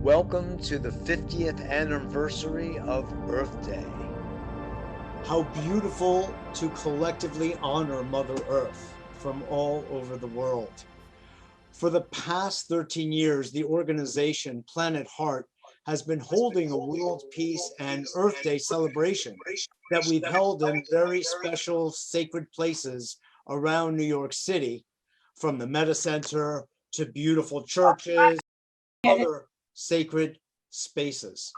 Welcome to the 50th anniversary of Earth Day. How beautiful to collectively honor Mother Earth from all over the world. For the past 13 years, the organization Planet Heart has been holding a World Peace and Earth Day celebration that we've held in very special sacred places around New York City, from the Meta Center to beautiful churches, other sacred spaces.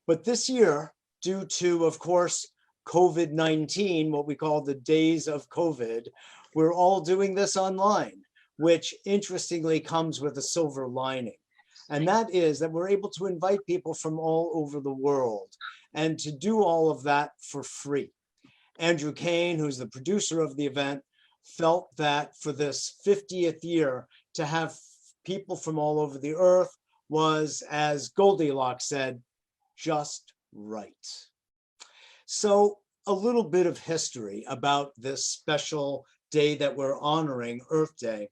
But this year, due to, of course, COVID-19, what we call the days of COVID, we're all doing this online, which interestingly comes with a silver lining. And that is that we're able to invite people from all over the world and to do all of that for free. Andrew Kaen, who's the producer of the event, felt that for this 50th year, to have people from all over the earth was, as Goldilocks said, just right. So a little bit of history about this special day that we're honoring, Earth Day.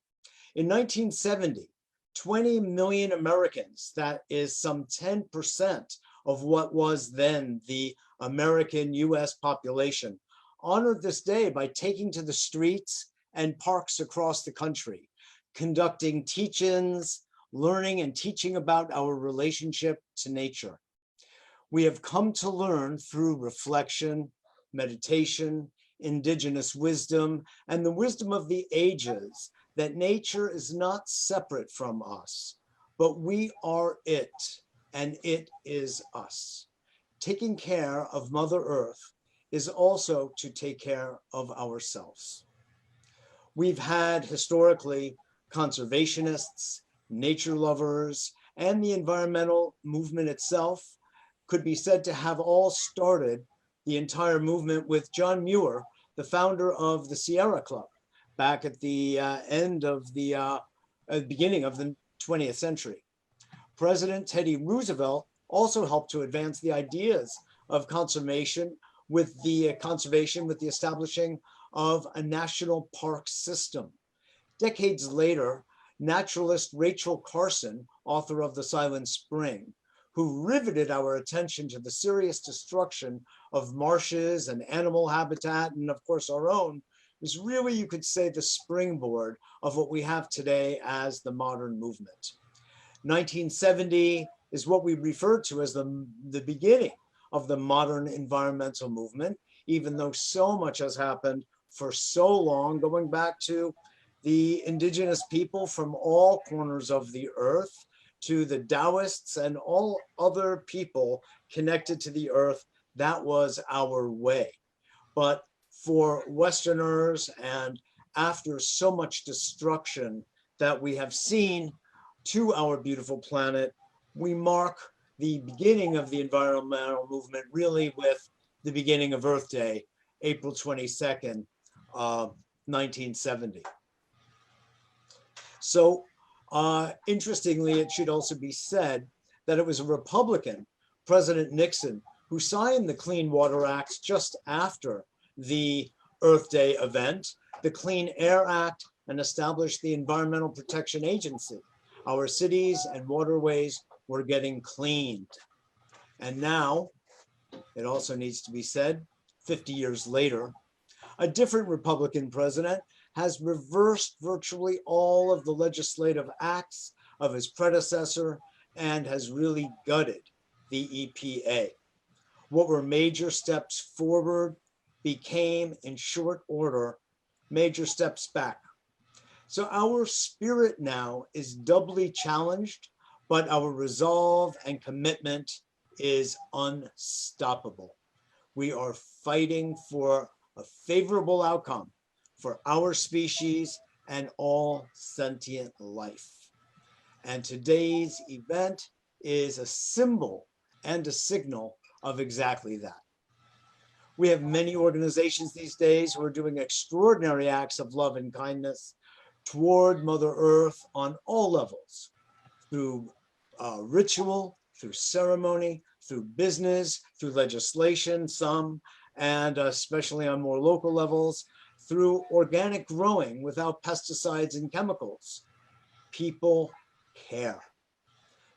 In 1970, 20 million Americans, that is some 10% of what was then the American US population, honored this day by taking to the streets and parks across the country, conducting teach-ins, learning and teaching about our relationship to nature. We have come to learn through reflection, meditation, indigenous wisdom, and the wisdom of the ages that nature is not separate from us, but we are it, and it is us. Taking care of Mother Earth is also to take care of ourselves. We've had historically conservationists, nature lovers, and the environmental movement itself could be said to have all started the entire movement with John Muir, the founder of the Sierra Club, back at the end of the beginning of the 20th century. President Teddy Roosevelt also helped to advance the ideas of conservation with the establishing of a national park system. Decades later, naturalist Rachel Carson, author of The Silent Spring, who riveted our attention to the serious destruction of marshes and animal habitat, and of course our own, is really, you could say, the springboard of what we have today as the modern movement. 1970 is what we refer to as the beginning of the modern environmental movement, even though so much has happened for so long, going back to the indigenous people from all corners of the earth, to the Taoists and all other people connected to the earth. That was our way. But for Westerners, and after so much destruction that we have seen to our beautiful planet, we mark the beginning of the environmental movement really with the beginning of Earth Day, April 22nd, 1970. So interestingly, it should also be said that it was a Republican, President Nixon, who signed the Clean Water Act just after the Earth Day event, the Clean Air Act, and established the Environmental Protection Agency. Our cities and waterways were getting cleaned. And now, it also needs to be said, 50 years later, a different Republican president has reversed virtually all of the legislative acts of his predecessor and has really gutted the EPA. What were major steps forward became, in short order, major steps back. So our spirit now is doubly challenged, but our resolve and commitment is unstoppable. We are fighting for a favorable outcome for our species and all sentient life. And today's event is a symbol and a signal of exactly that. We have many organizations these days who are doing extraordinary acts of love and kindness toward Mother Earth on all levels, through ritual, through ceremony, through business, through legislation, some, and especially on more local levels, through organic growing without pesticides and chemicals. People care.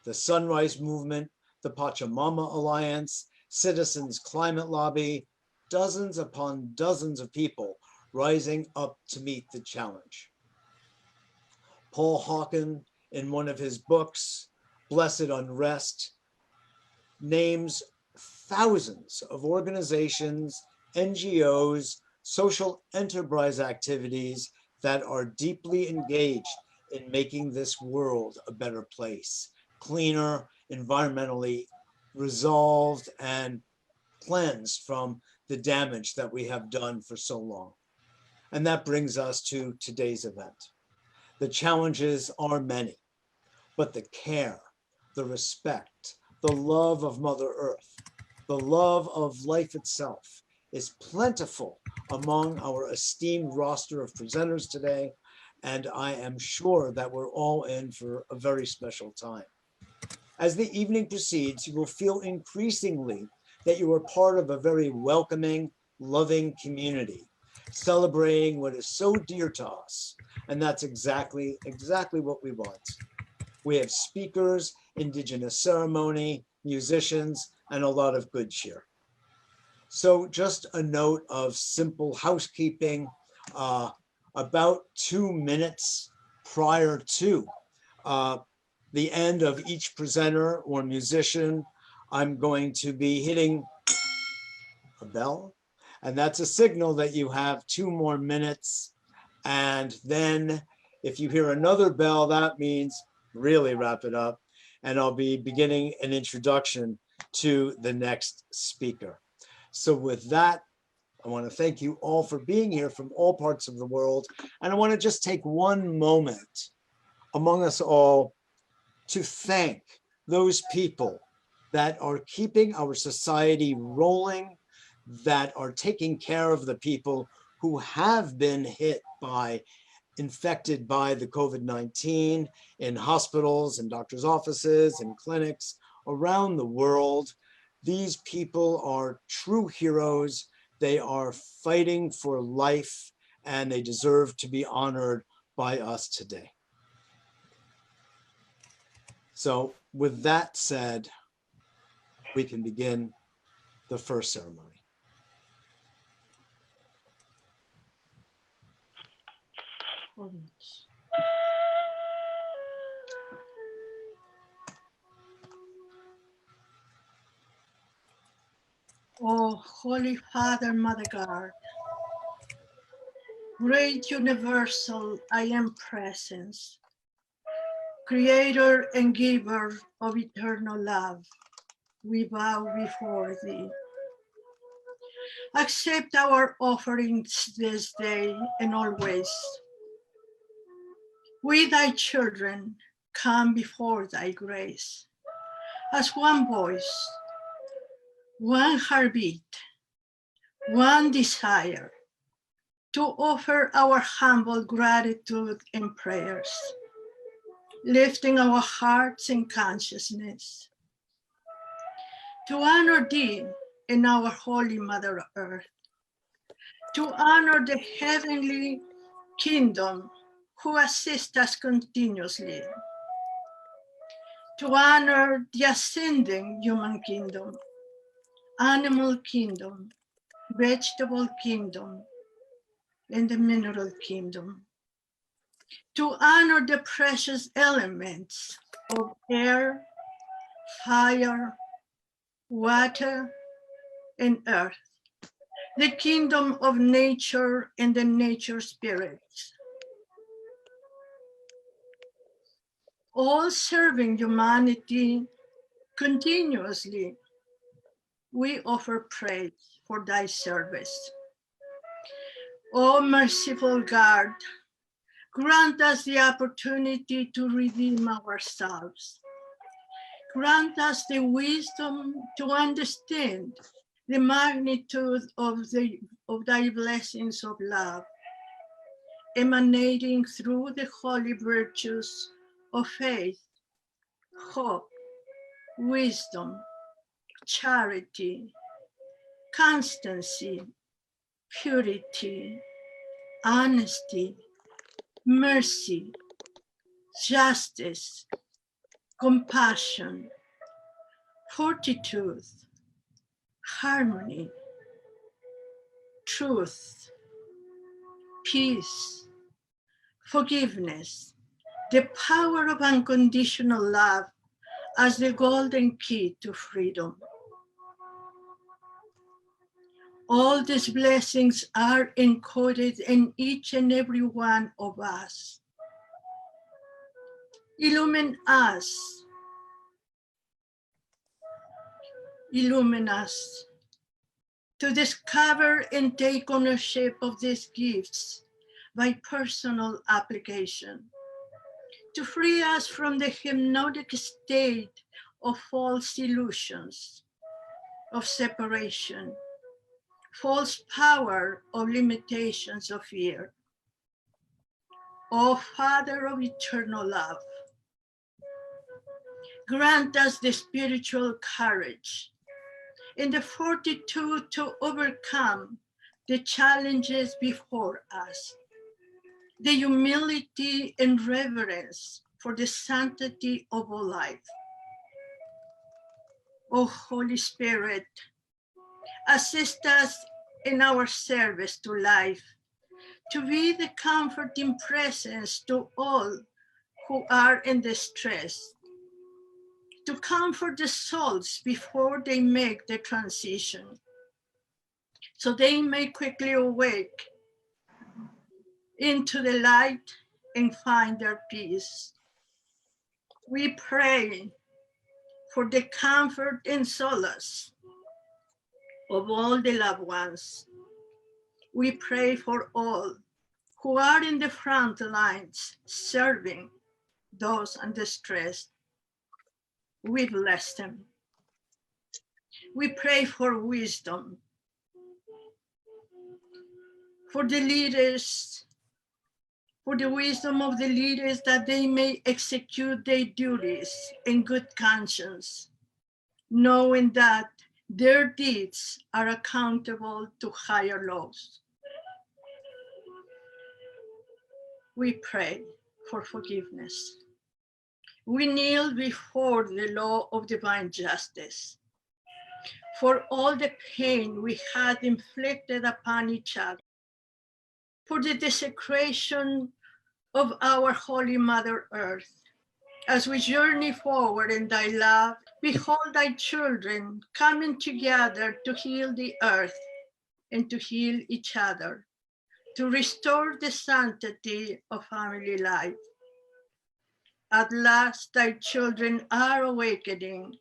the Sunrise Movement, the Pachamama Alliance, Citizens Climate Lobby, dozens upon dozens of people rising up to meet the challenge. Paul Hawken, in one of his books, Blessed Unrest, names thousands of organizations, NGOs, social enterprise activities that are deeply engaged in making this world a better place, cleaner, environmentally resolved, and cleansed from the damage that we have done for so long. And that brings us to today's event. The challenges are many, but the care, the respect, the love of Mother Earth, the love of life itself is plentiful among our esteemed roster of presenters today, and I am sure that we're all in for a very special time. As the evening proceeds, you will feel increasingly that you are part of a very welcoming, loving community, celebrating what is so dear to us, and that's exactly what we want. We have speakers, Indigenous ceremony, musicians, and a lot of good cheer. So just a note of simple housekeeping. About 2 minutes prior to the end of each presenter or musician, I'm going to be hitting a bell, and that's a signal that you have 2 more minutes. And then if you hear another bell, that means really wrap it up. And I'll be beginning an introduction to the next speaker. So with that, I want to thank you all for being here from all parts of the world. And I want to just take one moment among us all to thank those people that are keeping our society rolling, that are taking care of the people who have been infected by the COVID-19 in hospitals and doctors' offices and clinics around the world. These people are true heroes. They are fighting for life, and they deserve to be honored by us today. So with that said, we can begin the first ceremony. Oh, Holy Father, Mother God, great universal I am presence, creator and giver of eternal love, we bow before thee. Accept our offerings this day and always. We, thy children, come before thy grace as one voice, one heartbeat, one desire to offer our humble gratitude and prayers, lifting our hearts and consciousness to honor thee and our Holy Mother Earth, to honor the heavenly kingdom who assist us continuously, to honor the ascending human kingdom, animal kingdom, vegetable kingdom, and the mineral kingdom, to honor the precious elements of air, fire, water, and earth, the kingdom of nature and the nature spirits, all serving humanity continuously. We offer praise for thy service. O merciful God, grant us the opportunity to redeem ourselves. Grant us the wisdom to understand the magnitude of thy blessings of love, emanating through the holy virtues of faith, hope, wisdom, charity, constancy, purity, honesty, mercy, justice, compassion, fortitude, harmony, truth, peace, forgiveness, the power of unconditional love as the golden key to freedom. All these blessings are encoded in each and every one of us. Illumine us. Illumine us to discover and take ownership of these gifts by personal application, to free us from the hypnotic state of false illusions, of separation, false power of limitations of fear. O Father of eternal love, grant us the spiritual courage and the fortitude to overcome the challenges before us, the humility and reverence for the sanctity of all life. O Holy Spirit, assist us in our service to life, to be the comforting presence to all who are in distress, to comfort the souls before they make the transition, so they may quickly awake into the light and find their peace. We pray for the comfort and solace of all the loved ones. We pray for all who are in the front lines serving those in distress. We bless them. We pray for wisdom, for the leaders, for the wisdom of the leaders, that they may execute their duties in good conscience, knowing that their deeds are accountable to higher laws. We pray for forgiveness. We kneel before the law of divine justice for all the pain we had inflicted upon each other, for the desecration of our Holy Mother Earth. As we journey forward in thy love, behold thy children coming together to heal the earth and to heal each other, to restore the sanctity of family life. At last, thy children are awakening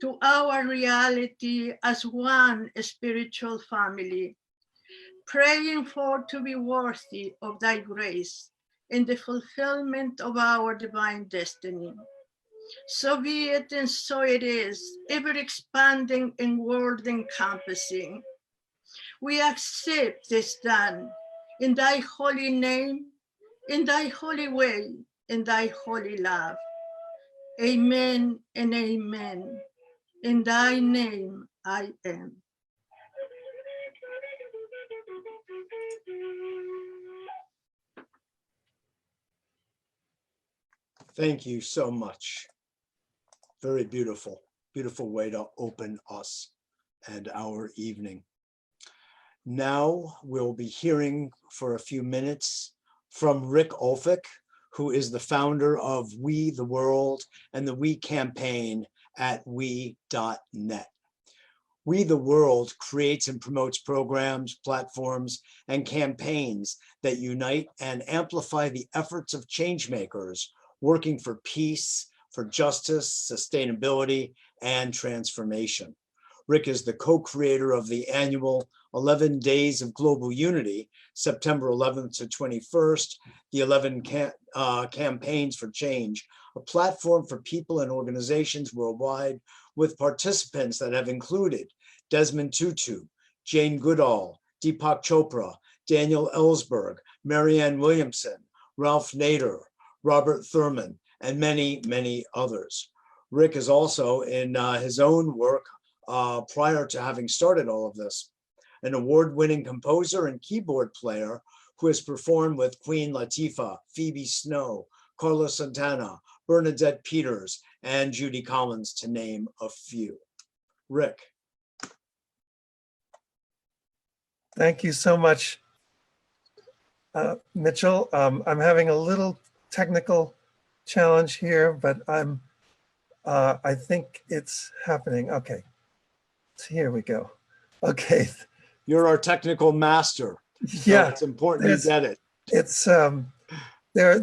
to our reality as one spiritual family, praying for to be worthy of thy grace in the fulfillment of our divine destiny. So be it, and so it is, ever expanding and world encompassing. We accept this done in thy holy name, in thy holy way, in thy holy love. Amen and amen. In thy name I am. Thank you so much. Very beautiful, beautiful way to open us and our evening. Now we'll be hearing for a few minutes from Rick Olphick, who is the founder of We the World and the We campaign at we.net. We the World creates and promotes programs, platforms, and campaigns that unite and amplify the efforts of changemakers working for peace, for justice, sustainability, and transformation. Rick is the co-creator of the annual 11 Days of Global Unity, September 11th to 21st, the 11 Campaigns for Change, a platform for people and organizations worldwide with participants that have included Desmond Tutu, Jane Goodall, Deepak Chopra, Daniel Ellsberg, Marianne Williamson, Ralph Nader, Robert Thurman, and many, many others. Rick is also, in his own work prior to having started all of this, an award-winning composer and keyboard player who has performed with Queen Latifah, Phoebe Snow, Carlos Santana, Bernadette Peters, and Judy Collins, to name a few. Rick. Thank you so much, Mitchell. I'm having a little technical challenge here, but I think it's happening. Okay, so here we go. Okay. You're our technical master. So Yeah, it's important you get it. It's there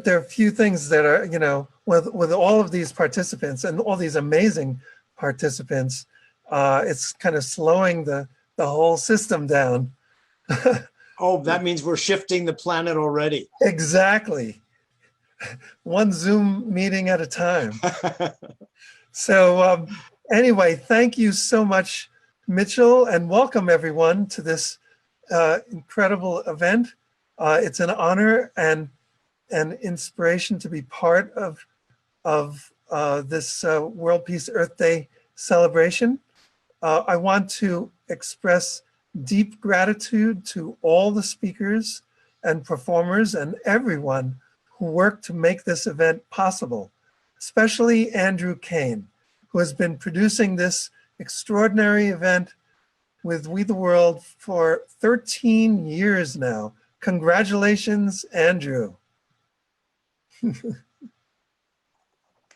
are a few things that are, you know, with all of these participants and all these amazing participants, it's kind of slowing the whole system down. Oh, that means we're shifting the planet already. Exactly. One Zoom meeting at a time. So anyway, thank you so much, Mitchell, and welcome everyone to this incredible event. It's an honor and an inspiration to be part of this World Peace Earth Day celebration. I want to express deep gratitude to all the speakers and performers and everyone who worked to make this event possible, especially Andrew Kaen, who has been producing this extraordinary event with We the World for 13 years now. Congratulations, Andrew.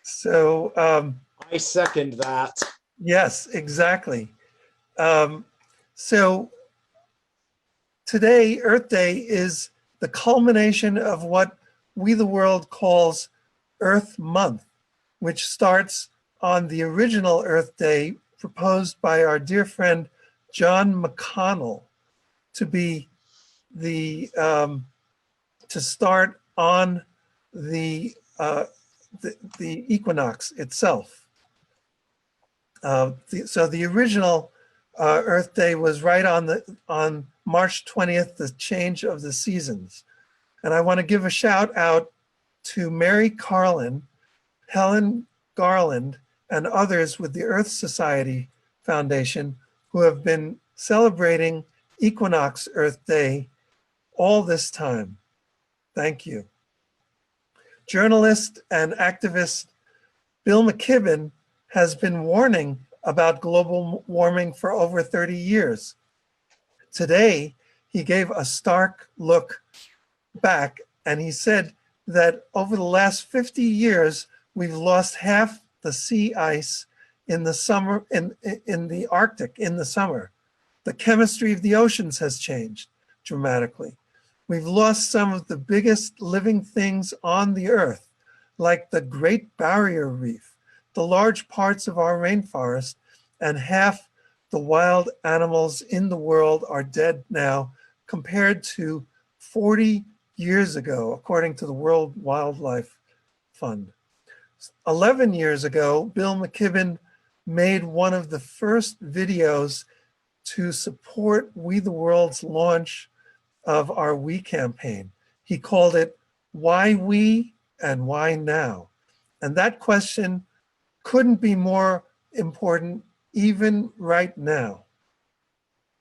So I second that. yes, exactly. So today, Earth Day, is the culmination of what We the World calls Earth Month, which starts on the original Earth Day proposed by our dear friend John McConnell to be the to start on the equinox itself. So the original Earth Day was right on March 20th, the change of the seasons. And I want to give a shout out to Mary Carlin, Helen Garland, and others with the Earth Society Foundation who have been celebrating Equinox Earth Day all this time. Thank you. Journalist and activist Bill McKibben has been warning about global warming for over 30 years. Today, he gave a stark look back and he said that over the last 50 years, we've lost half the sea ice in the summer, in the Arctic in the summer. The chemistry of the oceans has changed dramatically. We've lost some of the biggest living things on the earth, like the Great Barrier Reef, the large parts of our rainforest, and half the wild animals in the world are dead now compared to 40 years ago, according to the World Wildlife Fund. 11 years ago, Bill McKibben made one of the first videos to support We the World's launch of our We campaign. He called it Why We and Why Now? And that question couldn't be more important even right now.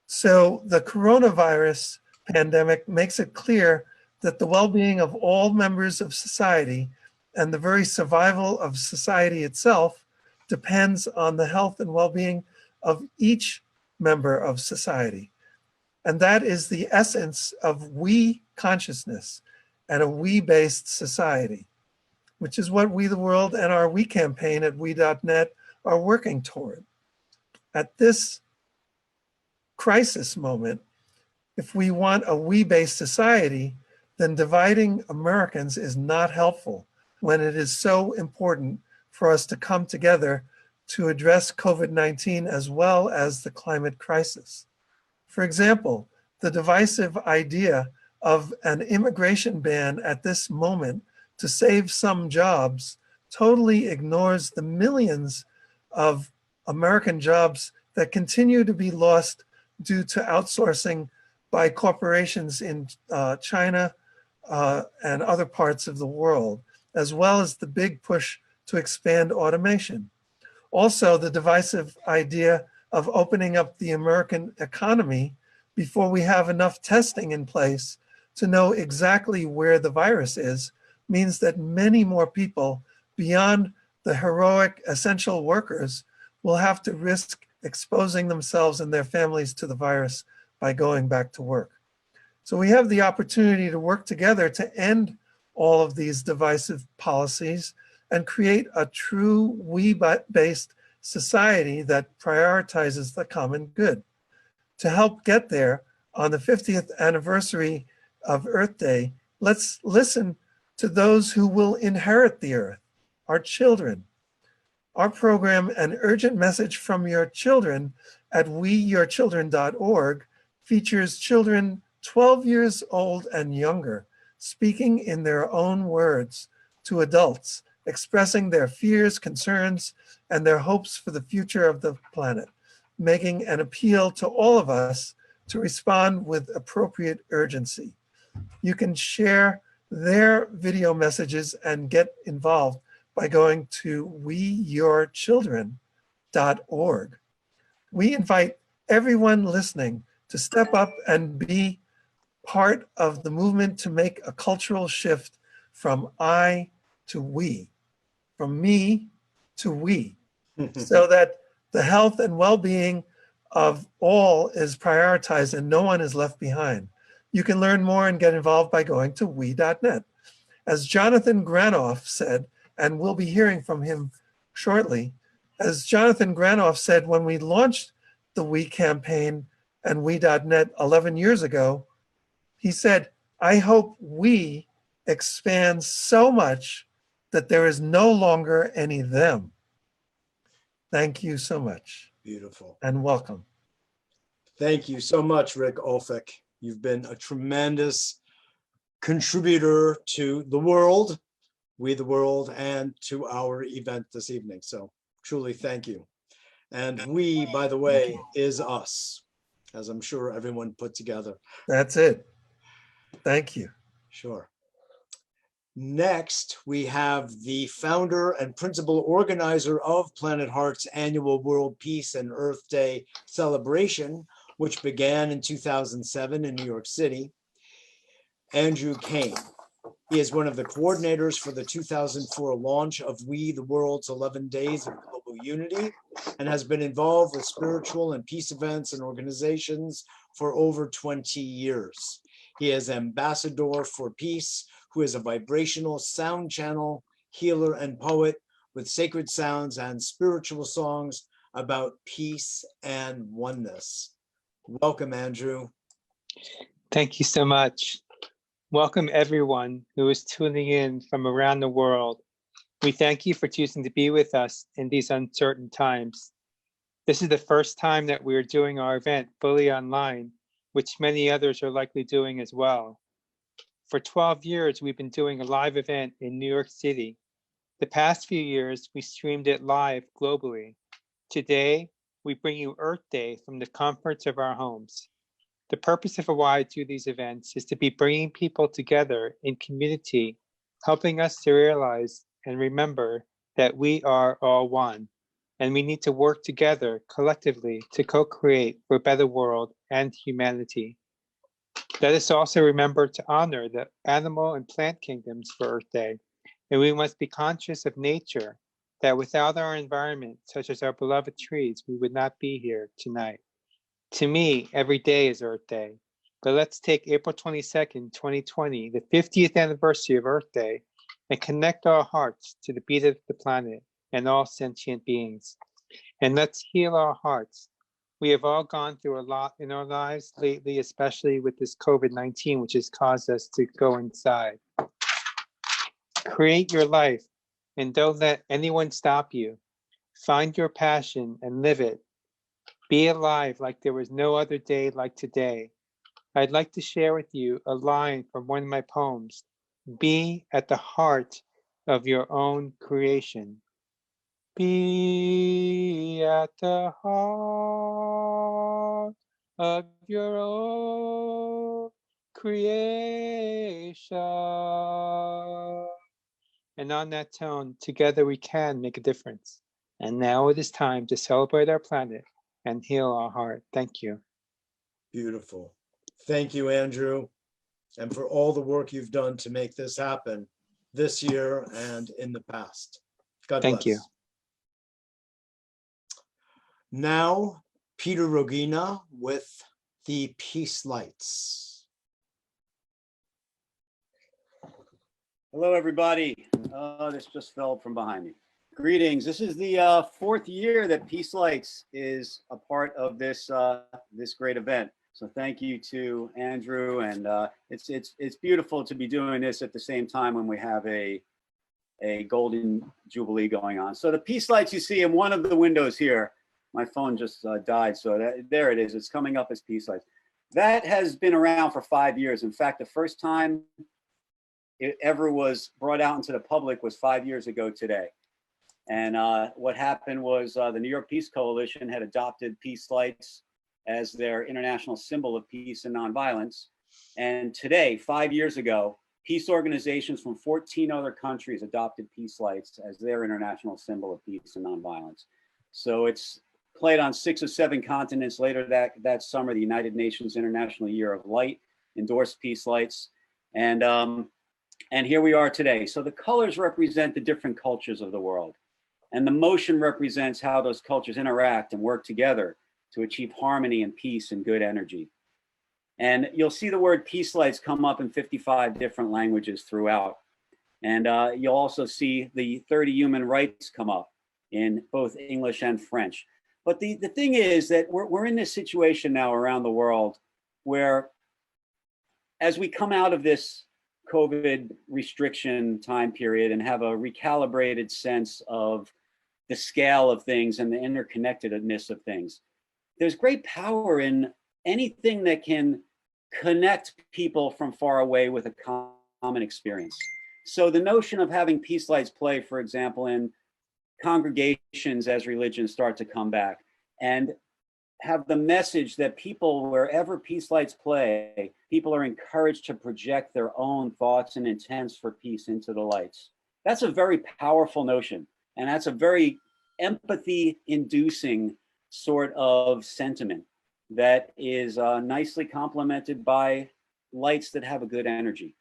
So the coronavirus pandemic makes it clear that the well-being of all members of society and the very survival of society itself depends on the health and well-being of each member of society. And that is the essence of we consciousness and a we-based society, which is what We the World and our We campaign at we.net are working toward. At this crisis moment, if we want a we-based society, then dividing Americans is not helpful when it is so important for us to come together to address COVID-19 as well as the climate crisis. For example, the divisive idea of an immigration ban at this moment to save some jobs totally ignores the millions of American jobs that continue to be lost due to outsourcing by corporations in China and other parts of the world, as well as the big push to expand automation. Also, the divisive idea of opening up the American economy before we have enough testing in place to know exactly where the virus is means that many more people beyond the heroic essential workers, will have to risk exposing themselves and their families to the virus by going back to work. So we have the opportunity to work together to end all of these divisive policies and create a true we-based society that prioritizes the common good. To help get there, on the 50th anniversary of Earth Day, let's listen to those who will inherit the Earth, our children. Our program, An Urgent Message from Your Children at weyourchildren.org, features children 12 years old and younger speaking in their own words to adults, expressing their fears, concerns, and their hopes for the future of the planet, making an appeal to all of us to respond with appropriate urgency. You can share their video messages and get involved by going to weyourchildren.org. We invite everyone listening to step up and be part of the movement to make a cultural shift from I to we, from me to we, so that the health and well-being of all is prioritized and no one is left behind. You can learn more and get involved by going to we.net. As Jonathan Granoff said, and we'll be hearing from him shortly, as Jonathan Granoff said when we launched the We campaign and we.net 11 years ago, he said, I hope we expand so much that there is no longer any them. Thank you so much. Beautiful. And welcome. Thank you so much, Rick Olphick. You've been a tremendous contributor to the world, We the World, and to our event this evening. So truly thank you. And we, by the way, is us, as I'm sure everyone put together. That's it. Thank you. Sure. Next, we have the founder and principal organizer of Planet Heart's annual World Peace and Earth Day celebration, which began in 2007 in New York City, Andrew Kaen. He is one of the coordinators for the 2004 launch of We the World's 11 Days of Global Unity, and has been involved with spiritual and peace events and organizations for over 20 years. He is Ambassador for Peace, who is a vibrational sound channel, healer, and poet with sacred sounds and spiritual songs about peace and oneness. Welcome, Andrew. Thank you so much. Welcome everyone who is tuning in from around the world. We thank you for choosing to be with us in these uncertain times. This is the first time that we are doing our event fully online, which many others are likely doing as well. For 12 years, we've been doing a live event in New York City. The past few years, we streamed it live globally. Today, we bring you Earth Day from the comforts of our homes. The purpose of why I do these events is to be bringing people together in community, helping us to realize and remember that we are all one, and we need to work together collectively to co-create for a better world and humanity. Let us also remember to honor the animal and plant kingdoms for Earth Day, and we must be conscious of nature, that without our environment, such as our beloved trees, we would not be here tonight. To me, every day is Earth Day, but let's take April 22nd, 2020, the 50th anniversary of Earth Day, and connect our hearts to the beat of the planet and all sentient beings. And let's heal our hearts. We have all gone through a lot in our lives lately, especially with this COVID-19, which has caused us to go inside. Create your life and don't let anyone stop you. Find your passion and live it. Be alive like there was no other day like today. I'd like to share with you a line from one of my poems. Be at the heart of your own creation. Be at the heart of your own creation. And on that tone, together we can make a difference. And now it is time to celebrate our planet and heal our heart. Thank you. Beautiful. Thank you, Andrew, and for all the work you've done to make this happen this year and in the past. God Thank bless. you. Now, Peter Rogina with the Peace Lights. Hello, everybody. This just fell from behind me. Greetings. This is the fourth year that Peace Lights is a part of this this great event. So thank you to Andrew, and it's beautiful to be doing this at the same time when we have a golden jubilee going on. So the Peace Lights you see in one of the windows here, my phone just died, so there it is. It's coming up as Peace Lights. That has been around for 5 years. In fact, the first time it ever was brought out into the public was 5 years ago today. And what happened was the New York Peace Coalition had adopted Peace Lights as their international symbol of peace and nonviolence. And today, 5 years ago, peace organizations from 14 other countries adopted Peace Lights as their international symbol of peace and nonviolence. So it's played on 6 or 7 continents. Later that summer, the United Nations International Year of Light endorsed Peace Lights. And here we are today. So the colors represent the different cultures of the world. And the motion represents how those cultures interact and work together to achieve harmony and peace and good energy. And you'll see the word Peace Lights come up in 55 different languages throughout. And you'll also see the 30 human rights come up in both English and French. But the thing is that we're in this situation now around the world where as we come out of this COVID restriction time period and have a recalibrated sense of the scale of things and the interconnectedness of things, there's great power in anything that can connect people from far away with a common experience. So the notion of having Peace Lights play, for example, in congregations as religions start to come back, and have the message that people, wherever Peace Lights play, people are encouraged to project their own thoughts and intents for peace into the lights. That's a very powerful notion. And that's a very empathy-inducing sort of sentiment that is nicely complemented by lights that have a good energy.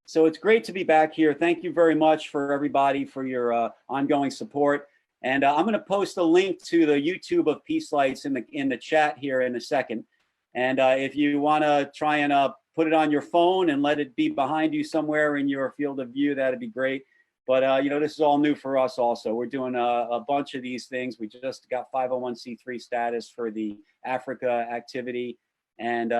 So it's great to be back here. Thank you very much for everybody for your ongoing support. And I'm going to post a link to the YouTube of Peace Lights in the chat here in a second. And if you want to try and put it on your phone and let it be behind you somewhere in your field of view, that'd be great. But you know, this is all new for us also. We're doing a bunch of these things. We just got 501c3 status for the Africa activity, and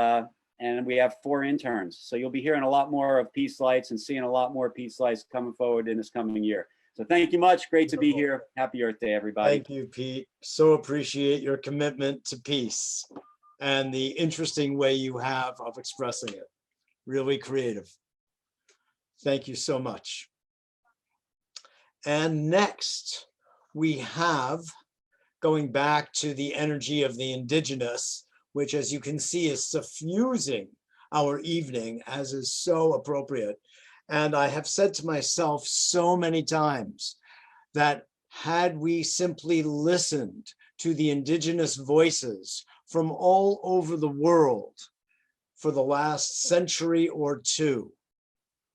we have 4 interns. So you'll be hearing a lot more of Peace Lights and seeing a lot more Peace Lights coming forward in this coming year. So thank you much. Great to be here. Happy Earth Day, everybody. Thank you, Pete. So appreciate your commitment to peace and the interesting way you have of expressing it. Really creative. Thank you so much. And next, we have, going back to the energy of the Indigenous, which, as you can see, is suffusing our evening, as is so appropriate. And I have said to myself so many times that had we simply listened to the Indigenous voices from all over the world for the last century or two,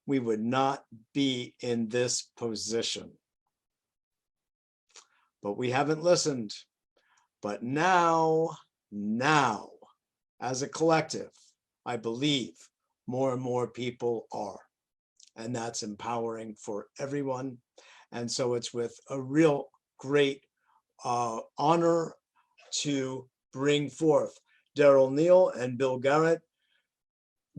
we would not be in this position. But we haven't listened. But now, as a collective, I believe more and more people are. And that's empowering for everyone. And so it's with a real great honor to bring forth Daryl Neal and Bill Garrett.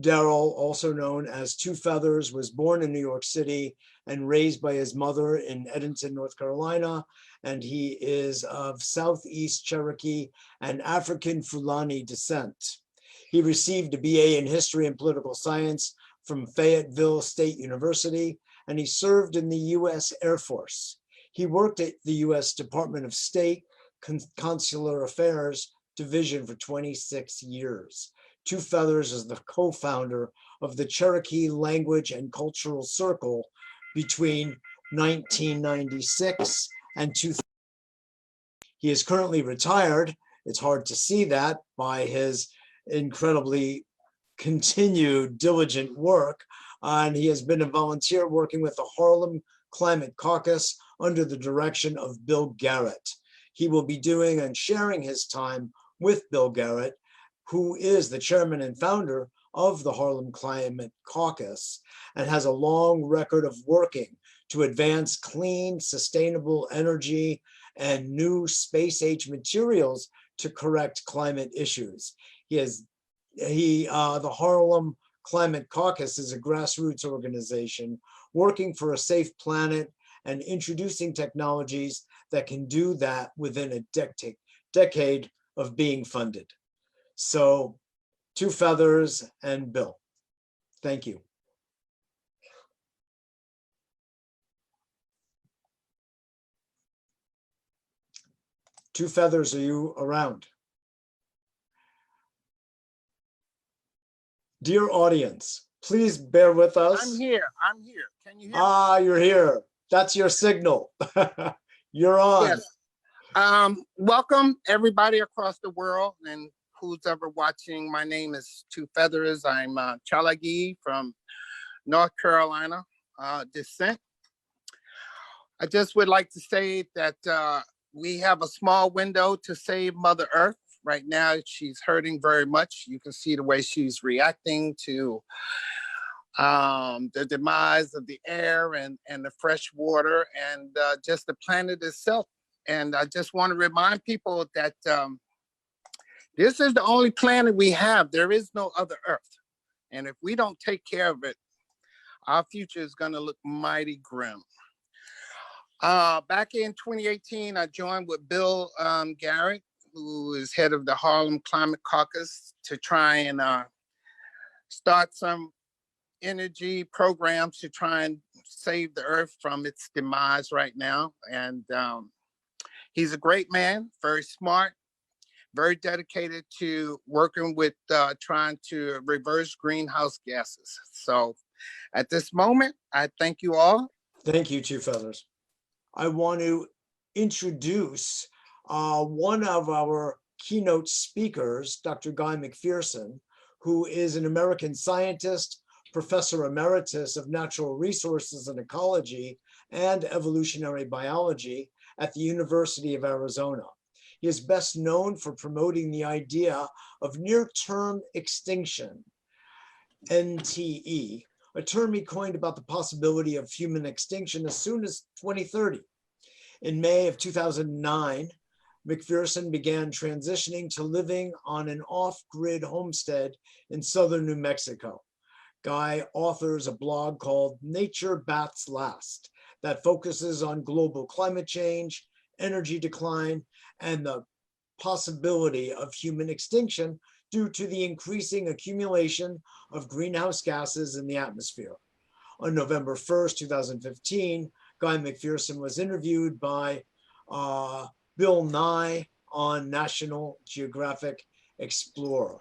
Daryl, also known as Two Feathers, was born in New York City and raised by his mother in Edenton, North Carolina. And he is of Southeast Cherokee and African Fulani descent. He received a BA in History and Political Science from Fayetteville State University, and he served in the U.S. Air Force. He worked at the U.S. Department of State Consular Affairs Division for 26 years. Two Feathers is the co-founder of the Cherokee Language and Cultural Circle between 1996 and 2000. He is currently retired. It's hard to see that by his incredibly continued diligent work. And he has been a volunteer working with the Harlem Climate Caucus under the direction of Bill Garrett. He will be doing and sharing his time with Bill Garrett, who is the chairman and founder of the Harlem Climate Caucus and has a long record of working to advance clean, sustainable energy and new space-age materials to correct climate issues. The Harlem Climate Caucus is a grassroots organization working for a safe planet and introducing technologies that can do that within a decade of being funded. So, Two Feathers and Bill, thank you. Two Feathers, are you around? Dear audience, please bear with us. I'm here. I'm here. Can you hear me? Ah, you're here. That's your signal. You're on. Yes. Welcome everybody across the world and who's ever watching. My name is Two Feathers. I'm Chalagi from North Carolina descent. I just would like to say that we have a small window to save Mother Earth. Right now, she's hurting very much. You can see the way she's reacting to the demise of the air and the fresh water and just the planet itself. And I just want to remind people that this is the only planet we have. There is no other Earth. And if we don't take care of it, our future is going to look mighty grim. Back in 2018, I joined with Bill Garrett, who is head of the Harlem Climate Caucus, to try and start some energy programs to try and save the Earth from its demise right now. And he's a great man, very smart, very dedicated to working with trying to reverse greenhouse gases. So at this moment, I thank you all. Thank you, Two Feathers. I want to introduce one of our keynote speakers, Dr. Guy McPherson, who is an American scientist, professor emeritus of natural resources and ecology and evolutionary biology at the University of Arizona. He is best known for promoting the idea of near-term extinction, NTE, a term he coined about the possibility of human extinction as soon as 2030. In May of 2009, McPherson began transitioning to living on an off-grid homestead in southern New Mexico. Guy authors a blog called Nature Bats Last that focuses on global climate change, energy decline, and the possibility of human extinction due to the increasing accumulation of greenhouse gases in the atmosphere. On November 1st, 2015, Guy McPherson was interviewed by Bill Nye on National Geographic Explorer.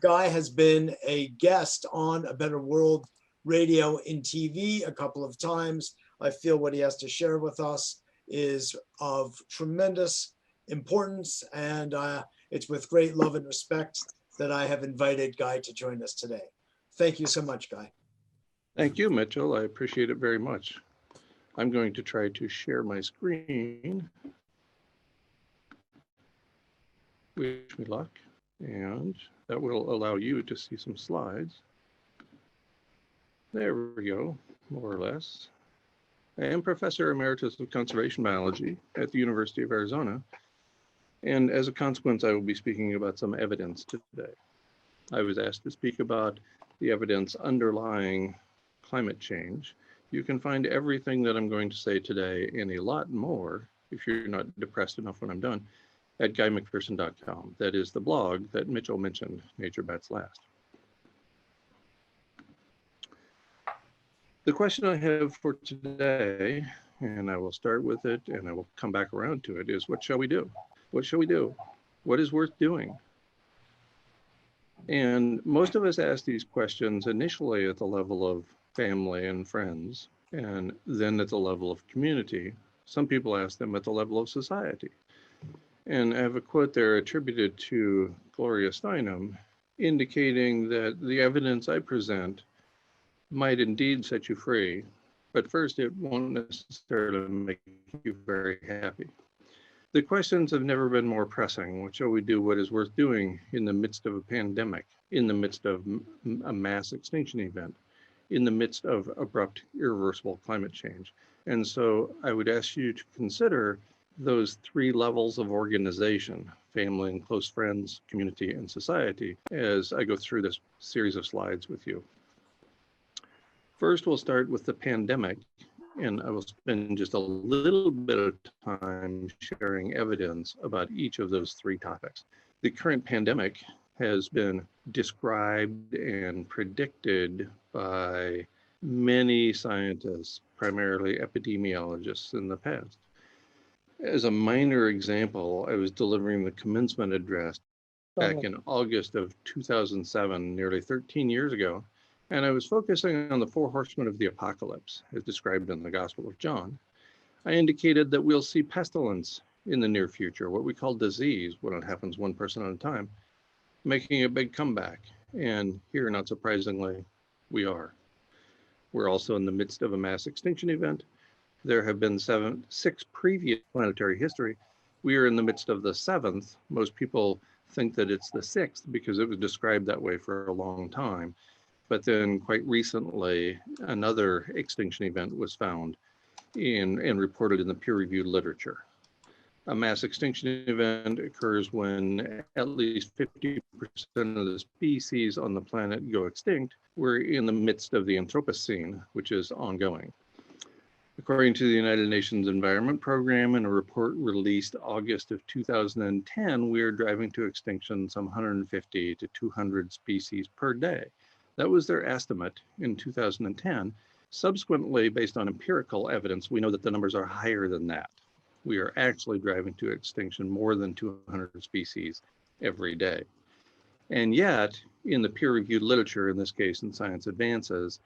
Guy has been a guest on A Better World radio and TV a couple of times. I feel what he has to share with us is of tremendous importance, and it's with great love and respect that I have invited Guy to join us today. Thank you so much, Guy. Thank you, Mitchell. I appreciate it very much. I'm going to try to share my screen. Wish me luck, and that will allow you to see some slides. There we go, more or less. I am Professor Emeritus of Conservation Biology at the University of Arizona, and as a consequence, I will be speaking about some evidence today. I was asked to speak about the evidence underlying climate change. You can find everything that I'm going to say today and a lot more, if you're not depressed enough when I'm done, at guymcpherson.com. That is the blog that Mitchell mentioned, Nature Bats Last. The question I have for today, and I will start with it and I will come back around to it, is what shall we do? What shall we do? What is worth doing? And most of us ask these questions initially at the level of family and friends, and then at the level of community. Some people ask them at the level of society. And I have a quote there attributed to Gloria Steinem, indicating that the evidence I present might indeed set you free, But first, it won't necessarily make you very happy. The questions have never been more pressing. What shall we do? What is worth doing in the midst of a pandemic, in the midst of a mass extinction event, in the midst of abrupt, irreversible climate change? And so I would ask you to consider those three levels of organization: family and close friends, community and society, as I go through this series of slides with you. First, we'll start with the pandemic, and I will spend just a little bit of time sharing evidence about each of those three topics. The current pandemic has been described and predicted by many scientists, primarily epidemiologists, in the past. As a minor example, I was delivering the commencement address back in August of 2007, nearly 13 years ago, and I was focusing on the four horsemen of the apocalypse, as described in the Gospel of John. I indicated that we'll see pestilence in the near future, what we call disease, when it happens one person at a time, making a big comeback. And here, not surprisingly, we are. We're also in the midst of a mass extinction event. There have been six previous planetary history. We are in the midst of the seventh. Most people think that it's the sixth because it was described that way for a long time. But then quite recently, another extinction event was found and reported in the peer-reviewed literature. A mass extinction event occurs when at least 50% of the species on the planet go extinct. We're in the midst of the Anthropocene, which is ongoing. According to the United Nations Environment Program, in a report released August of 2010, we are driving to extinction some 150 to 200 species per day. That was their estimate in 2010. Subsequently, based on empirical evidence, we know that the numbers are higher than that. We are actually driving to extinction more than 200 species every day. And yet, in the peer-reviewed literature, in this case in Science Advances,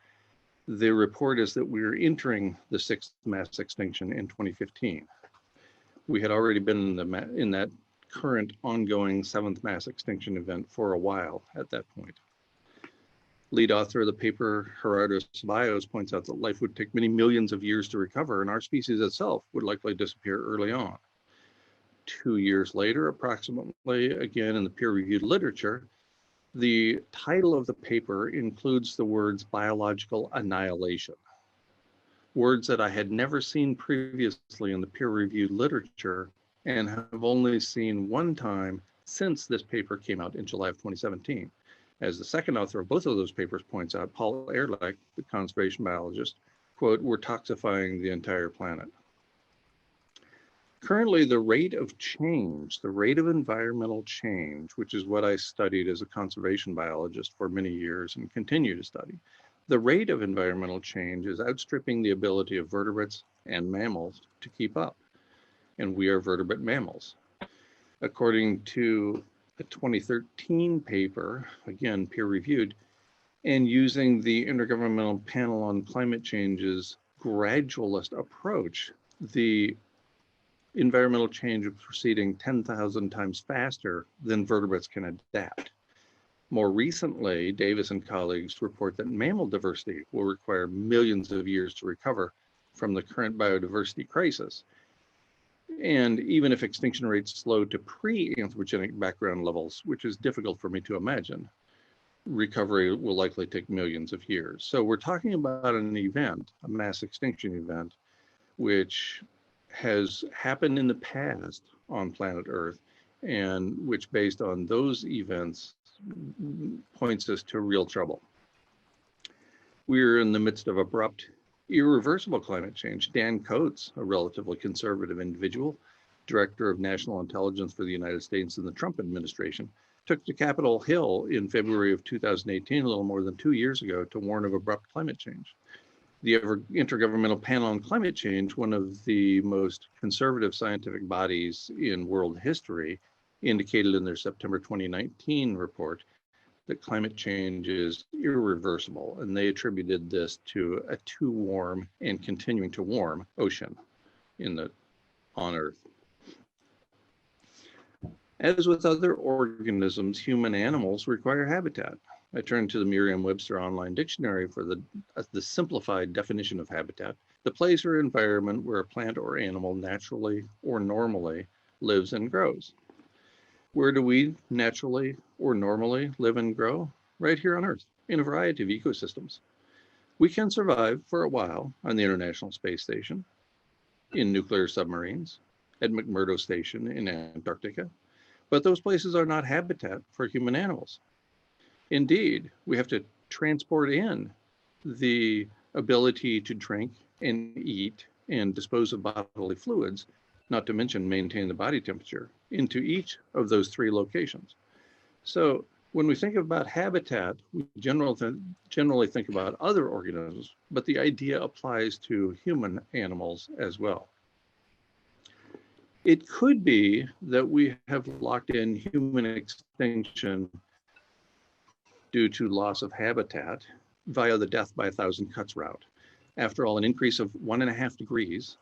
the report is that we are entering the sixth mass extinction in 2015. We had already been in that current ongoing seventh mass extinction event for a while at that point. Lead author of the paper, Gerardo Ceballos, points out that life would take many millions of years to recover, and our species itself would likely disappear early on. 2 years later, approximately, again in the peer-reviewed literature, the title of the paper includes the words biological annihilation, words that I had never seen previously in the peer-reviewed literature and have only seen one time since this paper came out in July of 2017. As the second author of both of those papers points out, Paul Ehrlich, the conservation biologist, quote, "We're toxifying the entire planet." Currently, the rate of change, the rate of environmental change, which is what I studied as a conservation biologist for many years and continue to study, the rate of environmental change is outstripping the ability of vertebrates and mammals to keep up. And we are vertebrate mammals. According to a 2013 paper, again peer-reviewed, and using the Intergovernmental Panel on Climate Change's gradualist approach, the environmental change is proceeding 10,000 times faster than vertebrates can adapt. More recently, Davis and colleagues report that mammal diversity will require millions of years to recover from the current biodiversity crisis. And even if extinction rates slow to pre-anthropogenic background levels, which is difficult for me to imagine, recovery will likely take millions of years. So we're talking about an event, a mass extinction event, which has happened in the past on planet Earth, and which, based on those events, points us to real trouble. We're in the midst of abrupt, irreversible climate change. Dan Coates, a relatively conservative individual, director of national intelligence for the United States in the Trump administration, took to Capitol Hill in February of 2018, a little more than 2 years ago, to warn of abrupt climate change. The Intergovernmental Panel on Climate Change, one of the most conservative scientific bodies in world history, indicated in their September 2019 report that climate change is irreversible, and they attributed this to a too warm and continuing to warm ocean on Earth. As with other organisms, human animals require habitat. I turned to the Merriam-Webster Online Dictionary for the simplified definition of habitat, the place or environment where a plant or animal naturally or normally lives and grows. Where do we naturally or normally live and grow? Right here on Earth, in a variety of ecosystems. We can survive for a while on the International Space Station, in nuclear submarines, at McMurdo Station in Antarctica, but those places are not habitat for human animals. Indeed, we have to transport in the ability to drink and eat and dispose of bodily fluids, not to mention maintain the body temperature, into each of those three locations. So when we think about habitat, we generally think about other organisms, but the idea applies to human animals as well. It could be that we have locked in human extinction due to loss of habitat via the death by 1,000 cuts route. After all, an increase of 1.5 degrees,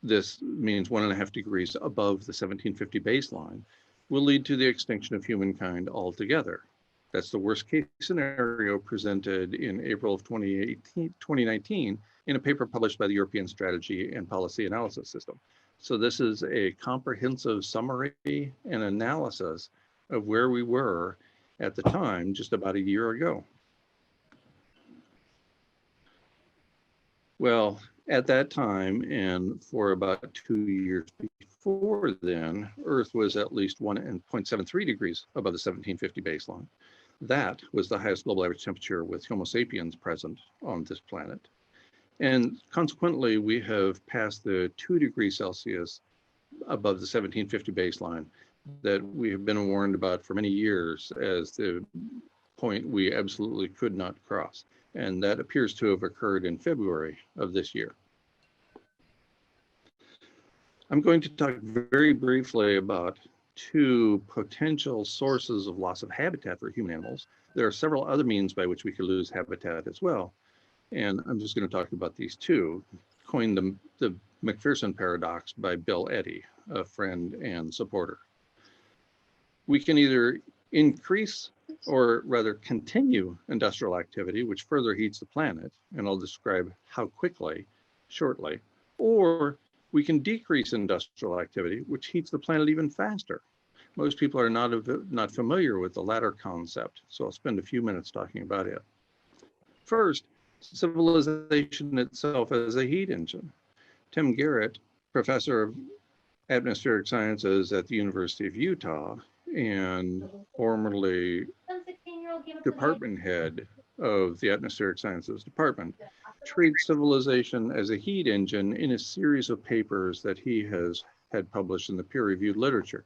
this means 1.5 degrees above the 1750 baseline, will lead to the extinction of humankind altogether. That's the worst case scenario presented in April of 2019 in a paper published by the European Strategy and Policy Analysis System. So this is a comprehensive summary and analysis of where we were at the time, just about a year ago. Well, at that time, and for about 2 years before then, Earth was at least 1.73 degrees above the 1750 baseline. That was the highest global average temperature with Homo sapiens present on this planet. And consequently, we have passed the 2 degrees Celsius above the 1750 baseline that we have been warned about for many years as the point we absolutely could not cross. And that appears to have occurred in February of this year. I'm going to talk very briefly about two potential sources of loss of habitat for human animals. There are several other means by which we could lose habitat as well. And I'm just going to talk about these two, coined the McPherson paradox by Bill Eddy, a friend and supporter. We can either increase or rather continue industrial activity, which further heats the planet, and I'll describe how quickly shortly, or we can decrease industrial activity, which heats the planet even faster. Most people are not familiar with the latter concept, so I'll spend a few minutes talking about it. First, civilization itself as a heat engine. Tim Garrett, professor of atmospheric sciences at the University of Utah and formerly department head of the atmospheric sciences department, treats civilization as a heat engine in a series of papers that he has had published in the peer-reviewed literature.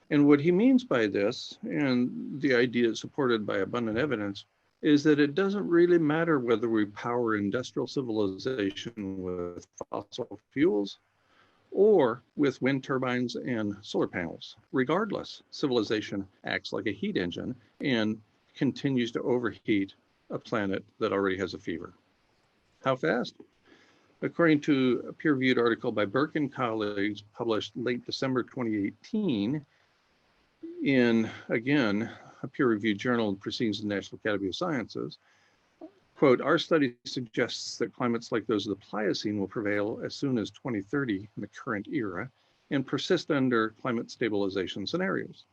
And what he means by this, and the idea supported by abundant evidence, is that it doesn't really matter whether we power industrial civilization with fossil fuels or with wind turbines and solar panels. Regardless, civilization acts like a heat engine and continues to overheat a planet that already has a fever. How fast? According to a peer-reviewed article by Burke and colleagues published late December 2018 in, again, a peer-reviewed journal in Proceedings of the National Academy of Sciences, quote, our study suggests that climates like those of the Pliocene will prevail as soon as 2030 in the current era and persist under climate stabilization scenarios.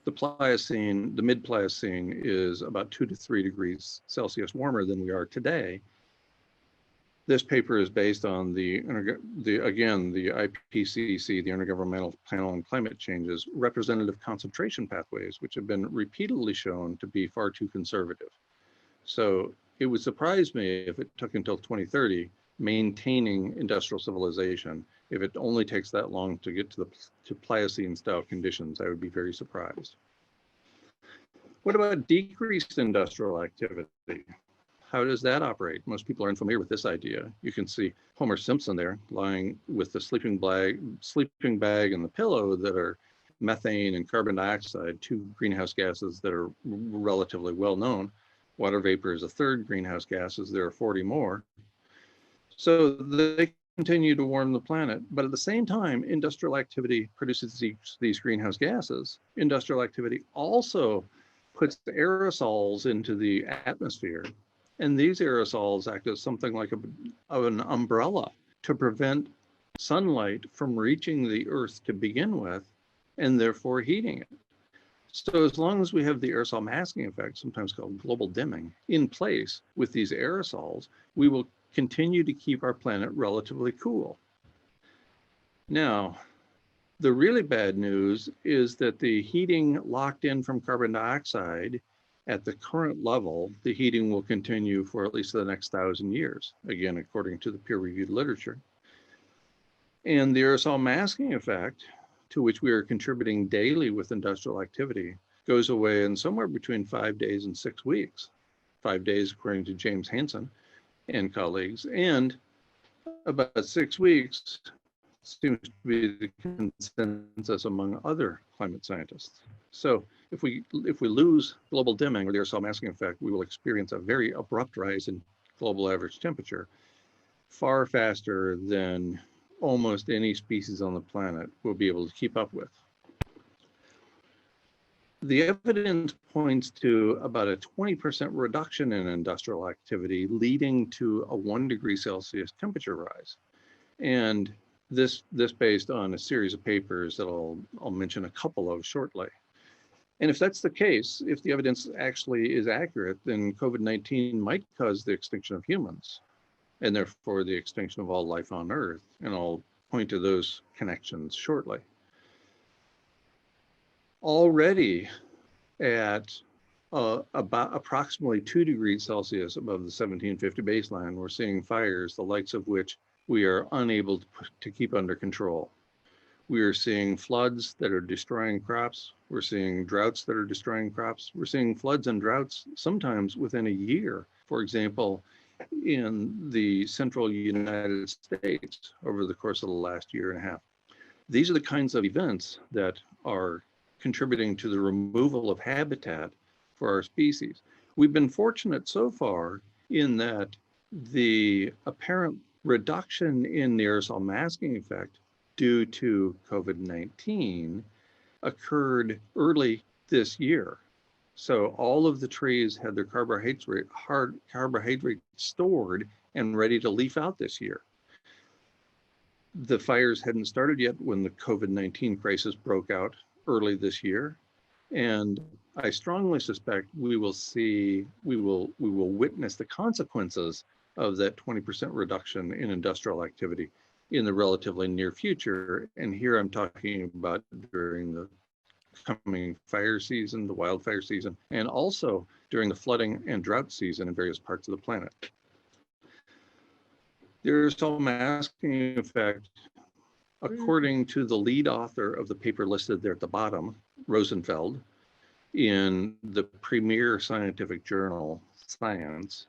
The Pliocene, the mid-Pliocene, is about 2 to 3 degrees Celsius warmer than we are today. This paper is based on the IPCC, the Intergovernmental Panel on Climate Change's representative concentration pathways, which have been repeatedly shown to be far too conservative. So it would surprise me if it took until 2030 maintaining industrial civilization. If it only takes that long to get to Pliocene style conditions, I would be very surprised. What about decreased industrial activity? How does that operate? Most people are unfamiliar with this idea. You can see Homer Simpson there lying with the sleeping bag and the pillow that are methane and carbon dioxide, two greenhouse gases that are relatively well known. Water vapor is a third greenhouse gas, as there are 40 more. So they continue to warm the planet, but at the same time, industrial activity produces these greenhouse gases. Industrial activity also puts aerosols into the atmosphere. And these aerosols act as something like an umbrella to prevent sunlight from reaching the Earth to begin with, and therefore heating it. So as long as we have the aerosol masking effect, sometimes called global dimming, in place with these aerosols, we will continue to keep our planet relatively cool. Now, the really bad news is that the heating locked in from carbon dioxide at the current level, the heating will continue for at least the next 1,000 years, again, according to the peer-reviewed literature. And the aerosol masking effect, to which we are contributing daily with industrial activity, goes away in somewhere between 5 days and 6 weeks. 5 days, according to James Hansen and colleagues, and about 6 weeks seems to be the consensus among other climate scientists. So if we lose global dimming or the aerosol masking effect, we will experience a very abrupt rise in global average temperature, far faster than almost any species on the planet will be able to keep up with. The evidence points to about a 20% reduction in industrial activity, leading to a 1 degree Celsius temperature rise. And this based on a series of papers that I'll mention a couple of shortly. And if that's the case, if the evidence actually is accurate, then COVID-19 might cause the extinction of humans, and therefore the extinction of all life on Earth. And I'll point to those connections shortly. Already at about approximately 2 degrees Celsius above the 1750 baseline, we're seeing fires, the likes of which we are unable to keep under control. We are seeing floods that are destroying crops. We're seeing droughts that are destroying crops. We're seeing floods and droughts sometimes within a year. For example, in the central United States over the course of the last year and a half. These are the kinds of events that are contributing to the removal of habitat for our species. We've been fortunate so far in that the apparent reduction in the aerosol masking effect due to COVID-19 occurred early this year. So all of the trees had their carbohydrate stored and ready to leaf out this year. The fires hadn't started yet when the COVID-19 crisis broke out early this year. And I strongly suspect we will witness the consequences of that 20% reduction in industrial activity in the relatively near future. And here I'm talking about during the coming fire season, the wildfire season, and also during the flooding and drought season in various parts of the planet. The aerosol masking effect, according to the lead author of the paper listed there at the bottom, Rosenfeld, in the premier scientific journal, Science,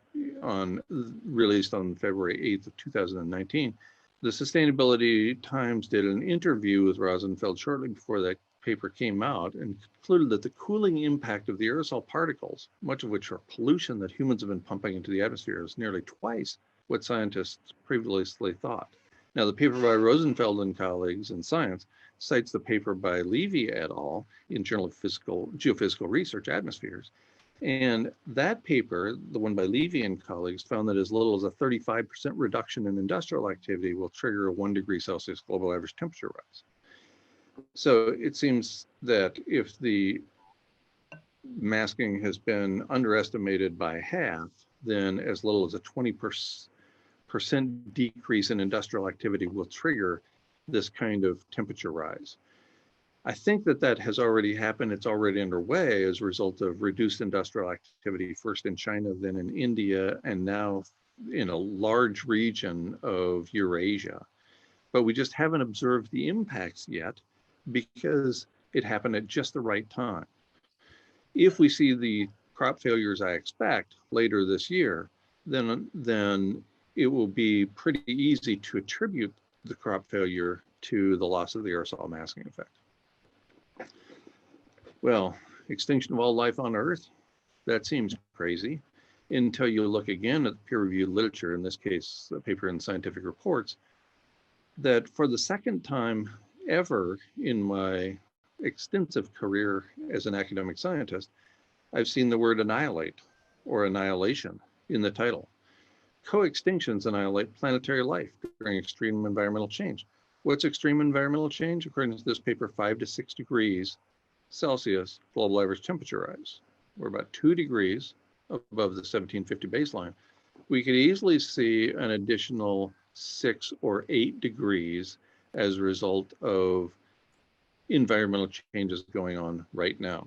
released on February 8th of 2019, the Sustainability Times did an interview with Rosenfeld shortly before that paper came out and concluded that the cooling impact of the aerosol particles, much of which are pollution that humans have been pumping into the atmosphere, is nearly twice what scientists previously thought. Now, the paper by Rosenfeld and colleagues in Science cites the paper by Levy et al. In Journal of Geophysical Research, Atmospheres. And that paper, the one by Levy and colleagues, found that as little as a 35% reduction in industrial activity will trigger a 1 degree Celsius global average temperature rise. So it seems that if the masking has been underestimated by half, then as little as a 20% decrease in industrial activity will trigger this kind of temperature rise. I think that has already happened. It's already underway as a result of reduced industrial activity, first in China, then in India, and now in a large region of Eurasia. But we just haven't observed the impacts yet because it happened at just the right time. If we see the crop failures I expect later this year, then it will be pretty easy to attribute the crop failure to the loss of the aerosol masking effect. Well, extinction of all life on Earth, that seems crazy until you look again at the peer-reviewed literature, in this case, a paper in Scientific Reports, that for the second time ever in my extensive career as an academic scientist, I've seen the word annihilate or annihilation in the title. Co-extinctions annihilate planetary life during extreme environmental change. What's extreme environmental change? According to this paper, 5 to 6 degrees Celsius global average temperature rise. We're about 2 degrees above the 1750 baseline. We could easily see an additional 6 or 8 degrees as a result of environmental changes going on right now.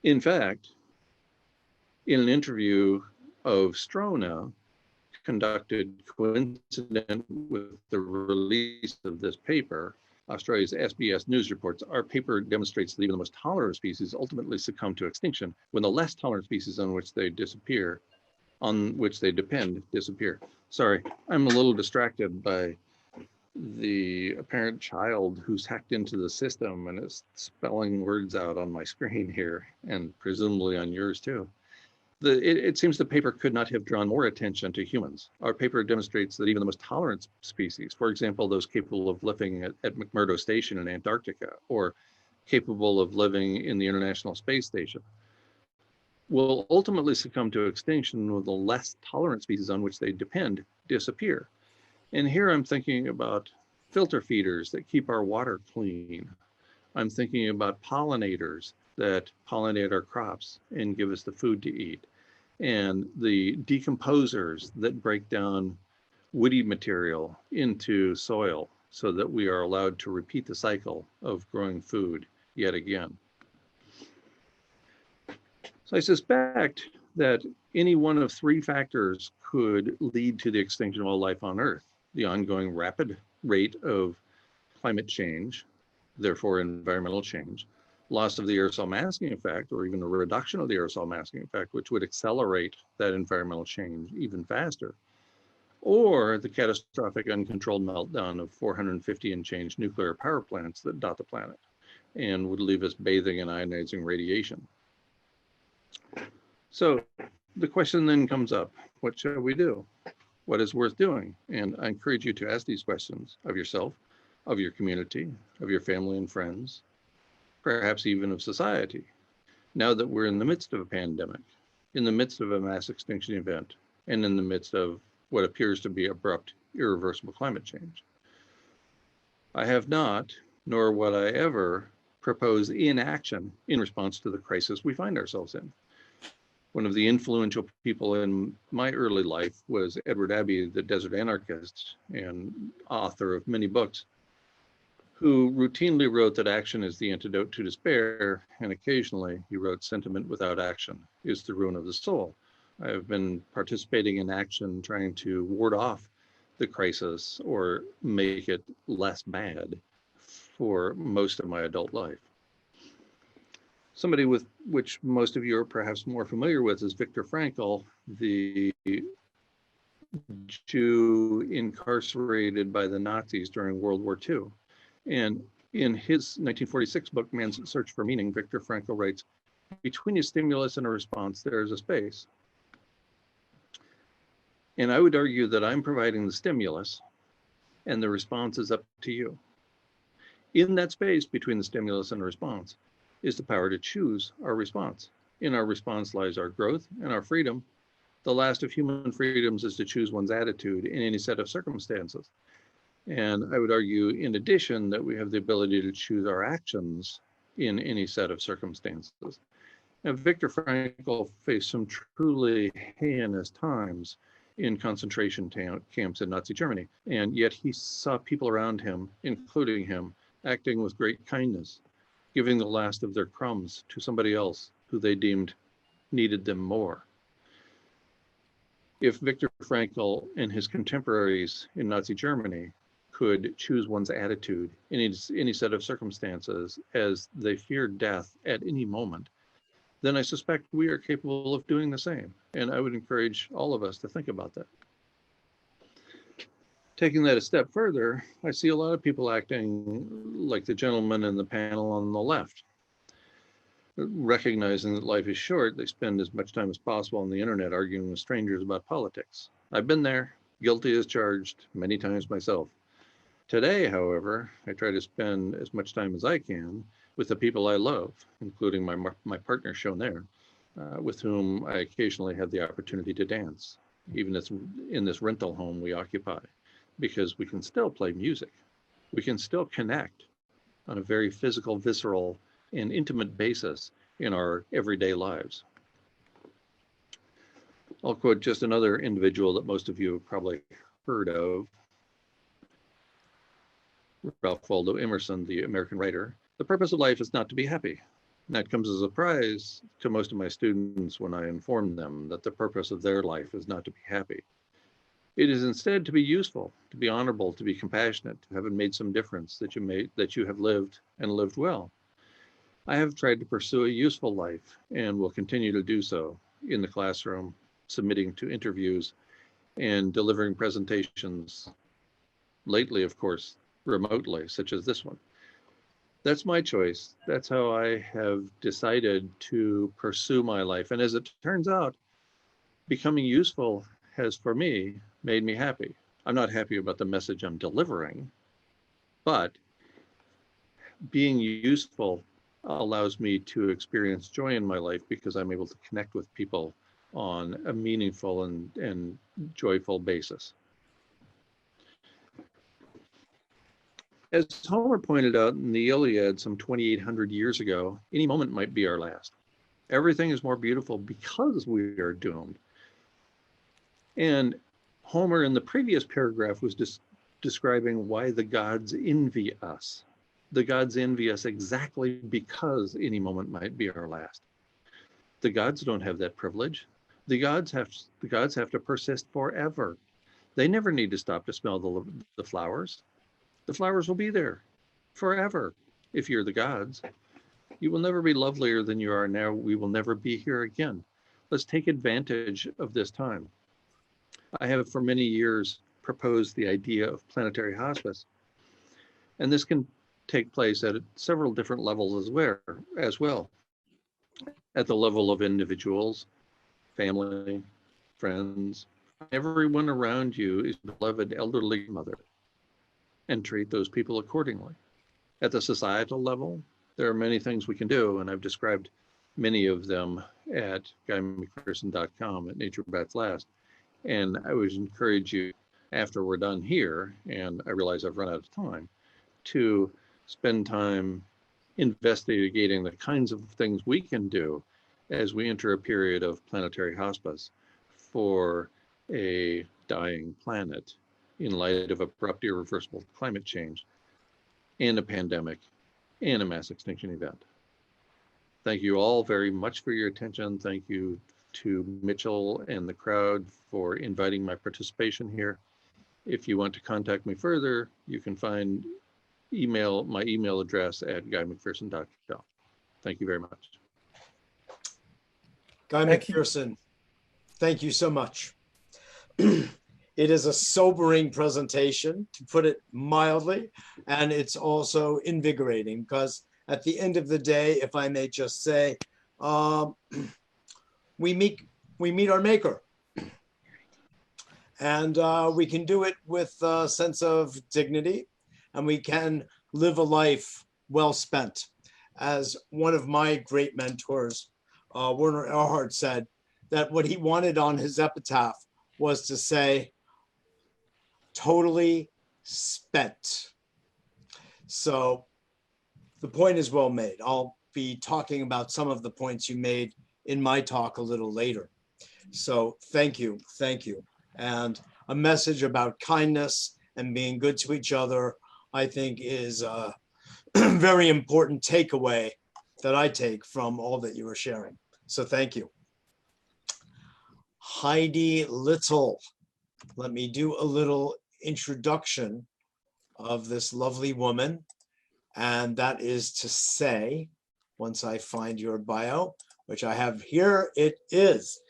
In fact, in an interview of Strona conducted coincident with the release of this paper, Australia's SBS News reports, our paper demonstrates that even the most tolerant species ultimately succumb to extinction when the less tolerant species on which they depend disappear. Sorry, I'm a little distracted by the apparent child who's hacked into the system and is spelling words out on my screen here, and presumably on yours too. It seems the paper could not have drawn more attention to humans. Our paper demonstrates that even the most tolerant species, for example, those capable of living at McMurdo Station in Antarctica or capable of living in the International Space Station, will ultimately succumb to extinction when the less tolerant species on which they depend disappear. And here I'm thinking about filter feeders that keep our water clean. I'm thinking about pollinators that pollinate our crops and give us the food to eat, and the decomposers that break down woody material into soil so that we are allowed to repeat the cycle of growing food yet again. So I suspect that any one of 3 factors could lead to the extinction of all life on Earth: the ongoing rapid rate of climate change, therefore environmental change, loss of the aerosol masking effect, or even a reduction of the aerosol masking effect, which would accelerate that environmental change even faster, or the catastrophic uncontrolled meltdown of 450 and change nuclear power plants that dot the planet and would leave us bathing in ionizing radiation. So the question then comes up, what shall we do? What is worth doing? And I encourage you to ask these questions of yourself, of your community, of your family and friends, perhaps even of society, now that we're in the midst of a pandemic, in the midst of a mass extinction event, and in the midst of what appears to be abrupt, irreversible climate change. I have not, nor would I ever, propose inaction in response to the crisis we find ourselves in. One of the influential people in my early life was Edward Abbey, the desert anarchist and author of many books, who routinely wrote that action is the antidote to despair, and occasionally he wrote sentiment without action is the ruin of the soul. I have been participating in action trying to ward off the crisis or make it less bad for most of my adult life. Somebody with which most of you are perhaps more familiar with is Viktor Frankl, the Jew incarcerated by the Nazis during World War II. And in his 1946 book, Man's Search for Meaning, Viktor Frankl writes, between a stimulus and a response, there is a space. And I would argue that I'm providing the stimulus and the response is up to you. In that space between the stimulus and the response is the power to choose our response. In our response lies our growth and our freedom. The last of human freedoms is to choose one's attitude in any set of circumstances. And I would argue, in addition, that we have the ability to choose our actions in any set of circumstances. And Viktor Frankl faced some truly heinous times in concentration camps in Nazi Germany. And yet he saw people around him, including him, acting with great kindness, giving the last of their crumbs to somebody else who they deemed needed them more. If Viktor Frankl and his contemporaries in Nazi Germany could choose one's attitude in any set of circumstances as they feared death at any moment, then I suspect we are capable of doing the same. And I would encourage all of us to think about that. Taking that a step further, I see a lot of people acting like the gentleman in the panel on the left. Recognizing that life is short, they spend as much time as possible on the internet arguing with strangers about politics. I've been there, guilty as charged, many times myself. Today, however, I try to spend as much time as I can with the people I love, including my partner shown there, with whom I occasionally have the opportunity to dance, even in this rental home we occupy, because we can still play music. We can still connect on a very physical, visceral, and intimate basis in our everyday lives. I'll quote just another individual that most of you have probably heard of, Ralph Waldo Emerson, the American writer. The purpose of life is not to be happy. And that comes as a surprise to most of my students when I inform them that the purpose of their life is not to be happy. It is instead to be useful, to be honorable, to be compassionate, to have made some difference, that you have lived and lived well. I have tried to pursue a useful life and will continue to do so in the classroom, submitting to interviews and delivering presentations, lately, of course, remotely, such as this one. That's my choice. That's how I have decided to pursue my life. And as it turns out, becoming useful has, for me, made me happy. I'm not happy about the message I'm delivering, but being useful allows me to experience joy in my life because I'm able to connect with people on a meaningful and joyful basis. As Homer pointed out in the Iliad some 2,800 years ago, any moment might be our last. Everything is more beautiful because we are doomed. And Homer in the previous paragraph was describing why the gods envy us. The gods envy us exactly because any moment might be our last. The gods don't have that privilege. The gods have to persist forever. They never need to stop to smell the flowers. The flowers will be there forever if you're the gods. You will never be lovelier than you are now. We will never be here again. Let's take advantage of this time. I have for many years proposed the idea of planetary hospice, and this can take place at several different levels as well. At the level of individuals, family, friends, everyone around you is a beloved elderly mother, and treat those people accordingly. At the societal level, there are many things we can do, and I've described many of them at GuyMcPherson.com at Nature Bats Last. And I would encourage you, after we're done here, and I realize I've run out of time, to spend time investigating the kinds of things we can do as we enter a period of planetary hospice for a dying planet in light of abrupt, irreversible climate change and a pandemic and a mass extinction event. Thank you all very much for your attention. Thank you to Mitchell and the crowd for inviting my participation here. If you want to contact me further, you can find my email address at GuyMcPherson.com. Thank you very much. Guy McPherson, thank you so much. It is a sobering presentation, to put it mildly, and it's also invigorating because at the end of the day, if I may just say, we meet our maker. And we can do it with a sense of dignity, and we can live a life well spent. As one of my great mentors, Werner Erhard, said, that what he wanted on his epitaph was to say, totally spent. So the point is well made. I'll be talking about some of the points you made in my talk a little later. So thank you. And a message about kindness and being good to each other, I think, is a very important takeaway that I take from all that you were sharing. So thank you. Heidi Little. Let me do a little introduction of this lovely woman. And that is to say, once I find your bio, which I have here, it is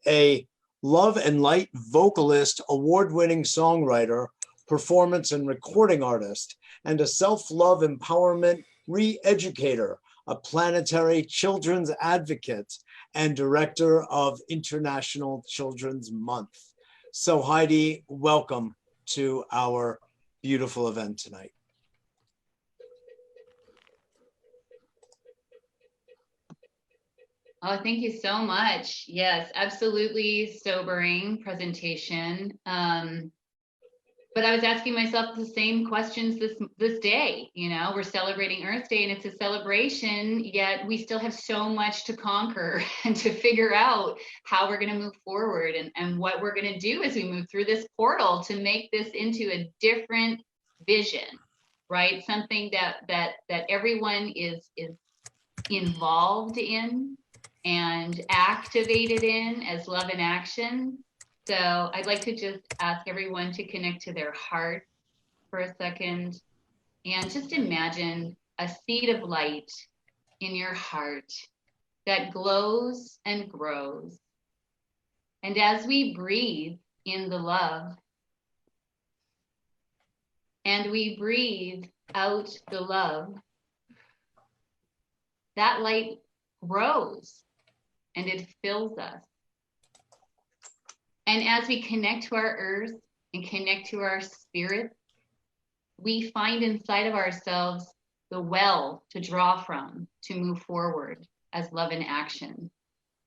a Love and Light vocalist, award-winning songwriter, performance and recording artist, and a self-love empowerment re-educator, a planetary children's advocate, and director of International Children's Month. So Heidi, welcome to our beautiful event tonight. Oh, thank you so much. Yes, absolutely sobering presentation. But I was asking myself the same questions this day. You know, we're celebrating Earth Day, and it's a celebration, yet we still have so much to conquer and to figure out how we're going to move forward and what we're going to do as we move through this portal to make this into a different vision, right? Something that everyone is involved in and activated in as love in action. So I'd like to just ask everyone to connect to their heart for a second and just imagine a seed of light in your heart that glows and grows. And as we breathe in the love and we breathe out the love, that light grows and it fills us. And as we connect to our earth and connect to our spirit, we find inside of ourselves the well to draw from to move forward as love in action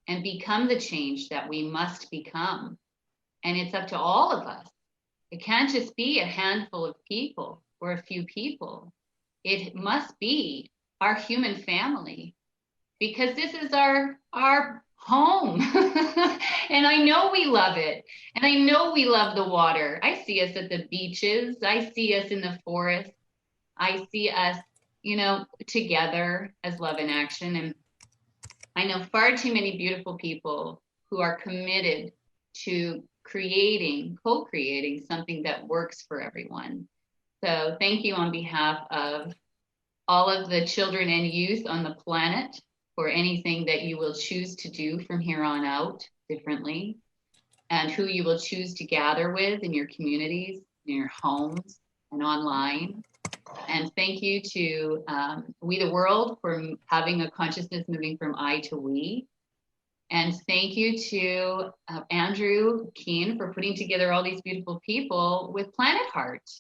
and become the change that we must become. And it's up to all of us. It can't just be a handful of people or a few people. It must be our human family, because this is our home. And I know we love it. And I know we love the water. I see us at the beaches. I see us in the forest. I see us, you know, together as love in action. And I know far too many beautiful people who are committed to co-creating something that works for everyone. So thank you on behalf of all of the children and youth on the planet for anything that you will choose to do from here on out differently, and who you will choose to gather with in your communities, in your homes, and online. And thank you to We the World for having a consciousness moving from I to we. And thank you to Andrew Kaen for putting together all these beautiful people with Planet Heart.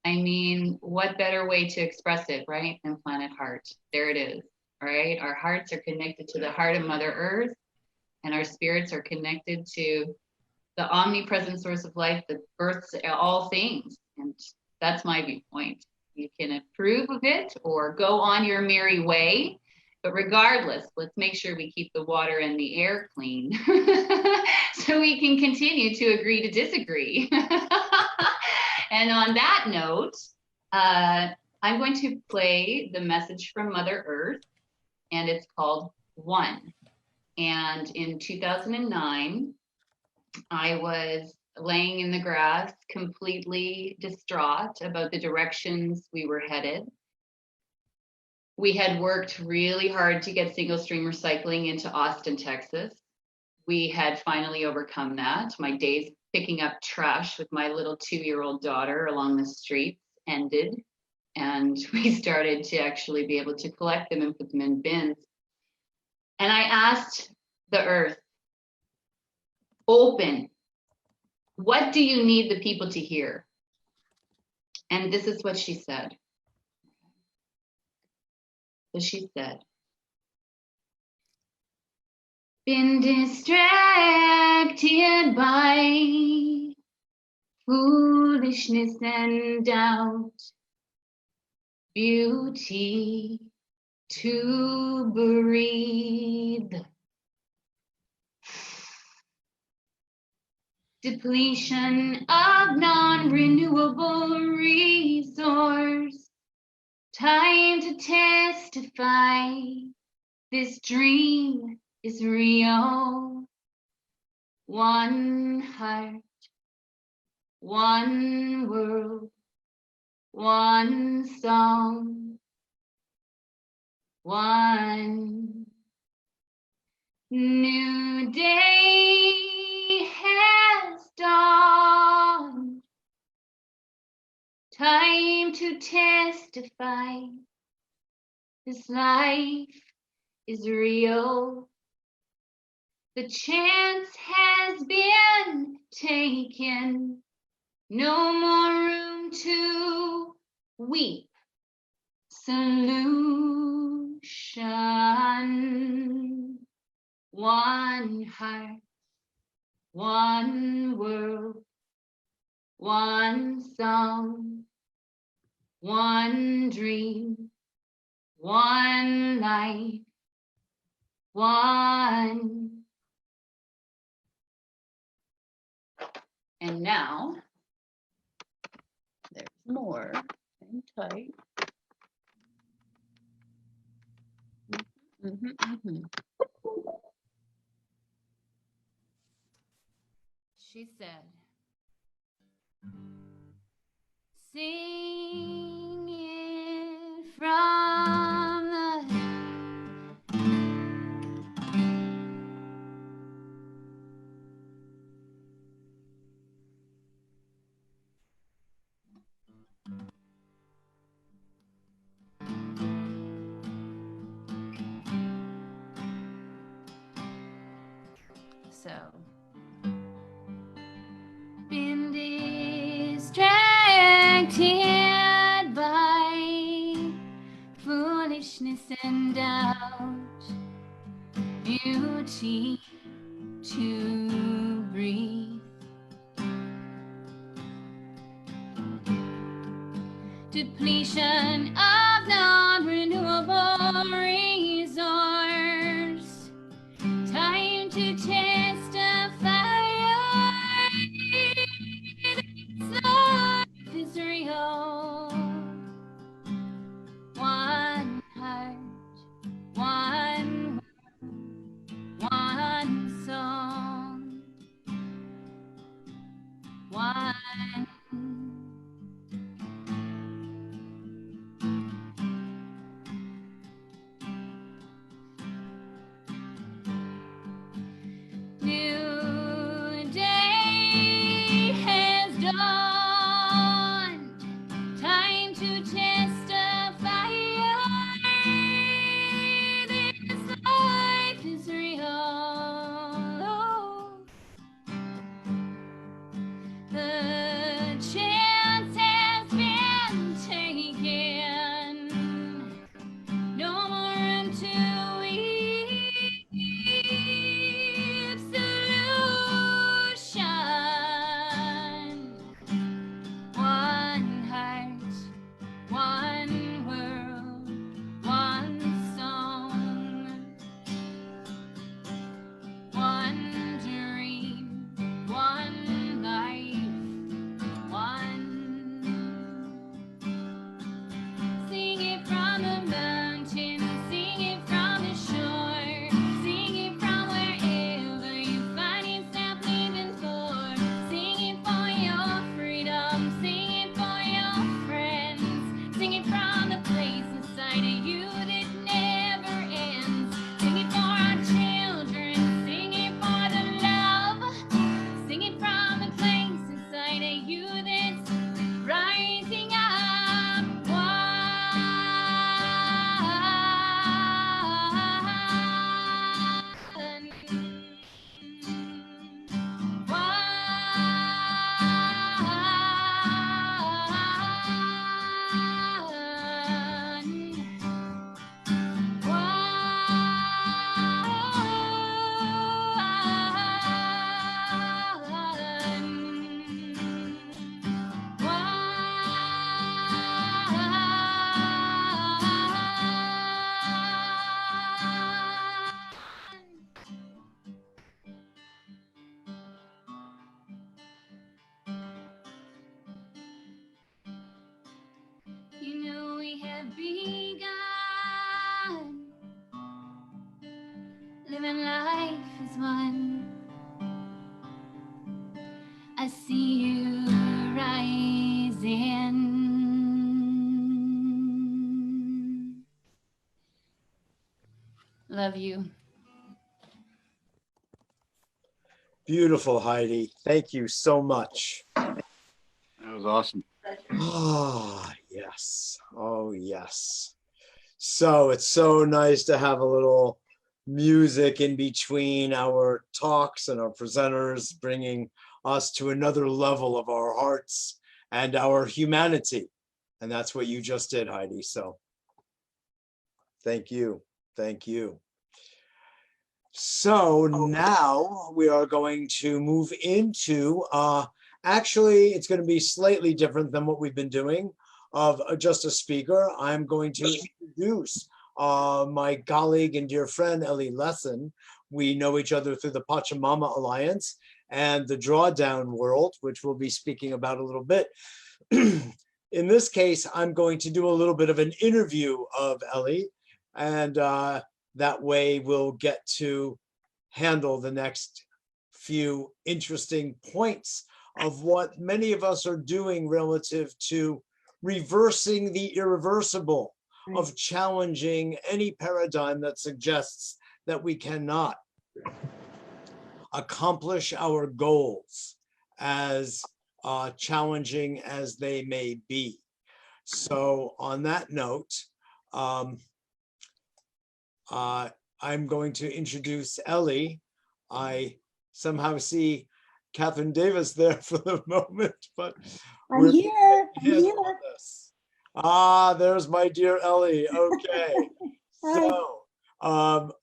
I mean, what better way to express it, right, than Planet Heart? There it is. Right? Our hearts are connected to the heart of Mother Earth, and our spirits are connected to the omnipresent source of life that births all things. And that's my viewpoint. You can approve of it or go on your merry way. But regardless, let's make sure we keep the water and the air clean so we can continue to agree to disagree. And on that note, I'm going to play the message from Mother Earth, and it's called One. And in 2009, I was laying in the grass, completely distraught about the directions we were headed. We had worked really hard to get single stream recycling into Austin, Texas. We had finally overcome that. My days picking up trash with my little 2-year-old daughter along the streets ended. And we started to actually be able to collect them and put them in bins. And I asked the earth, open, what do you need the people to hear? And this is what she said. So she said, been distracted by foolishness and doubt, beauty to breathe, depletion of non-renewable resource, time to testify this dream is real. One heart, one world, one song, one new day has dawned. Time to testify this life is real. The chance has been taken. No more room to weep. Solution. one heart, one world, one song, one dream, one life, one. And now, there's more. Hang tight. She said, sing it from the so been distracted by foolishness and doubt, beauty to breathe, depletion of non-renewable resource, time to test a fire. This life is real. One heart, one world, one song, one. New day has dawned, time to testify. This life is real. The chance has been taken, no more room to weep. Solution, one heart, one world, one song, one dream, one life, one. Sing it from the mountain, sing it from the shore, sing it from wherever you find yourself living for. Sing it for your freedom, sing it for your friends, sing it from the place inside of you that never ends. Sing it for our children, sing it for the love, sing it from the place inside of you that's rising up. You know we have begun, living life as one. I see you rising. Love you. Beautiful, Heidi. Thank you so much. That was awesome. Ah, yes. Oh, yes. So it's so nice to have a little music in between our talks and our presenters, bringing us to another level of our hearts and our humanity. And that's what you just did, Heidi. So thank you. Thank you. So now we are going to move into, actually, it's going to be slightly different than what we've been doing of just a speaker. I'm going to introduce my colleague and dear friend, Ellie Lesson. We know each other through the Pachamama Alliance and the Drawdown world, which we'll be speaking about a little bit. In this case, I'm going to do a little bit of an interview of Ellie, and that way we'll get to handle the next few interesting points of what many of us are doing relative to reversing the irreversible, of challenging any paradigm that suggests that we cannot accomplish our goals, as challenging as they may be. So on that note, I'm going to introduce Ellie. I somehow see Catherine Davis there for the moment, but I'm here. Ah, there's my dear Ellie. Okay. So,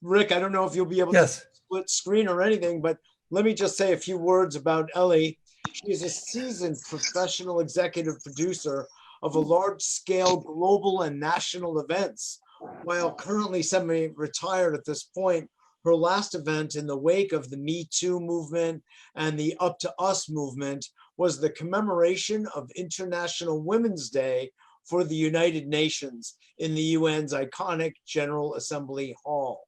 Rick, I don't know if you'll be able to split screen or anything, but let me just say a few words about Ellie. She is a seasoned professional executive producer of a large-scale global and national events. While currently semi-retired at this point, her last event in the wake of the Me Too movement and the Up to Us movement was the commemoration of International Women's Day for the United Nations in the UN's iconic General Assembly Hall.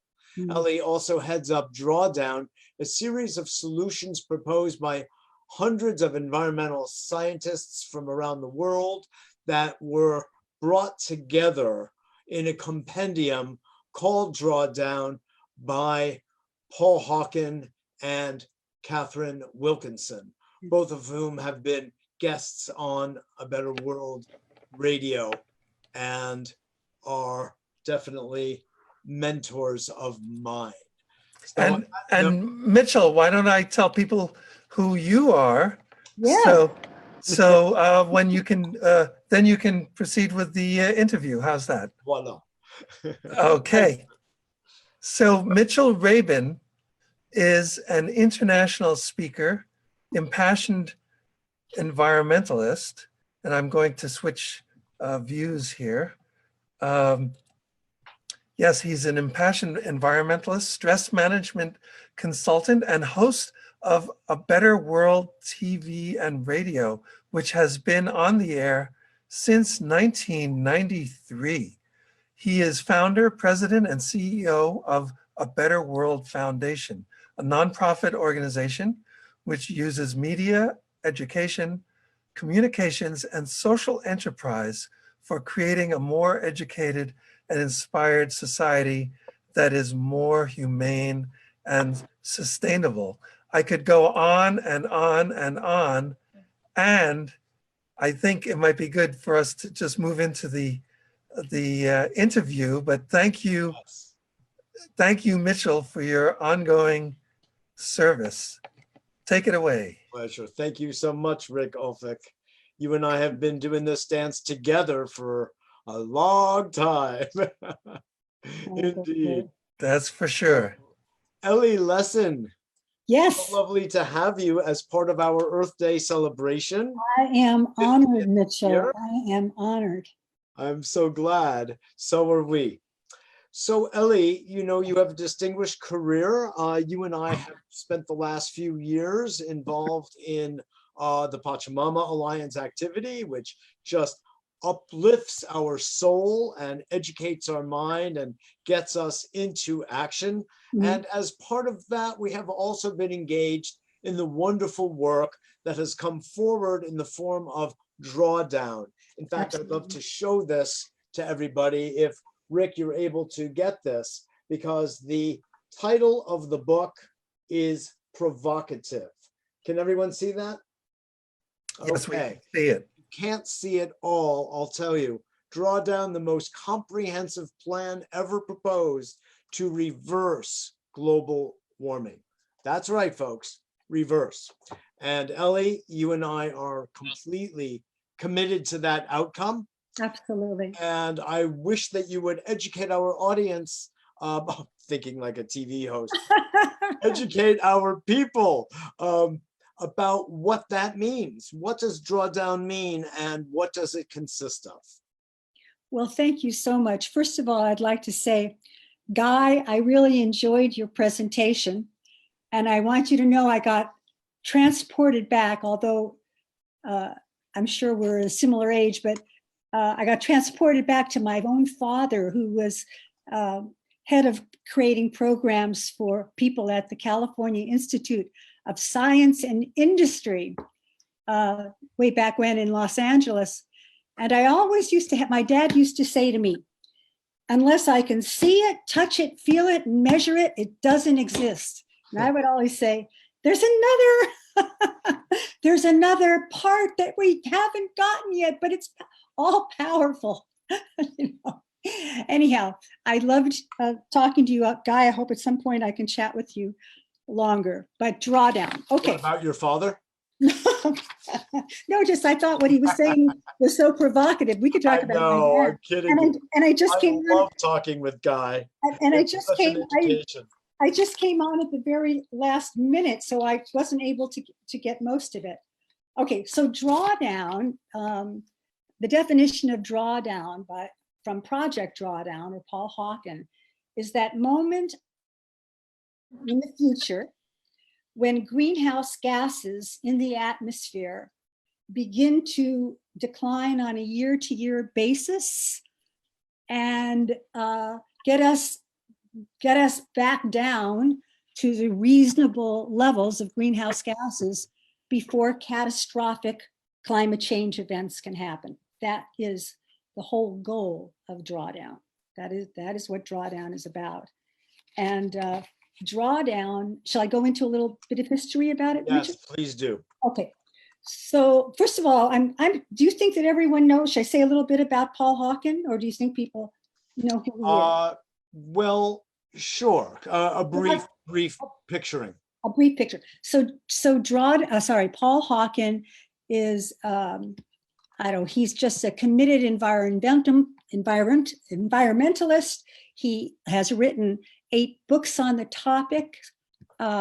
Ellie also heads up Drawdown, a series of solutions proposed by hundreds of environmental scientists from around the world that were brought together in a compendium called Drawdown by Paul Hawken and Catherine Wilkinson, both of whom have been guests on A Better World Radio and are definitely mentors of mine. So and Mitchell, why don't I tell people who you are? Yeah. So when you can, then you can proceed with the interview. How's that? Voila. Okay. So Mitchell Rabin is an international speaker, impassioned environmentalist, and I'm going to switch views here. Yes, he's an impassioned environmentalist, stress management consultant, and host of A Better World TV and radio, which has been on the air since 1993. He is founder, president, and CEO of A Better World Foundation, a nonprofit organization which uses media, education, communications, and social enterprise for creating a more educated and inspired society that is more humane and sustainable. I could go on and on and on, and I think it might be good for us to just move into the interview, but thank you, Mitchell, for your ongoing service. Take it away. Pleasure. Thank you so much, Rick Olfick. You and I have been doing this dance together for a long time. Indeed. That's for sure. Ellie Lesson. Yes. So lovely to have you as part of our Earth Day celebration. I am honored, Mitchell. I am honored. I'm so glad. So are we. So Ellie, you know, you have a distinguished career. You and I have spent the last few years involved in the Pachamama Alliance activity, which just uplifts our soul and educates our mind and gets us into action. And as part of that, we have also been engaged in the wonderful work that has come forward in the form of Drawdown. In fact, I'd love to show this to everybody if, Rick, you're able to get this, because the title of the book is provocative. Can everyone see that? Yes, we can see it. Can't see it all, I'll tell you. Drawdown, the most comprehensive plan ever proposed to reverse global warming. That's right, folks, reverse. And Ellie, you and I are completely committed to that outcome. Absolutely. And I wish that you would educate our audience thinking like a TV host. Educate our people about what that means. What does drawdown mean and what does it consist of? Well, thank you so much. First of all, I'd like to say, Guy, I really enjoyed your presentation. And I want you to know I got transported back, although I'm sure we're a similar age, but I got transported back to my own father, who was head of creating programs for people at the California Institute of Science and Industry way back when in Los Angeles. And I always used to have, my dad used to say to me, unless I can see it, touch it, feel it, and measure it, it doesn't exist. And I would always say, there's another part that we haven't gotten yet, but it's all powerful. You know? Anyhow, I loved talking to you, Guy. I hope at some point I can chat with you longer, but drawdown. Okay. What about your father? No, just I thought what he was saying was so provocative. We could talk about No, my dad. I'm kidding. And I just I came love talking with Guy. and I It's just such came an education. I just came on at the very last minute, so I wasn't able to get most of it. Okay, so drawdown, the definition of drawdown from Project Drawdown or Paul Hawken is that moment in the future when greenhouse gases in the atmosphere begin to decline on a year-to-year basis and get us back down to the reasonable levels of greenhouse gases before catastrophic climate change events can happen. That is the whole goal of drawdown. That is what drawdown is about. And drawdown, shall I go into a little bit of history about it, Yes, Richard? please do. Okay. So first of all, do you think that everyone knows? Should I say a little bit about Paul Hawken, or do you think people know who he is? Well, sure. A brief picturing. A brief picture. So Paul Hawken is, he's just a committed environmentalist. He has written 8 books on the topic.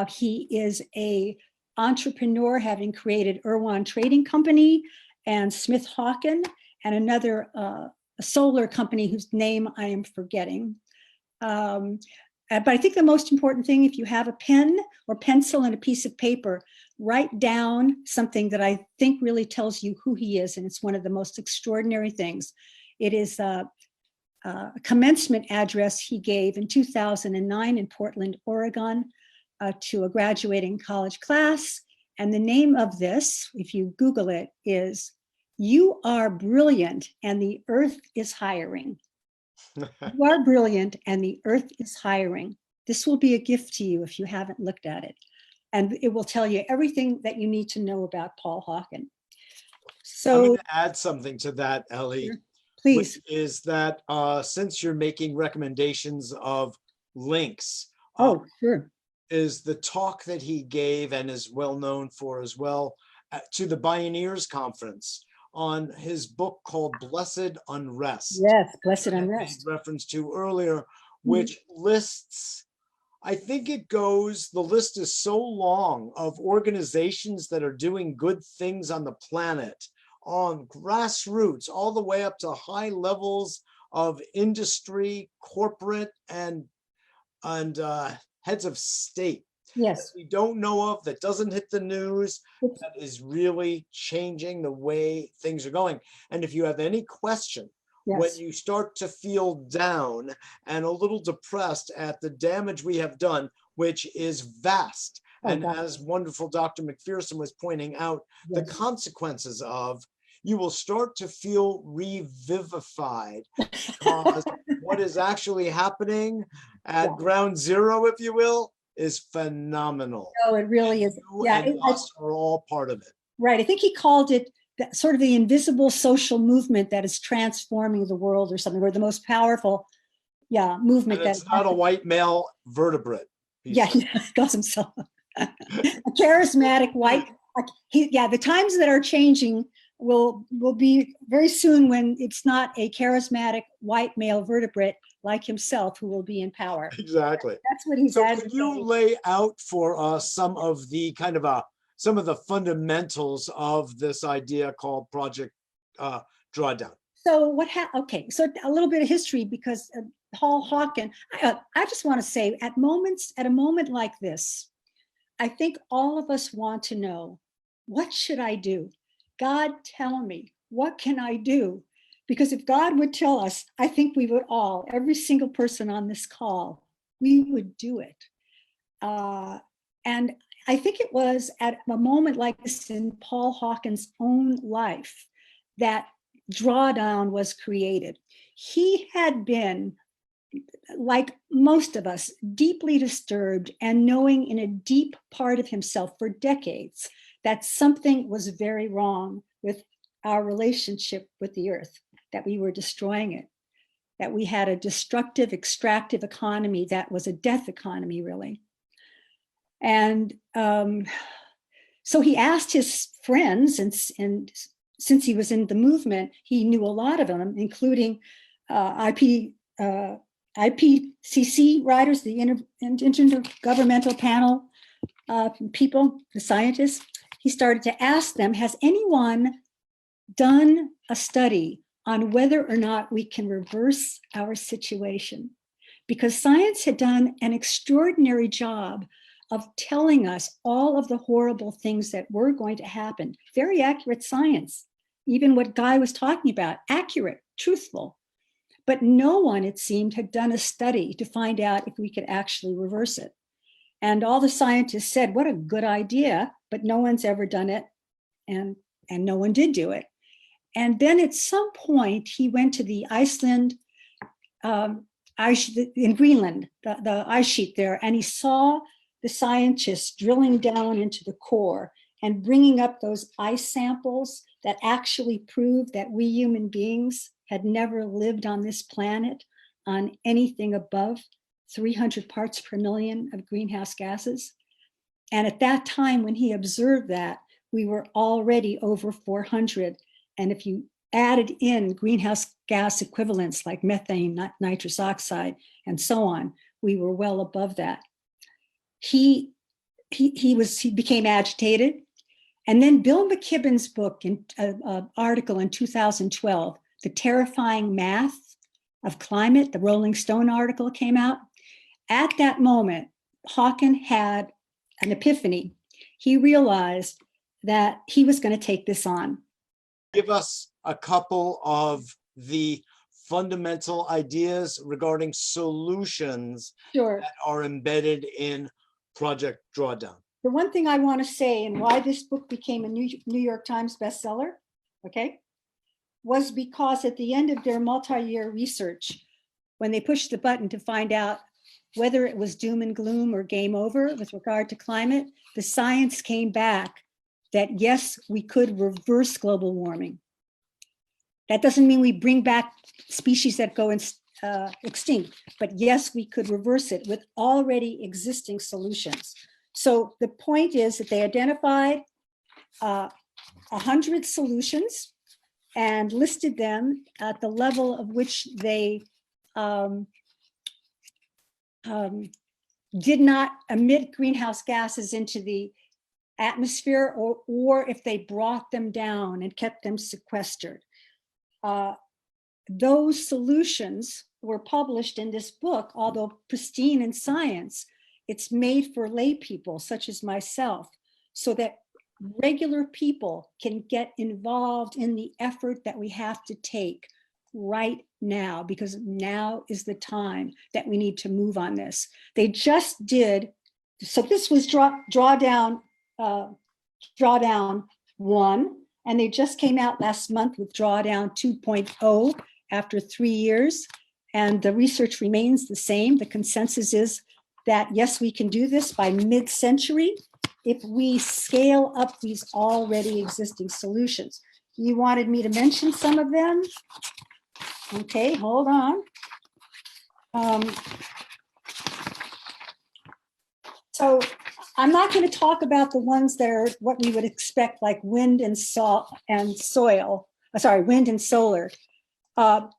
He is a entrepreneur, having created Irwan Trading Company and Smith Hawken and another a solar company whose name I am forgetting. But I think the most important thing, if you have a pen or pencil and a piece of paper, write down something that I think really tells you who he is. And it's one of the most extraordinary things. It is a commencement address he gave in 2009 in Portland, Oregon, to a graduating college class. And the name of this, if you Google it, is "You Are Brilliant and the Earth is Hiring." You are brilliant and the earth is hiring. This will be a gift to you if you haven't looked at it. And it will tell you everything that you need to know about Paul Hawken. So I'm going to add something to that, Ellie. Sure. Please. Which is that since you're making recommendations of links, sure, is the talk that he gave and is well known for as well to the Pioneers Conference on his book called Blessed Unrest. Yes, Blessed that I Unrest. made reference to earlier, which lists, I think the list is so long of organizations that are doing good things on the planet, on grassroots, all the way up to high levels of industry, corporate, and heads of state. Yes. That we don't know of, that doesn't hit the news, that is really changing the way things are going. And if you have any question, when you start to feel down and a little depressed at the damage we have done, which is vast, and as wonderful Dr. McPherson was pointing out, the consequences of, you will start to feel revivified, because what is actually happening at ground zero, if you will, is phenomenal. Oh, it really is. Yeah, and us are all part of it. Right. I think he called it sort of the invisible social movement that is transforming the world, or something, or the most powerful, movement. And it's not a white male vertebrate. He calls himself a charismatic white. The times that are changing will be very soon when it's not a charismatic white male vertebrate, like himself who will be in power. Exactly. That's what he's So can advocating. you lay out for us some of the some of the fundamentals of this idea called Project Drawdown? So okay, so a little bit of history, because Paul Hawken, I just want to say at a moment like this, I think all of us want to know, what should I do? God, tell me, what can I do? Because if God would tell us, I think we would all, every single person on this call, we would do it. And I think it was at a moment like this in Paul Hawken's own life that Drawdown was created. He had been, like most of us, deeply disturbed and knowing in a deep part of himself for decades that something was very wrong with our relationship with the earth, that we were destroying it, that we had a destructive, extractive economy that was a death economy, really. And so he asked his friends, and since he was in the movement, he knew a lot of them, including IPCC writers, the Intergovernmental Panel people, the scientists. He started to ask them, has anyone done a study on whether or not we can reverse our situation? Because science had done an extraordinary job of telling us all of the horrible things that were going to happen. Very accurate science. Even what Guy was talking about, accurate, truthful. But no one, it seemed, had done a study to find out if we could actually reverse it. And all the scientists said, what a good idea, but no one's ever done it. And no one did do it. And then at some point, he went to the Iceland, in Greenland, the ice sheet there, and he saw the scientists drilling down into the core and bringing up those ice samples that actually proved that we human beings had never lived on this planet on anything above 300 parts per million of greenhouse gases. And at that time, when he observed that, we were already over 400. And if you added in greenhouse gas equivalents like methane, nitrous oxide, and so on, we were well above that. He became agitated. And then Bill McKibben's book, article in 2012, The Terrifying Math of Climate, the Rolling Stone article came out. At that moment, Hawken had an epiphany. He realized that he was going to take this on. Give us a couple of the fundamental ideas regarding solutions Sure. that are embedded in Project Drawdown. The one thing I want to say, and why this book became a New York Times bestseller, okay, was because at the end of their multi-year research, when they pushed the button to find out whether it was doom and gloom or game over with regard to climate, the science came back that yes, we could reverse global warming. That doesn't mean we bring back species that go extinct, but yes, we could reverse it with already existing solutions. So the point is that they identified 100 solutions and listed them at the level of which they did not emit greenhouse gases into the atmosphere, or if they brought them down and kept them sequestered. Those solutions were published in this book, although pristine in science. It's made for lay people such as myself, so that regular people can get involved in the effort that we have to take right now, because now is the time that we need to move on this. They just did, so this was Drawdown 1, and they just came out last month with Drawdown 2.0 after 3 years, and the research remains the same. The consensus is that yes, we can do this by mid-century if we scale up these already existing solutions. You wanted me to mention some of them? Okay, hold on. So I'm not going to talk about the ones that are what we would expect, like wind and soil. Sorry, wind and solar. I'll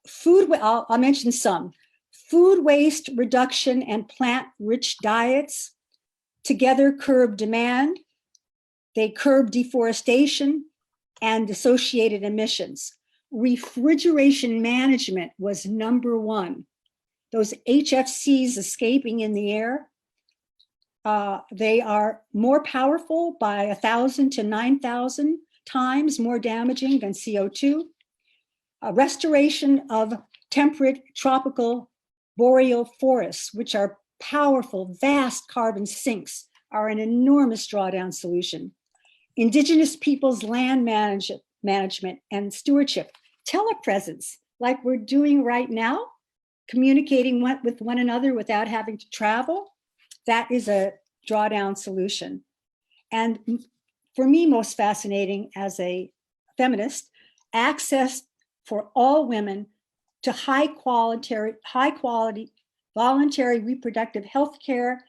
mention some. Food waste reduction and plant-rich diets together curb demand. They curb deforestation and associated emissions. Refrigeration management was number one. Those HFCs escaping in the air, they are more powerful by 1,000 to 9,000 times more damaging than CO2. Restoration of temperate tropical boreal forests, which are powerful, vast carbon sinks, are an enormous drawdown solution. Indigenous peoples' land management and stewardship, telepresence, like we're doing right now, communicating with one another without having to travel, that is a drawdown solution. And for me, most fascinating as a feminist, access for all women to high quality voluntary reproductive health care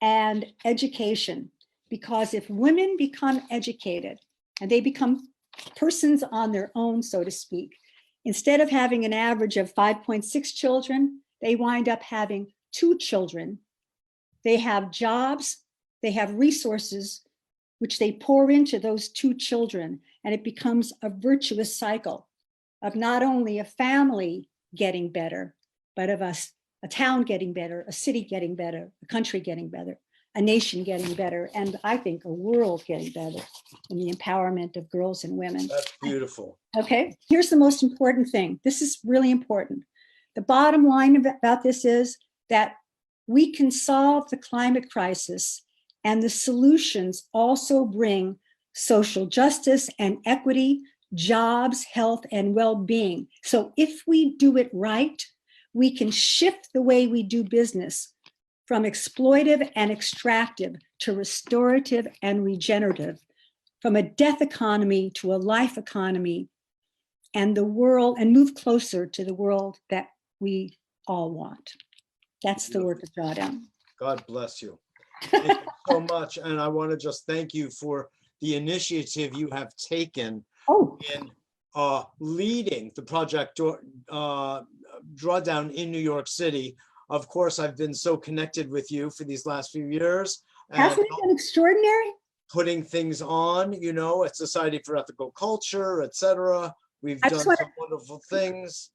and education. Because if women become educated and they become persons on their own, so to speak, instead of having an average of 5.6 children, they wind up having 2 children. They have jobs, they have resources, which they pour into those 2 children, and it becomes a virtuous cycle of not only a family getting better, but of a town getting better, a city getting better, a country getting better, a nation getting better, and I think a world getting better in the empowerment of girls and women. That's beautiful. Okay, here's the most important thing. This is really important. The bottom line about this is that we can solve the climate crisis, and the solutions also bring social justice and equity, jobs, health, and well-being. So if we do it right, we can shift the way we do business from exploitive and extractive to restorative and regenerative, from a death economy to a life economy, and the world, and move closer to the world that we all want. That's the work of Drawdown. God bless you. Thank you so much. And I want to just thank you for the initiative you have taken in leading the project Drawdown in New York City. Of course, I've been so connected with you for these last few years. Hasn't it been extraordinary? Putting things on, you know, at Society for Ethical Culture, etc. We've done some wonderful things.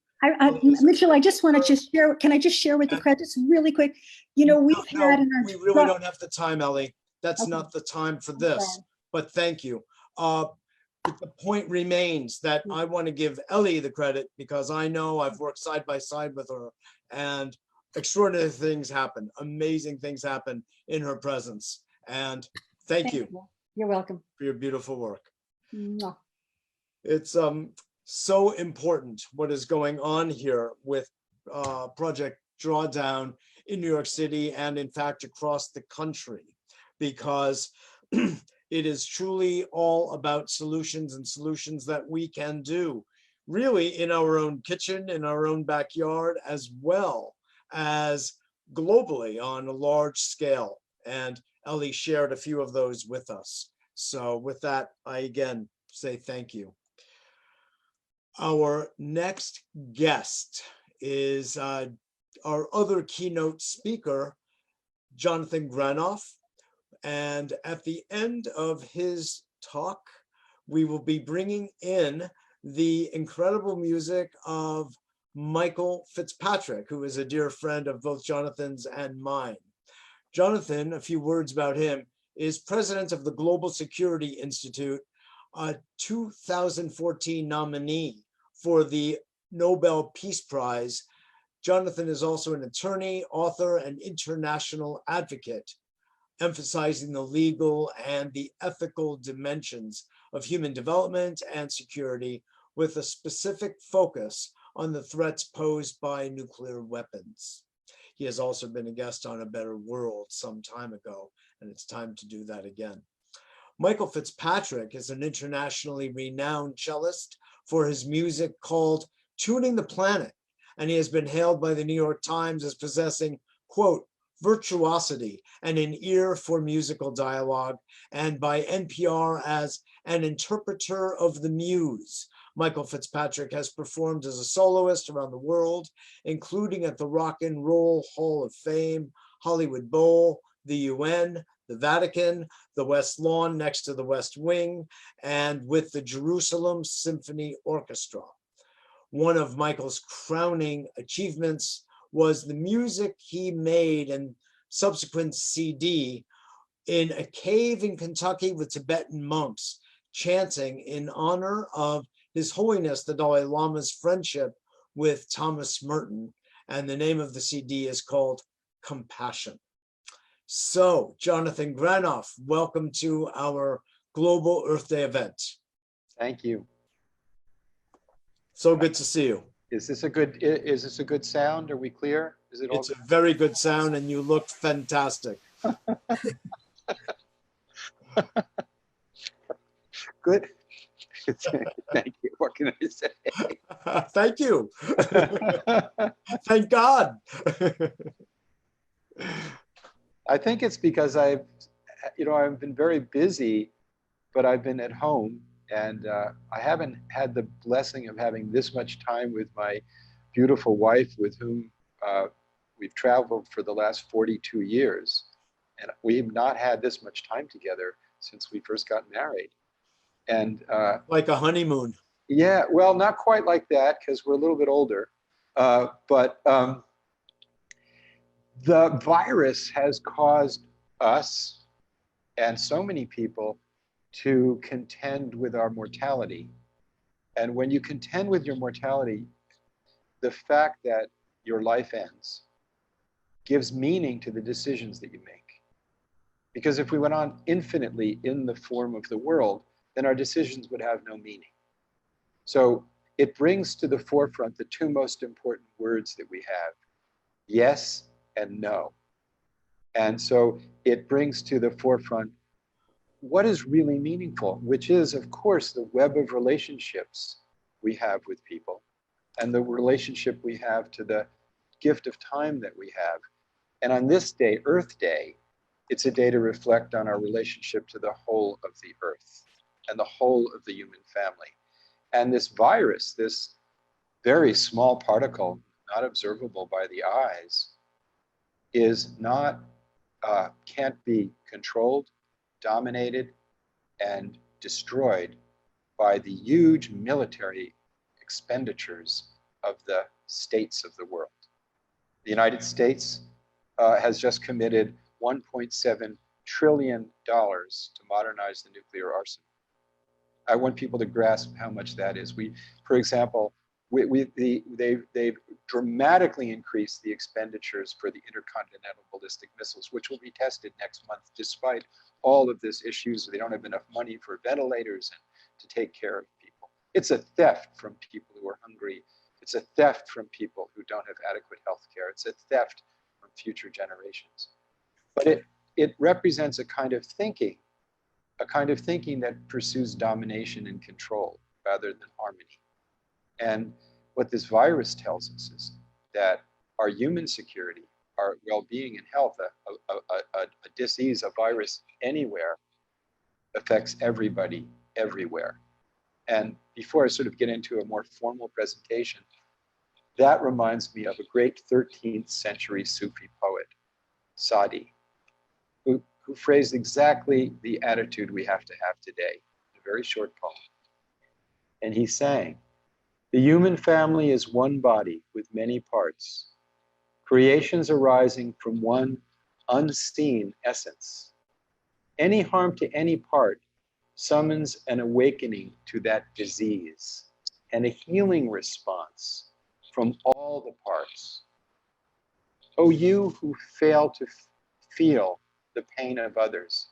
Mitchell, I just want to share, can I just share with the crowd just really quick? You know, we really don't have the time, Ellie. That's not the time for this, but thank you. The point remains that I want to give Ellie the credit because I know I've worked side by side with her, and extraordinary things happen, amazing things happen in her presence. And thank you. You're welcome. For your beautiful work. Mwah. It's so important what is going on here with Project Drawdown in New York City and in fact across the country, because it is truly all about solutions and solutions that we can do really in our own kitchen, in our own backyard, as well as globally on a large scale. And Ellie shared a few of those with us. So with that, I again say thank you. Our next guest is our other keynote speaker, Jonathan Granoff. And at the end of his talk, we will be bringing in the incredible music of Michael Fitzpatrick, who is a dear friend of both Jonathan's and mine. Jonathan, a few words about him, is president of the Global Security Institute, a 2014 nominee for the Nobel Peace Prize. Jonathan is also an attorney, author, and international advocate, emphasizing the legal and the ethical dimensions of human development and security with a specific focus on the threats posed by nuclear weapons. He has also been a guest on A Better World some time ago, and it's time to do that again. Michael Fitzpatrick is an internationally renowned cellist for his music called Tuning the Planet, and he has been hailed by the New York Times as possessing, quote, virtuosity and an ear for musical dialogue, and by NPR as an interpreter of the muse. Michael Fitzpatrick has performed as a soloist around the world, including at the Rock and Roll Hall of Fame, Hollywood Bowl, the UN, the Vatican, the West Lawn next to the West Wing, and with the Jerusalem Symphony Orchestra. One of Michael's crowning achievements was the music he made and subsequent CD in a cave in Kentucky with Tibetan monks, chanting in honor of His Holiness the Dalai Lama's friendship with Thomas Merton. And the name of the CD is called Compassion. So, Jonathan Granoff, welcome to our Global Earth Day event. Thank you. So good to see you. Is this a good sound? Are we clear? Is it all? It's a very good sound and you look fantastic. Good. Thank you. What can I say? Thank you. Thank God. I think it's because I've been very busy, but I've been at home, and I haven't had the blessing of having this much time with my beautiful wife, with whom we've traveled for the last 42 years. And we've not had this much time together since we first got married. And like a honeymoon. Yeah, well, not quite like that, because we're a little bit older. But the virus has caused us and so many people to contend with our mortality. And when you contend with your mortality, the fact that your life ends gives meaning to the decisions that you make. Because if we went on infinitely in the form of the world, then our decisions would have no meaning. So it brings to the forefront the two most important words that we have: yes and no. And so it brings to the forefront what is really meaningful, which is, of course, the web of relationships we have with people and the relationship we have to the gift of time that we have. And on this day, Earth Day, it's a day to reflect on our relationship to the whole of the earth and the whole of the human family. And this virus, this very small particle, not observable by the eyes, is not, can't be controlled, dominated, and destroyed by the huge military expenditures of the states of the world. The United States has just committed $1.7 trillion to modernize the nuclear arsenal. I want people to grasp how much that is. For example, they've dramatically increased the expenditures for the intercontinental ballistic missiles, which will be tested next month, despite all of these issues. They don't have enough money for ventilators and to take care of people. It's a theft from people who are hungry. It's a theft from people who don't have adequate health care. It's a theft from future generations. But it represents a kind of thinking that pursues domination and control rather than harmony. And what this virus tells us is that our human security, our well-being and health, a disease, a virus anywhere, affects everybody, everywhere. And before I sort of get into a more formal presentation, that reminds me of a great 13th century Sufi poet, Sadi, who phrased exactly the attitude we have to have today, in a very short poem. And he sang, "The human family is one body with many parts, creations arising from one unseen essence. Any harm to any part summons an awakening to that disease and a healing response from all the parts. O you who fail to feel the pain of others,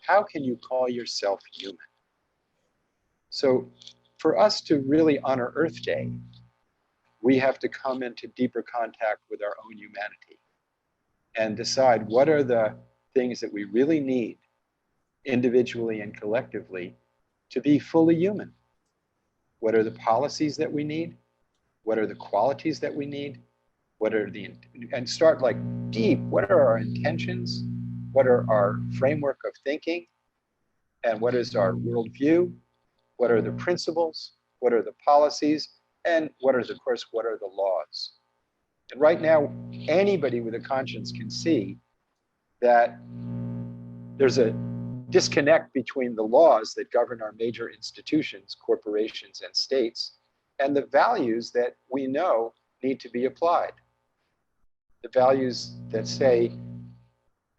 how can you call yourself human?" So for us to really honor Earth Day, we have to come into deeper contact with our own humanity and decide what are the things that we really need individually and collectively to be fully human. What are the policies that we need? What are the qualities that we need? What and start like deep, what are our intentions? What are our framework of thinking? And what is our worldview? What are the principles? What are the policies? And what are the laws? And right now, anybody with a conscience can see that there's a disconnect between the laws that govern our major institutions, corporations, and states, and the values that we know need to be applied. The values that say,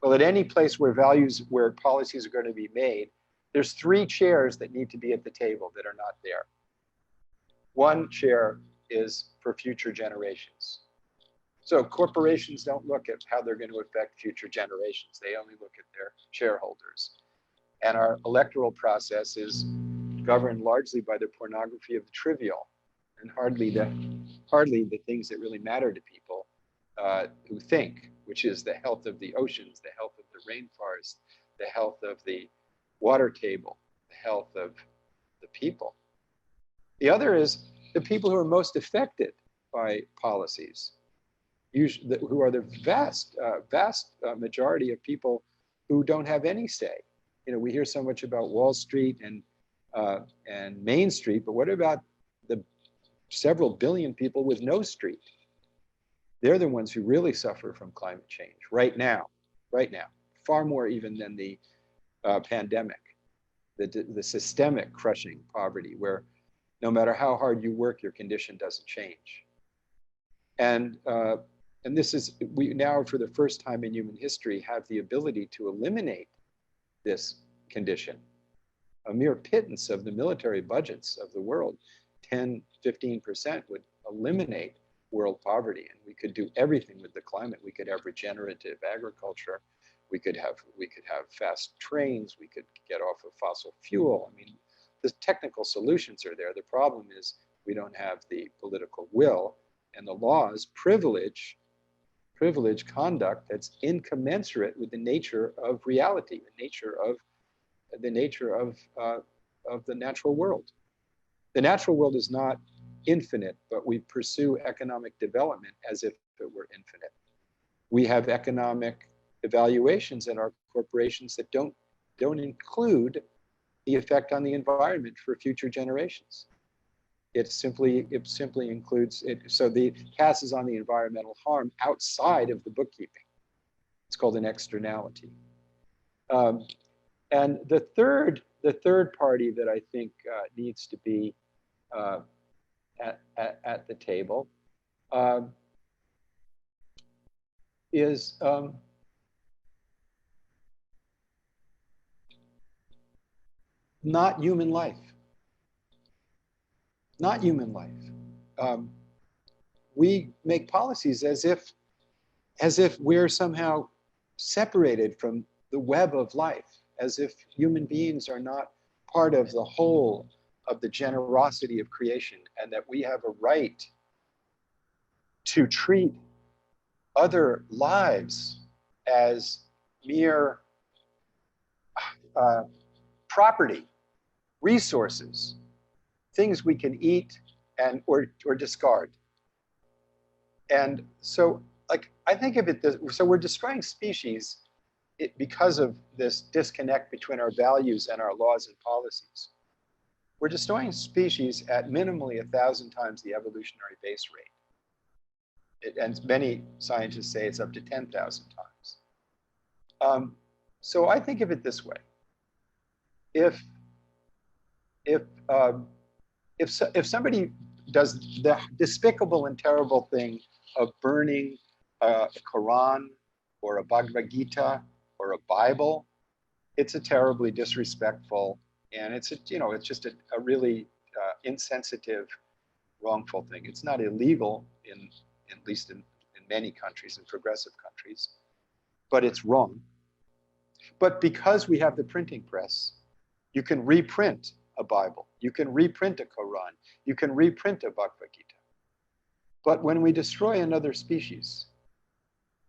well, at any place where policies are going to be made, there's 3 chairs that need to be at the table that are not there. One chair is for future generations. So corporations don't look at how they're going to affect future generations. They only look at their shareholders. And our electoral process is governed largely by the pornography of the trivial and hardly the things that really matter to people who think, which is the health of the oceans, the health of the rainforest, the health of the water table, the health of the people. The other is the people who are most affected by policies, who are the vast majority of people who don't have any say. You know, we hear so much about Wall Street and Main Street, but what about the several billion people with no street? They're the ones who really suffer from climate change right now, far more even than the pandemic, the systemic crushing poverty where no matter how hard you work, your condition doesn't change. And this is, we now for the first time in human history have the ability to eliminate this condition. A mere pittance of the military budgets of the world, 10, 15% would eliminate world poverty. And we could do everything with the climate. We could have regenerative agriculture. We could have fast trains. We could get off of fossil fuel. I mean, the technical solutions are there. The problem is we don't have the political will, and the laws privilege conduct that's incommensurate with the nature of reality, the nature of the natural world. The natural world is not infinite, but we pursue economic development as if it were infinite. We have economic evaluations in our corporations that don't include the effect on the environment for future generations. It simply includes it. So the passes on the environmental harm outside of the bookkeeping. It's called an externality. And the third party that I think needs to be at the table is not human life. Not human life. We make policies as if we're somehow separated from the web of life, as if human beings are not part of the whole of the generosity of creation, and that we have a right to treat other lives as mere property, resources, things we can eat and or discard. And so, like, I think of it this, so we're destroying species because of this disconnect between our values and our laws and policies. We're destroying species at minimally 1,000 times the evolutionary base rate. And many scientists say it's up to 10,000 times. So I think of it this way. If somebody does the despicable and terrible thing of burning a Quran or a Bhagavad Gita or a Bible, it's a terribly disrespectful, and it's just a really insensitive, wrongful thing. It's not illegal at least in many countries, in progressive countries, but it's wrong. But because we have the printing press, you can reprint a Bible, you can reprint a Quran, you can reprint a Bhagavad Gita. But when we destroy another species,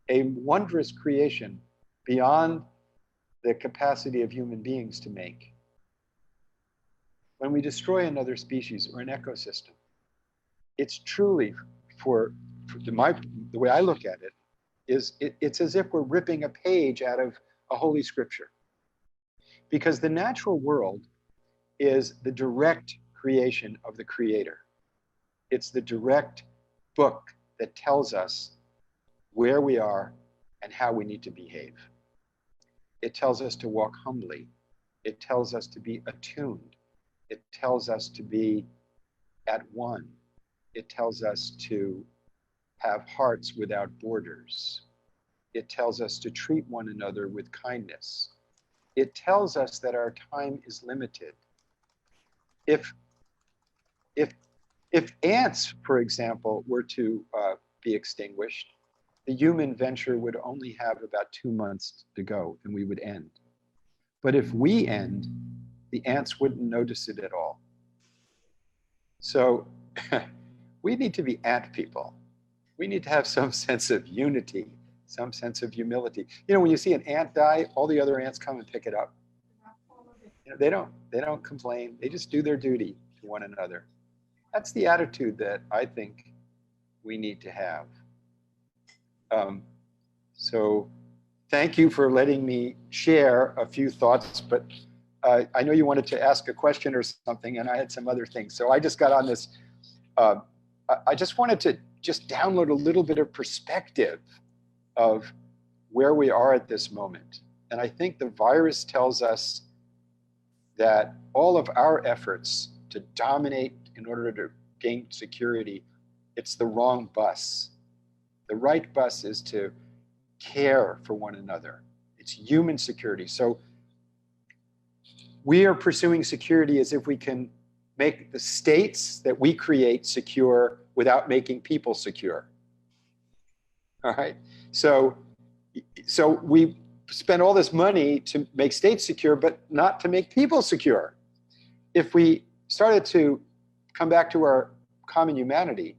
a wondrous creation beyond the capacity of human beings to make, when we destroy another species or an ecosystem, it's truly for the way I look at it is it's as if we're ripping a page out of a holy scripture. Because the natural world is the direct creation of the creator. It's the direct book that tells us where we are and how we need to behave. It tells us to walk humbly. It tells us to be attuned. It tells us to be at one. It tells us to have hearts without borders. It tells us to treat one another with kindness. It tells us that our time is limited. If ants, for example, were to be extinguished, the human venture would only have about 2 months to go and we would end. But if we end, the ants wouldn't notice it at all. So we need to be ant people. We need to have some sense of unity, some sense of humility. You know, when you see an ant die, all the other ants come and pick it up. You know, they don't complain. They just do their duty to one another. That's the attitude that I think we need to have. So thank you for letting me share a few thoughts, but I know you wanted to ask a question or something, and I had some other things. So I just got on this. I just wanted to just download a little bit of perspective of where we are at this moment. And I think the virus tells us that all of our efforts to dominate in order to gain security, it's the wrong bus. The right bus is to care for one another. It's human security. So we are pursuing security as if we can make the states that we create secure without making people secure. All right. So we spend all this money to make states secure, but not to make people secure. If we started to come back to our common humanity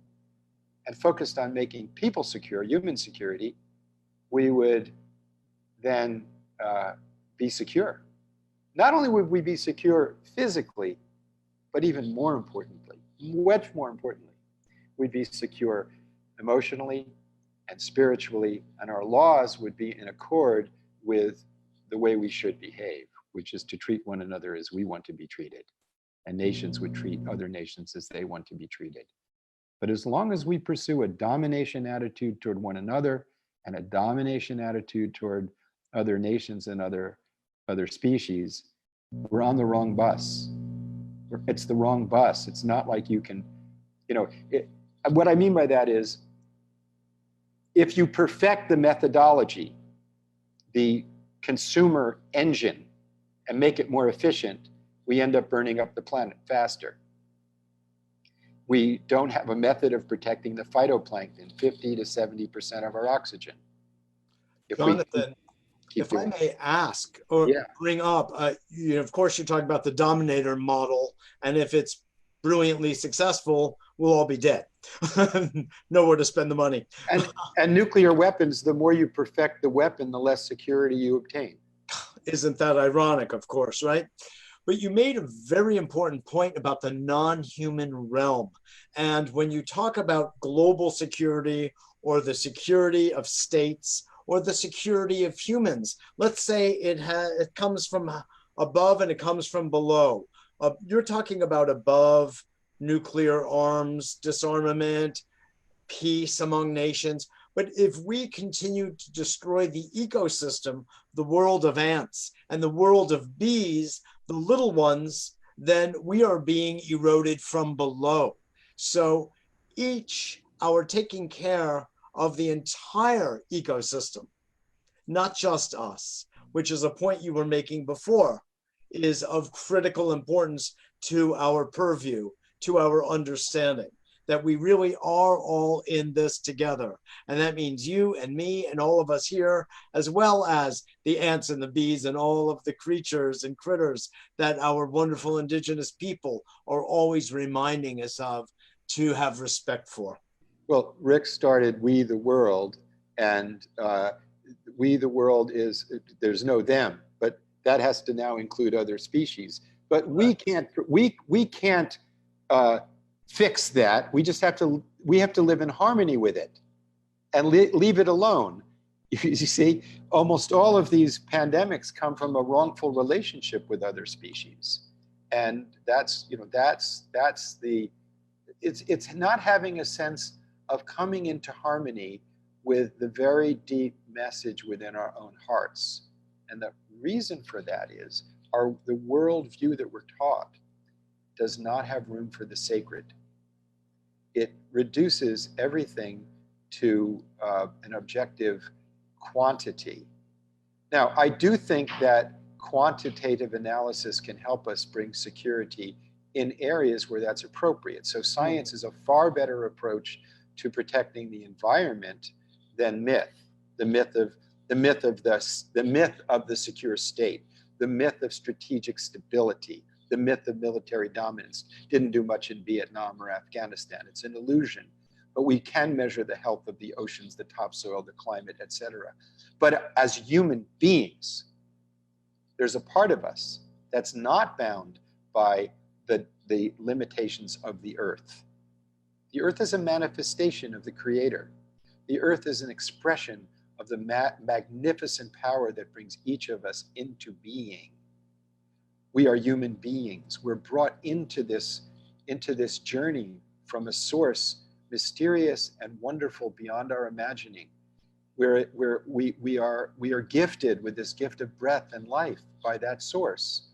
and focused on making people secure, human security, we would then be secure. Not only would we be secure physically, but even more importantly, much more importantly, we'd be secure emotionally and spiritually, and our laws would be in accord with the way we should behave, which is to treat one another as we want to be treated. And nations would treat other nations as they want to be treated. But as long as we pursue a domination attitude toward one another and a domination attitude toward other nations and other species, we're on the wrong bus. It's the wrong bus. It's not like you can, what I mean by that is, if you perfect the methodology, the consumer engine, and make it more efficient, we end up burning up the planet faster. We don't have a method of protecting the phytoplankton, 50 to 70% of our oxygen. Jonathan, if I may ask or bring up, of course, you're talking about the dominator model, and if it's brilliantly successful, we'll all be dead. Nowhere to spend the money. And nuclear weapons, the more you perfect the weapon, the less security you obtain. Isn't that ironic, of course, right? But you made a very important point about the non-human realm. And when you talk about global security or the security of states or the security of humans, let's say it comes from above and it comes from below. You're talking about above, nuclear arms, disarmament, peace among nations. But if we continue to destroy the ecosystem, the world of ants and the world of bees, the little ones, then we are being eroded from below. So our taking care of the entire ecosystem, not just us, which is a point you were making before, is of critical importance to our purview, to our understanding, that we really are all in this together. And that means you and me and all of us here, as well as the ants and the bees and all of the creatures and critters that our wonderful indigenous people are always reminding us of to have respect for. Well, Rick started We the World, and we the world is, there's no them, but that has to now include other species. But we can't fix that. We just have to we have to live in harmony with it and leave it alone. You see, almost all of these pandemics come from a wrongful relationship with other species. And that's, you know, it's not having a sense of coming into harmony with the very deep message within our own hearts. And the reason for that is the worldview that we're taught does not have room for the sacred. It reduces everything to an objective quantity. Now, I do think that quantitative analysis can help us bring security in areas where that's appropriate. So science is a far better approach to protecting the environment than myth. The myth of the secure state, the myth of strategic stability, the myth of military dominance. Didn't do much in Vietnam or Afghanistan. It's an illusion. But we can measure the health of the oceans, the topsoil, the climate, etc. But as human beings, there's a part of us that's not bound by the limitations of the earth. The earth is a manifestation of the Creator. The earth is an expression of the magnificent power that brings each of us into being. We are human beings. We're brought into this journey from a source mysterious and wonderful beyond our imagining. We are gifted with this gift of breath and life by that source.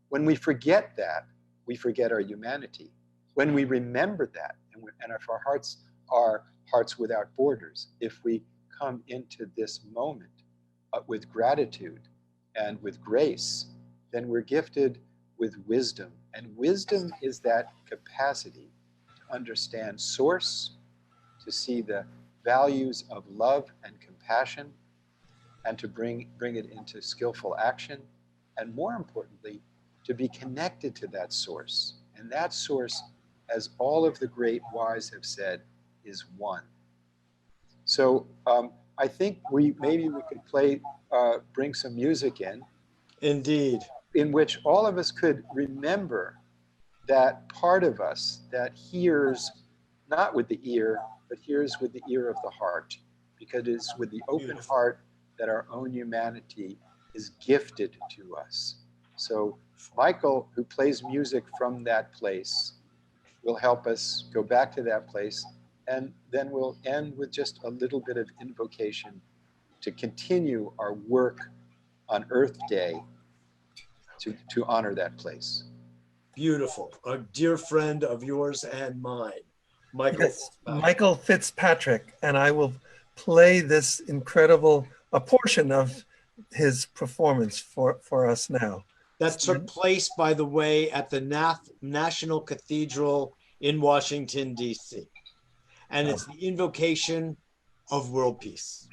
When we forget that, we forget our humanity. When we remember that, and if our hearts are hearts without borders, if we come into this moment with gratitude and with grace, then we're gifted with wisdom. And wisdom is that capacity to understand source, to see the values of love and compassion, and to bring it into skillful action, and more importantly, to be connected to that source. And that source, as all of the great wise have said, is one. So I think maybe we could bring some music in. Indeed. In which all of us could remember that part of us that hears not with the ear, but hears with the ear of the heart, because it is with the open heart that our own humanity is gifted to us. So Michael, who plays music from that place, will help us go back to that place, and then we'll end with just a little bit of invocation to continue our work on Earth Day to honor that place. Beautiful. A dear friend of yours and mine, Michael. Yes, Michael Fitzpatrick, and I will play this a portion of his performance for us now. That took place, by the way, at the National Cathedral in Washington, D.C. And it's the invocation of world peace.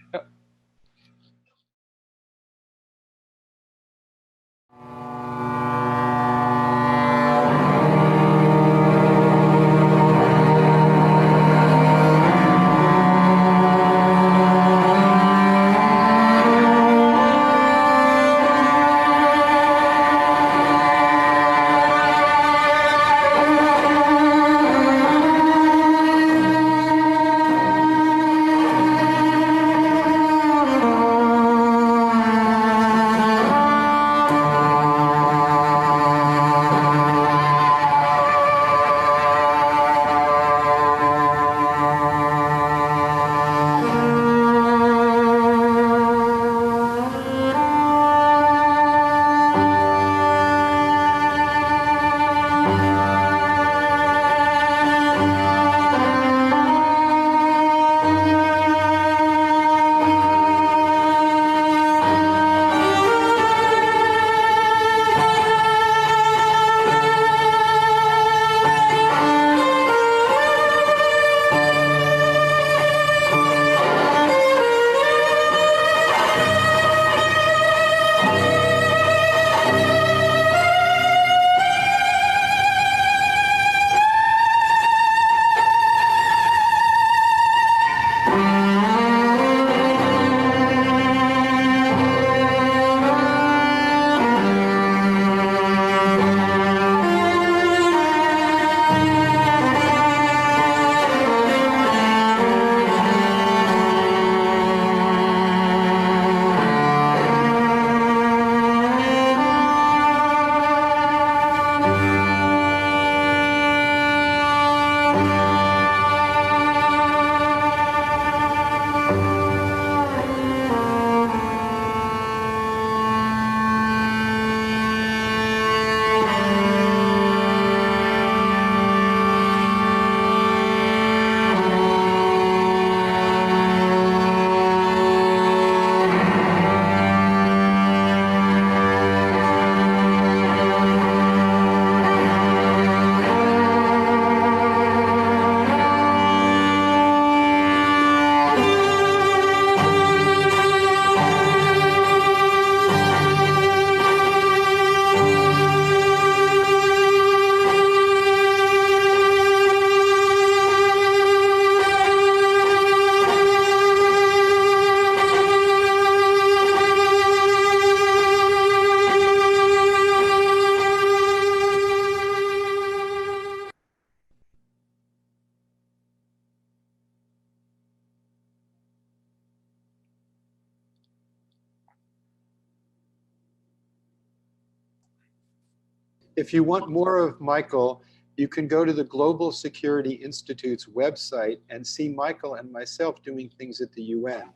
If you want more of Michael, you can go to the Global Security Institute's website and see Michael and myself doing things at the UN.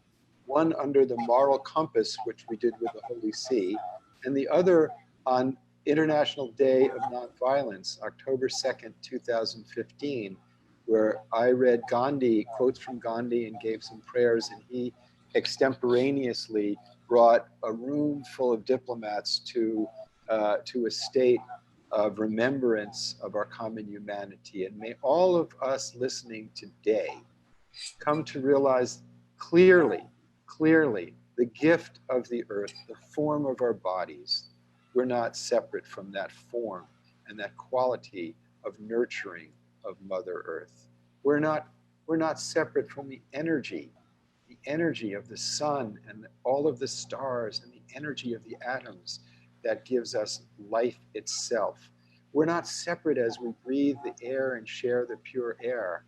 One under the Moral Compass, which we did with the Holy See, and the other on International Day of Nonviolence, October 2nd, 2015, where I read Gandhi, quotes from Gandhi, and gave some prayers, and he extemporaneously brought a room full of diplomats to a state of remembrance of our common humanity. And may all of us listening today come to realize clearly the gift of the earth, the form of our bodies. We're not separate from that form and that quality of nurturing of Mother Earth. We're not separate from the energy of the sun and all of the stars and the energy of the atoms that gives us life itself. We're not separate as we breathe the air and share the pure air.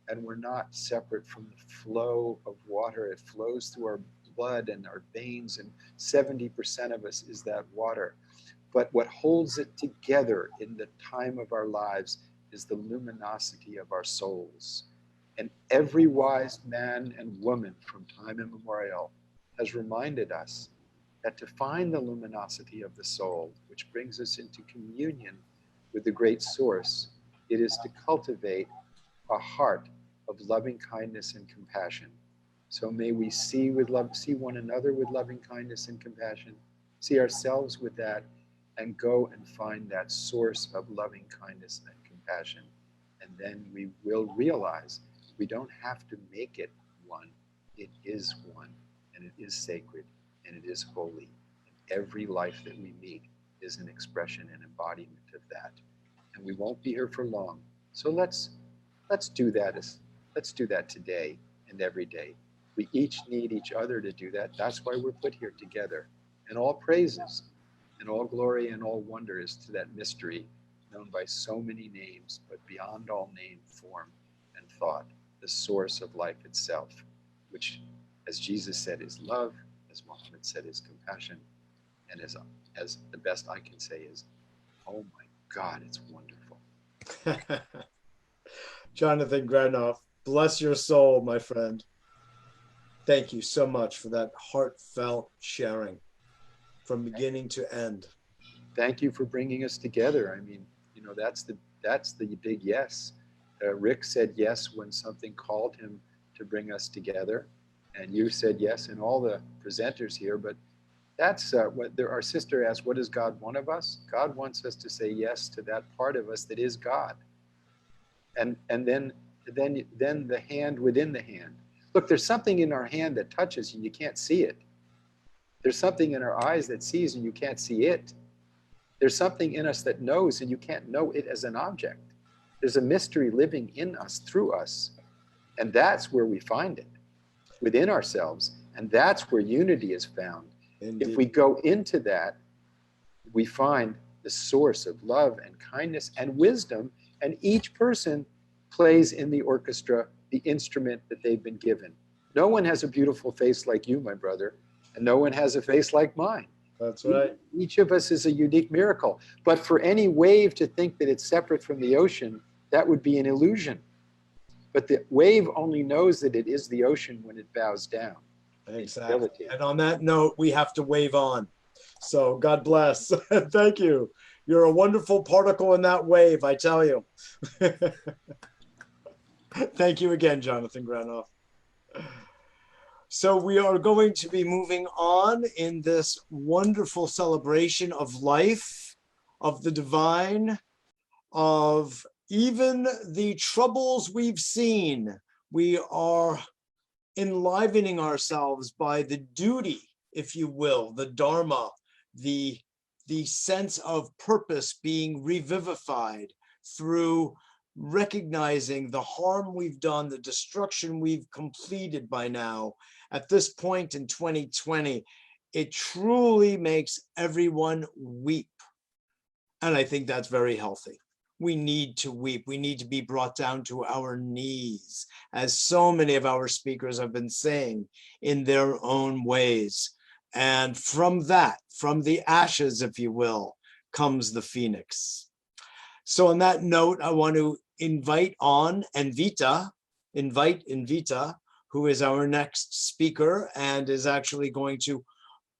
And we're not separate from the flow of water. It flows through our blood and our veins, and 70% of us is that water. But what holds it together in the time of our lives is the luminosity of our souls. And every wise man and woman from time immemorial has reminded us that to find the luminosity of the soul, which brings us into communion with the great source, it is to cultivate a heart of loving kindness and compassion. So may we see one another with loving kindness and compassion, see ourselves with that, and go and find that source of loving kindness and compassion. And then we will realize we don't have to make it one. It is one, and it is sacred, and it is holy. And every life that we meet is an expression and embodiment of that. And we won't be here for long. So let's do that. Let's do that today and every day. We each need each other to do that. That's why we're put here together. And all praises and all glory and all wonder is to that mystery known by so many names, but beyond all name, form, and thought, the source of life itself, which, as Jesus said, is love, as Muhammad said, is compassion, and as the best I can say is, oh my God, it's wonderful. Jonathan Granoff, bless your soul, my friend. Thank you so much for that heartfelt sharing from beginning to end. Thank you for bringing us together. I mean, you know, that's the big yes. Rick said yes when something called him to bring us together, and you said yes, and all the presenters here. But that's what our sister asked, what does God want of us? God wants us to say yes to that part of us that is God. And then the hand within the hand. Look, there's something in our hand that touches and you can't see it. There's something in our eyes that sees and you can't see it. There's something in us that knows and you can't know it as an object. There's a mystery living in us, through us. And that's where we find it, within ourselves. And that's where unity is found. Indeed. If we go into that, we find the source of love and kindness and wisdom, and each person plays in the orchestra the instrument that they've been given. No one has a beautiful face like you, my brother, and no one has a face like mine. That's right. Each of us is a unique miracle. But for any wave to think that it's separate from the ocean, that would be an illusion. But the wave only knows that it is the ocean when it bows down. Exactly. And on that note, we have to wave on. So God bless. Thank you. You're a wonderful particle in that wave, I tell you. Thank you again, Jonathan Granoff. So we are going to be moving on in this wonderful celebration of life, of the divine, of even the troubles we've seen. We are enlivening ourselves by the duty, if you will, the dharma, the sense of purpose being revivified through recognizing the harm we've done, the destruction we've completed by now. At this point in 2020, it truly makes everyone weep. And I think that's very healthy. We need to weep. We need to be brought down to our knees, as so many of our speakers have been saying in their own ways. And from that, from the ashes, if you will, comes the phoenix. So on that note, I want to invite Invita, who is our next speaker and is actually going to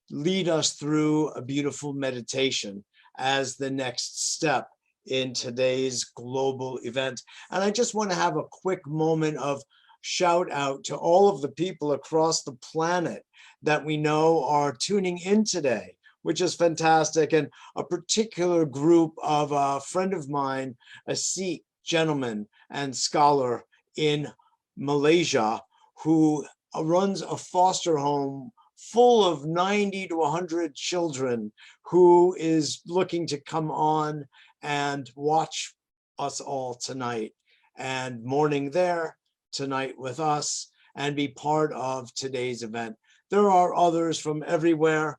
lead us through a beautiful meditation as the next step in today's global event. And I just want to have a quick moment of shout out to all of the people across the planet that we know are tuning in today, which is fantastic. And a particular group of a friend of mine, a Sikh gentleman and scholar in Malaysia, who runs a foster home full of 90 to 100 children, who is looking to come on and watch us all tonight, and morning there, tonight with us, and be part of today's event. There are others from everywhere,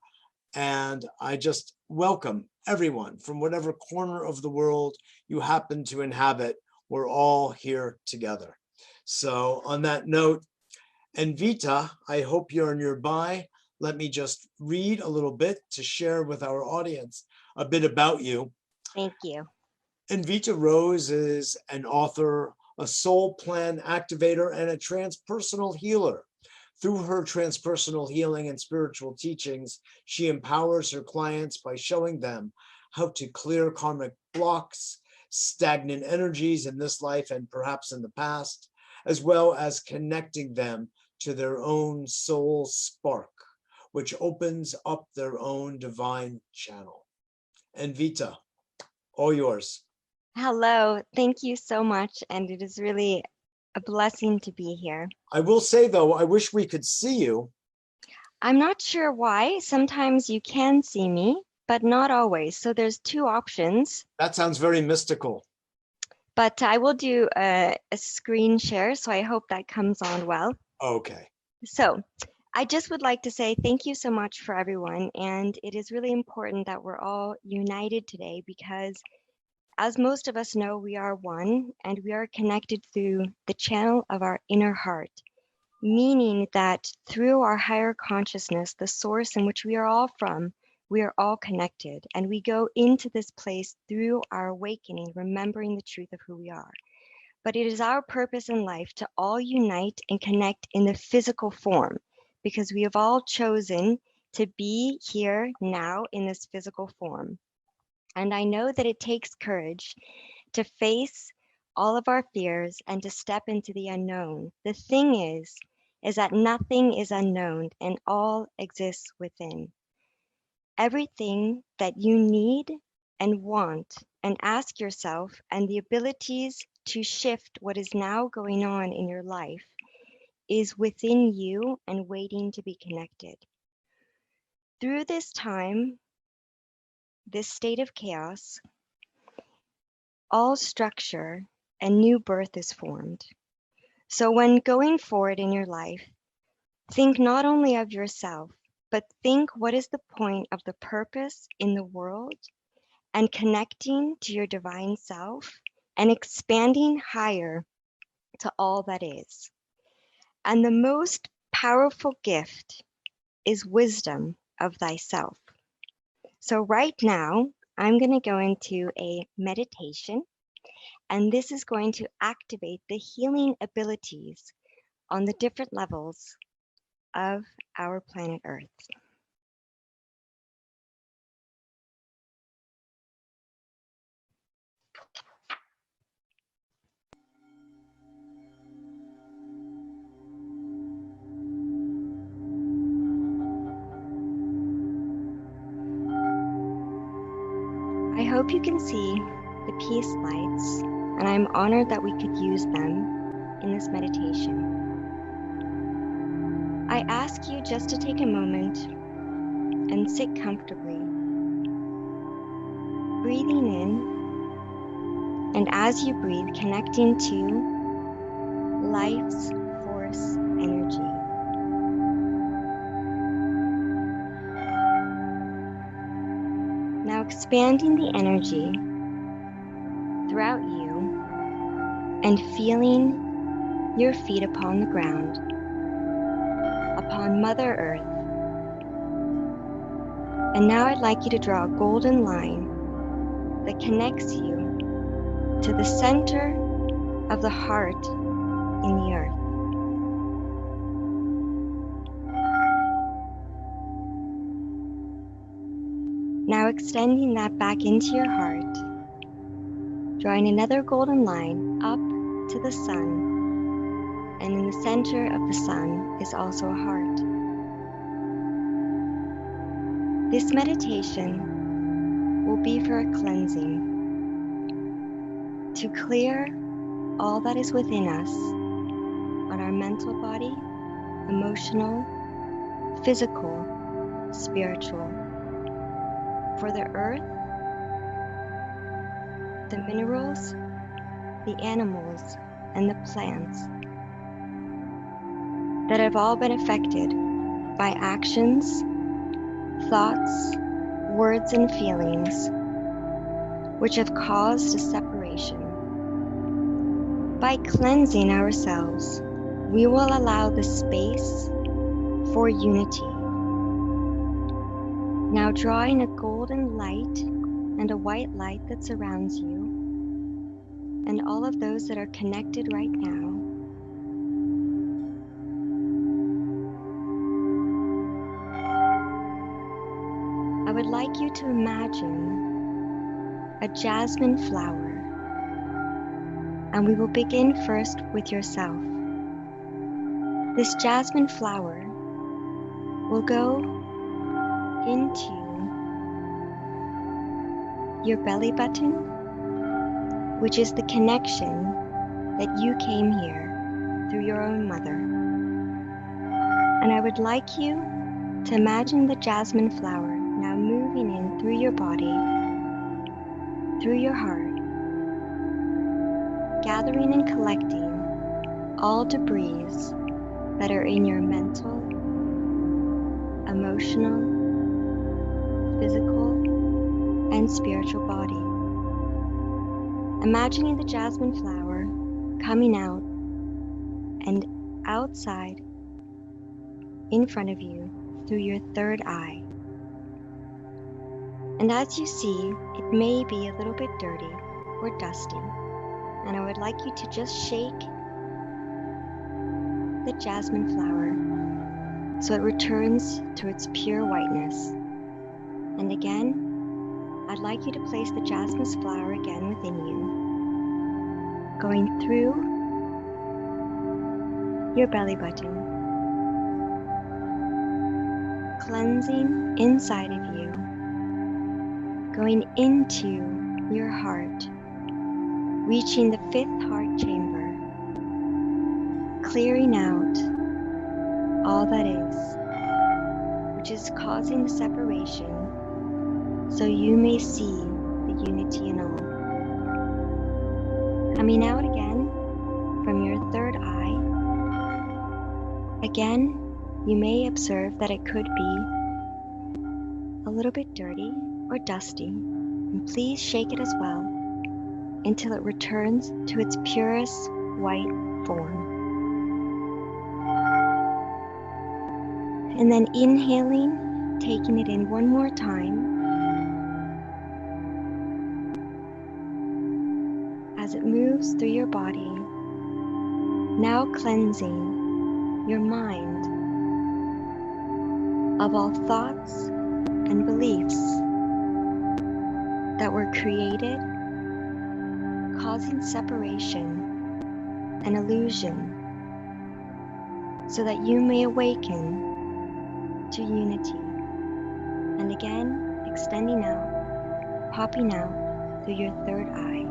and I just welcome everyone from whatever corner of the world you happen to inhabit. We're all here together. So on that note, Invita, I hope you're nearby. Let me just read a little bit to share with our audience a bit about you. Thank you. Invita Rose is an author, a soul plan activator, and a transpersonal healer. Through her transpersonal healing and spiritual teachings, she empowers her clients by showing them how to clear karmic blocks, stagnant energies in this life and perhaps in the past, as well as connecting them to their own soul spark, which opens up their own divine channel. Invita, all yours. Hello, thank you so much. And it is really a blessing to be here. I will say though, I wish we could see you. I'm not sure why. Sometimes you can see me, but not always. So there's two options. That sounds very mystical. But I will do a screen share, so I hope that comes on well. Okay. So I just would like to say thank you so much for everyone. And it is really important that we're all united today because, as most of us know, we are one and we are connected through the channel of our inner heart, meaning that through our higher consciousness, the source in which we are all from, we are all connected, and we go into this place through our awakening, remembering the truth of who we are. But it is our purpose in life to all unite and connect in the physical form, because we have all chosen to be here now in this physical form. And I know that it takes courage to face all of our fears and to step into the unknown. The thing is that nothing is unknown and all exists within. Everything that you need and want and ask yourself, and the abilities to shift what is now going on in your life is within you and waiting to be connected. Through this time, this state of chaos, all structure and new birth is formed. So when going forward in your life, think not only of yourself, but think what is the point of the purpose in the world, and connecting to your divine self and expanding higher to all that is. And the most powerful gift is wisdom of thyself. So right now, I'm going to go into a meditation, and this is going to activate the healing abilities on the different levels of our planet Earth. I hope you can see the peace lights, and I'm honored that we could use them in this meditation. I ask you just to take a moment and sit comfortably, breathing in, and as you breathe, connecting to life's force energy. Now expanding the energy throughout you and feeling your feet upon the ground, upon Mother Earth. And now I'd like you to draw a golden line that connects you to the center of the heart in the earth. Now extending that back into your heart, drawing another golden line up to the sun, and in the center of the sun is also a heart. This meditation will be for a cleansing, to clear all that is within us on our mental body, emotional, physical, spiritual, for the earth, the minerals, the animals, and the plants that have all been affected by actions, thoughts, words, and feelings which have caused a separation. By cleansing ourselves, we will allow the space for unity. Now drawing a golden light and a white light that surrounds you, and all of those that are connected right now, I would like you to imagine a jasmine flower, and we will begin first with yourself. This jasmine flower will go into your belly button, which is the connection that you came here through your own mother. And I would like you to imagine the jasmine flower now moving in through your body, through your heart, gathering and collecting all debris that are in your mental, emotional, physical, and spiritual body. Imagining the jasmine flower coming out and outside in front of you through your third eye. And as you see, it may be a little bit dirty or dusty, and I would like you to just shake the jasmine flower so it returns to its pure whiteness. And again, I'd like you to place the jasmine flower again within you, going through your belly button, cleansing inside of you, going into your heart, reaching the 5th heart chamber, clearing out all that is, which is causing the separation, so you may see the unity in all. Coming out again from your third eye. Again, you may observe that it could be a little bit dirty or dusty, and please shake it as well until it returns to its purest white form. And then inhaling, taking it in one more time, as it moves through your body, now cleansing your mind of all thoughts and beliefs that were created, causing separation and illusion, so that you may awaken to unity. And again, extending out, popping out through your third eye.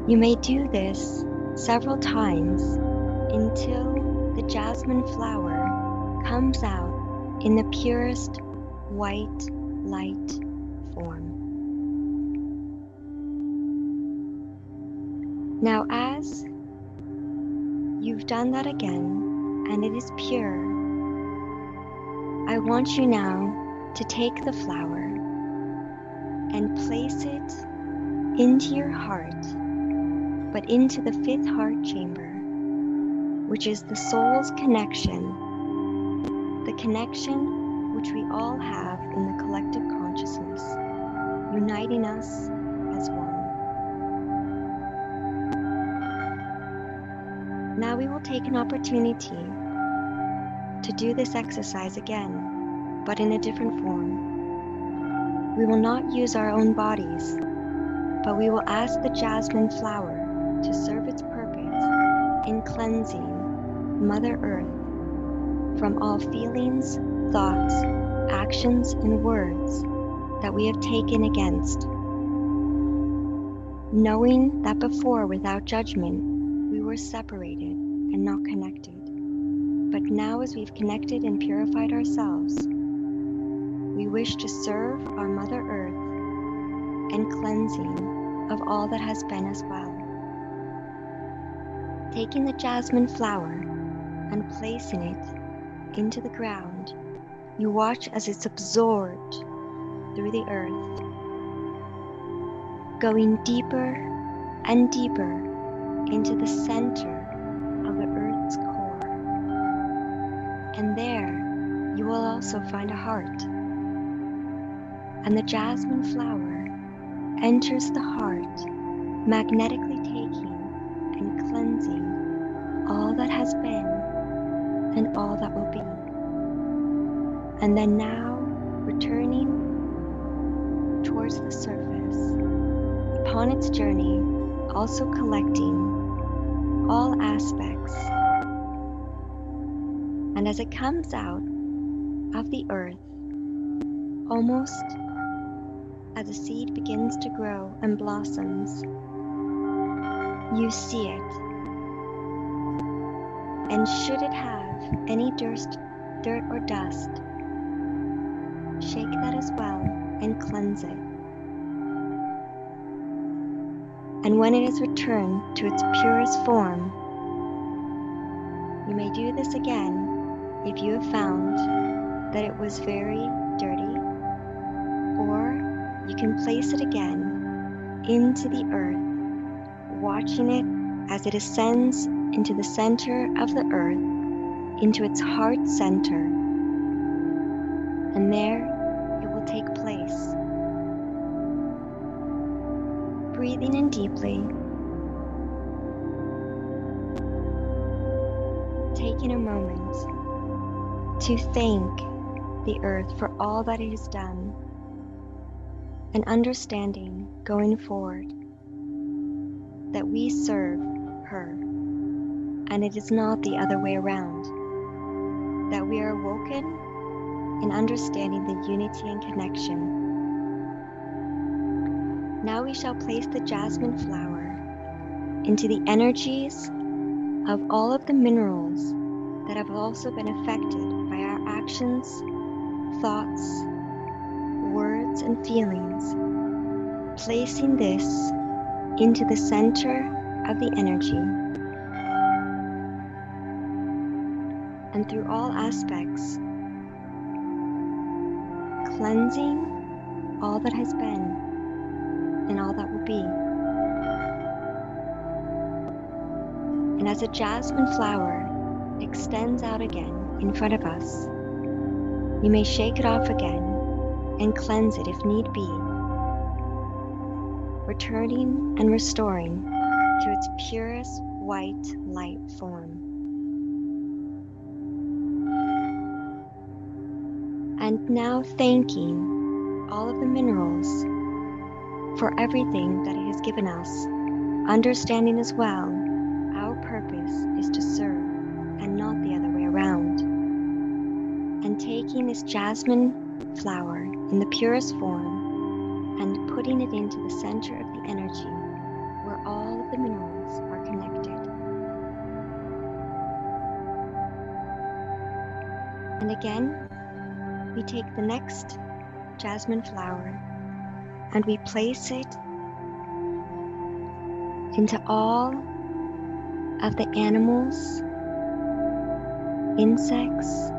You may do this several times until the jasmine flower comes out in the purest white light form. Now, as you've done that again, and it is pure, I want you now to take the flower and place it into your heart, but into the 5th heart chamber, which is the soul's connection, the connection which we all have in the collective consciousness. uniting us as one. Now we will take an opportunity to do this exercise again, but in a different form. We will not use our own bodies, but we will ask the jasmine flower to serve its purpose in cleansing Mother Earth from all feelings, thoughts, actions, and words that we have taken against. Knowing that before, without judgment, we were separated and not connected. But now, as we've connected and purified ourselves, we wish to serve our Mother Earth and cleansing of all that has been as well. Taking the jasmine flower and placing it into the ground, you watch as it's absorbed through the earth, going deeper and deeper into the center of the earth's core. And there you will also find a heart. And the jasmine flower enters the heart, magnetically taking and cleansing all that has been and all that will be. And then now returning towards the surface, upon its journey, also collecting all aspects. And as it comes out of the earth, almost as a seed begins to grow and blossoms, you see it. And should it have any dirt or dust, shake that as well and cleanse it. And when it is returned to its purest form, you may do this again if you have found that it was very dirty, or you can place it again into the earth, watching it as it ascends into the center of the earth, into its heart center. And there it will take place. Breathing in deeply, taking a moment to thank the earth for all that it has done, and understanding going forward that we serve her, and it is not the other way around, that we are awoken in understanding the unity and connection. Now we shall place the jasmine flower into the energies of all of the minerals that have also been affected by our actions, thoughts, words, and feelings, placing this into the center of the energy. And through all aspects, cleansing all that has been and all that will be. And as a jasmine flower extends out again in front of us, you may shake it off again and cleanse it if need be, returning and restoring to its purest white light form. And now thanking all of the minerals for everything that it has given us, understanding as well our purpose is to serve and not the other way around. And taking this jasmine flower in the purest form and putting it into the center of the energy where all of the minerals are connected. And again, we take the next jasmine flower and we place it into all of the animals, insects,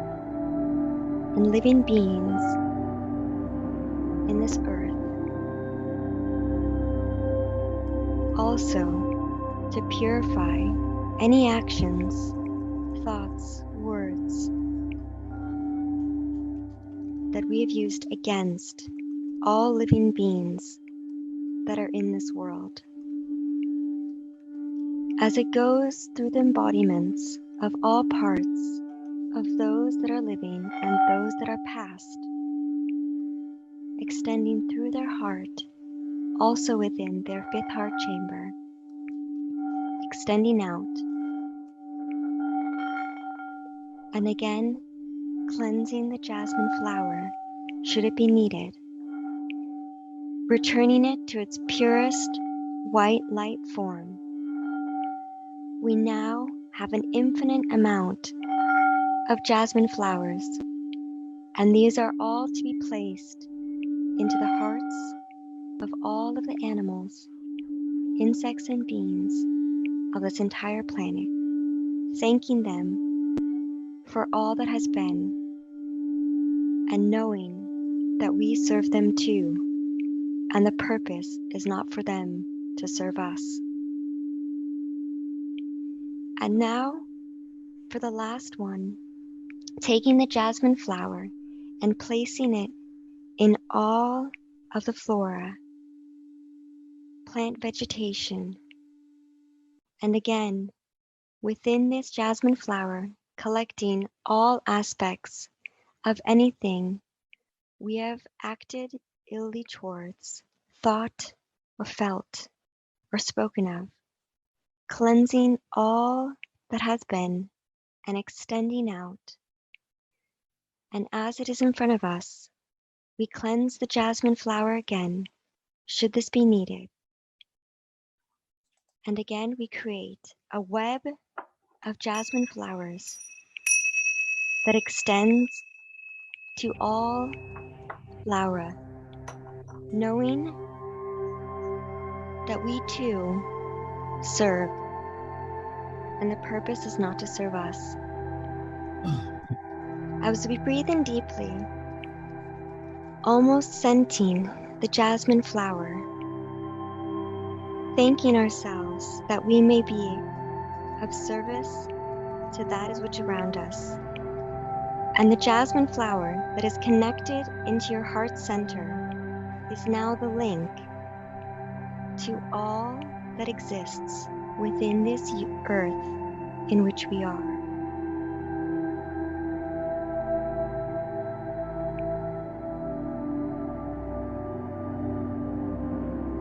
and living beings in this earth. Also, to purify any actions, thoughts, words that we have used against all living beings that are in this world. As it goes through the embodiments of all parts of those that are living and those that are past, extending through their heart, also within their fifth heart chamber, extending out, and again cleansing the jasmine flower, should it be needed, returning it to its purest white light form. We now have an infinite amount of jasmine flowers, and these are all to be placed into the hearts of all of the animals, insects, and beings of this entire planet, thanking them for all that has been, and knowing that we serve them too, and the purpose is not for them to serve us. And now, for the last one, taking the jasmine flower and placing it in all of the flora, plant vegetation, and again, within this jasmine flower, collecting all aspects of anything we have acted illy towards, thought or felt or spoken of, cleansing all that has been and extending out. And as it is in front of us, we cleanse the jasmine flower again, should this be needed. And again, we create a web of jasmine flowers that extends to all Laura, knowing that we too serve, and the purpose is not to serve us. As we breathe in deeply, almost scenting the jasmine flower, thanking ourselves that we may be of service to that is which around us. And the jasmine flower that is connected into your heart center is now the link to all that exists within this earth in which we are.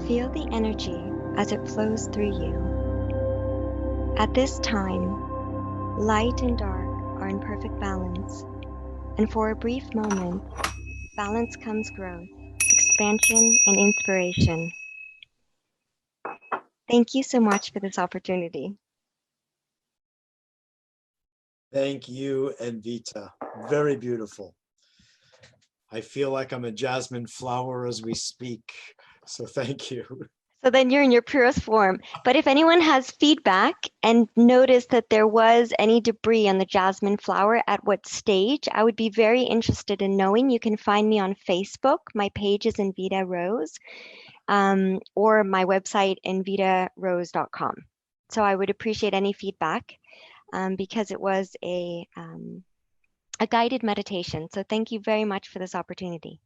Feel the energy as it flows through you. At this time, light and dark are in perfect balance, and for a brief moment, balance comes growth, expansion, and inspiration. Thank you so much for this opportunity. Thank you, Envita. Very beautiful. I feel like I'm a jasmine flower as we speak, so thank you. So then you're in your purest form. But if anyone has feedback and noticed that there was any debris on the jasmine flower at what stage, I would be very interested in knowing. You can find me on Facebook. My page is Invita Rose, or my website, invitarose.com. So I would appreciate any feedback because it was a guided meditation. So thank you very much for this opportunity.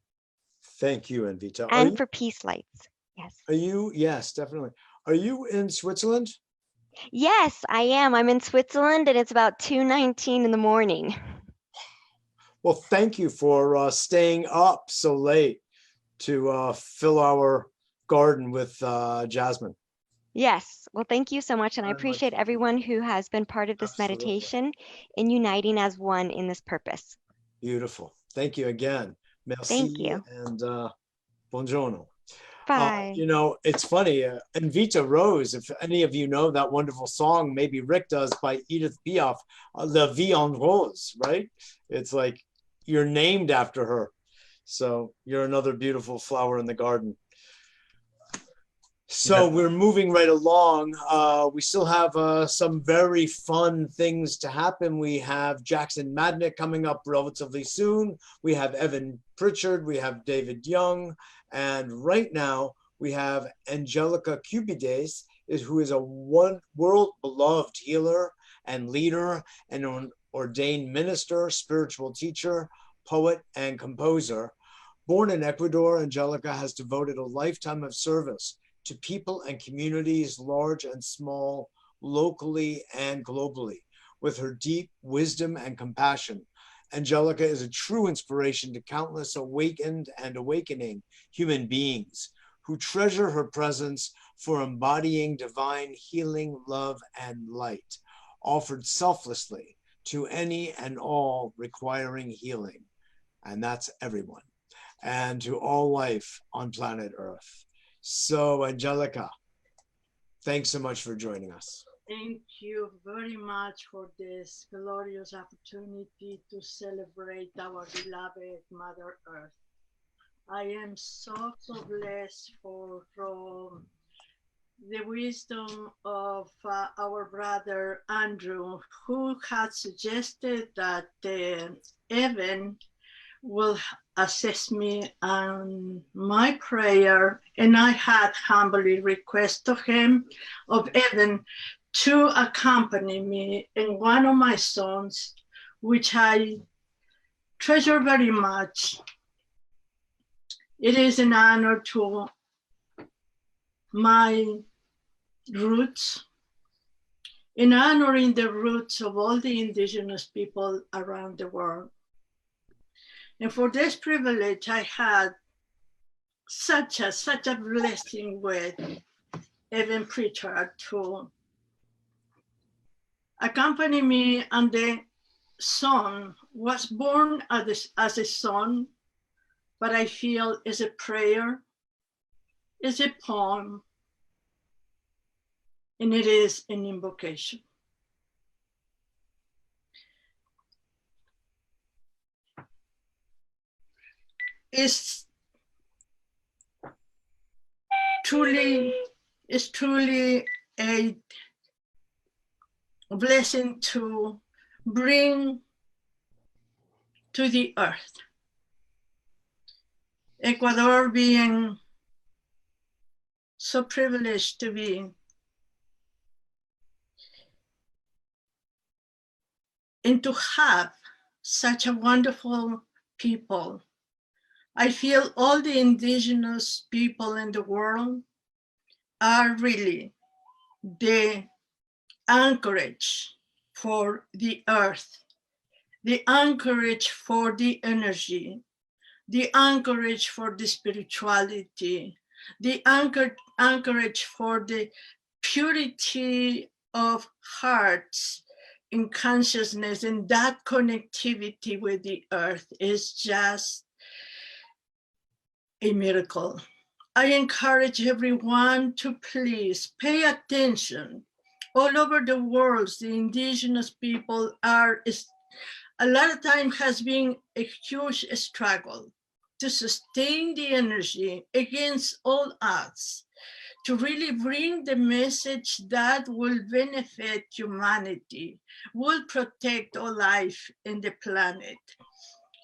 Thank you, Envita. And for Peace Lights. Yes. Are you? Yes, definitely. Are you in Switzerland? Yes, I am. I'm in Switzerland and it's about 2:19 in the morning. Well, thank you for staying up so late to fill our garden with jasmine. Yes. Well, thank you so much. And I appreciate everyone who has been part of this meditation in uniting as one in this purpose. Beautiful. Thank you again. Merci. Thank you. And buongiorno. Bye. You know, it's funny, Invita Rose, if any of you know that wonderful song, maybe Rick does, by Edith Piaf, La Vie en Rose, right? It's like you're named after her. So you're another beautiful flower in the garden. So we're moving right along. We still have some very fun things to happen. We have Jackson Madnick coming up relatively soon. We have Evan Pritchard. We have David Young. And right now we have Angelica Cubides, who is a world beloved healer and leader and an ordained minister, spiritual teacher, poet, and composer, Born in Ecuador, Angelica has devoted a lifetime of service to people and communities large and small, locally and globally. With her deep wisdom and compassion, Angelica is a true inspiration to countless awakened and awakening human beings who treasure her presence for embodying divine healing, love, and light, offered selflessly to any and all requiring healing. And that's everyone. And to all life on planet Earth. So, Angelica, thanks so much for joining us. Thank you very much for this glorious opportunity to celebrate our beloved Mother Earth. I am so blessed from the wisdom of our brother Andrew, who had suggested that Evan will assist me on my prayer, and I had humbly requested of Evan to accompany me in one of my songs, which I treasure very much. It is an honor to my roots, in honoring the roots of all the indigenous people around the world. And for this privilege, I had such a blessing with Evan Pritchard to accompany me on the song. Was born as a song, but I feel is a prayer, is a poem, and it is an invocation. It's truly a blessing to bring to the earth. Ecuador being so privileged to be and to have such a wonderful people. I feel all the indigenous people in the world are really the anchorage for the earth, the anchorage for the energy, the anchorage for the spirituality, the anchorage for the purity of hearts and consciousness, and that connectivity with the earth is just a miracle. I encourage everyone to please pay attention. All over the world, the indigenous people are, a lot of time has been a huge struggle to sustain the energy against all odds, to really bring the message that will benefit humanity, will protect all life in the planet.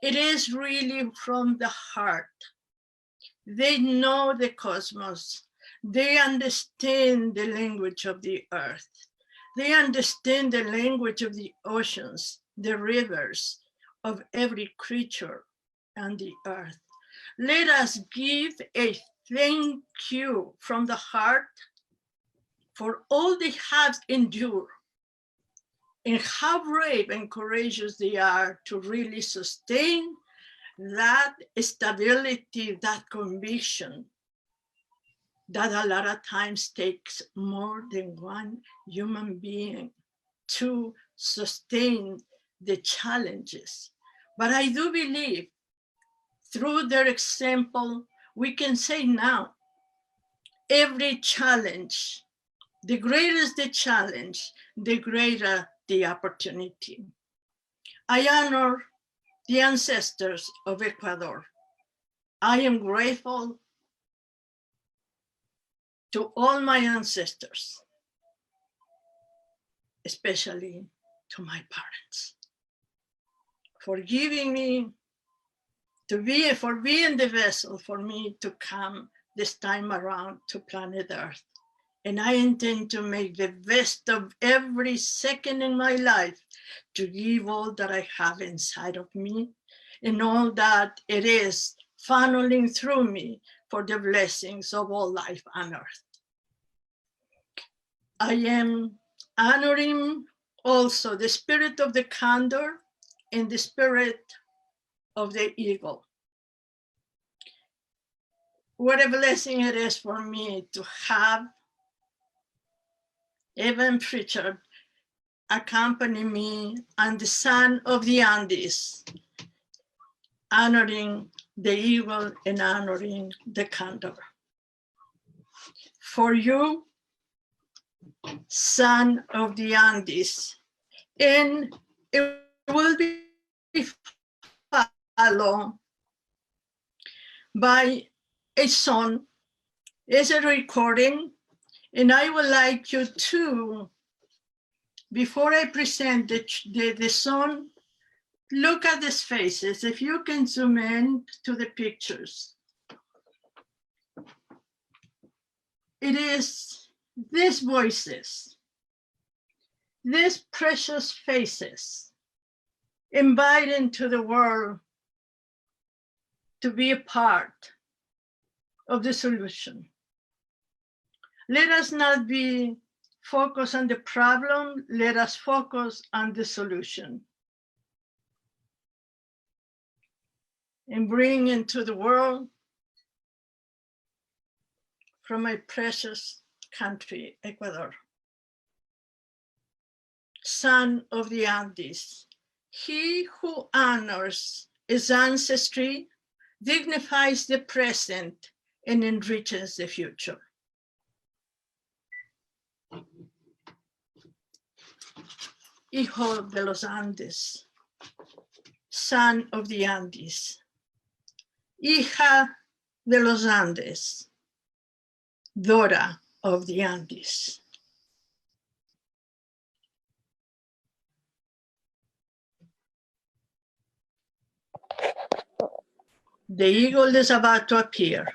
It is really from the heart. They know the cosmos. They understand the language of the earth. They understand the language of the oceans, the rivers, of every creature on the earth. Let us give a thank you from the heart for all they have endured and how brave and courageous they are to really sustain that stability, that conviction that a lot of times takes more than one human being to sustain the challenges. But I do believe through their example, we can say now, every challenge, the greater the challenge, the greater the opportunity. I honor the ancestors of Ecuador. I am grateful to all my ancestors, especially to my parents, for giving me for being the vessel for me to come this time around to planet Earth. And I intend to make the best of every second in my life to give all that I have inside of me and all that it is funneling through me for the blessings of all life on earth. I am honoring also the spirit of the condor and the spirit of the eagle. What a blessing it is for me to have Evan Pritchard accompany me on the Son of the Andes, honoring the eagle and honoring the condor. For you, Son of the Andes, and it will be followed by a song, is a recording, and I would like you to, before I present the song, look at these faces. If you can zoom in to the pictures. It is these voices, these precious faces, inviting to the world to be a part of the solution. Let us not be focused on the problem, let us focus on the solution. And bring into the world from my precious country, Ecuador. Son of the Andes, he who honors his ancestry dignifies the present and enriches the future. Hijo de los Andes, son of the Andes, hija de los Andes, daughter of the Andes. The eagle is about to appear.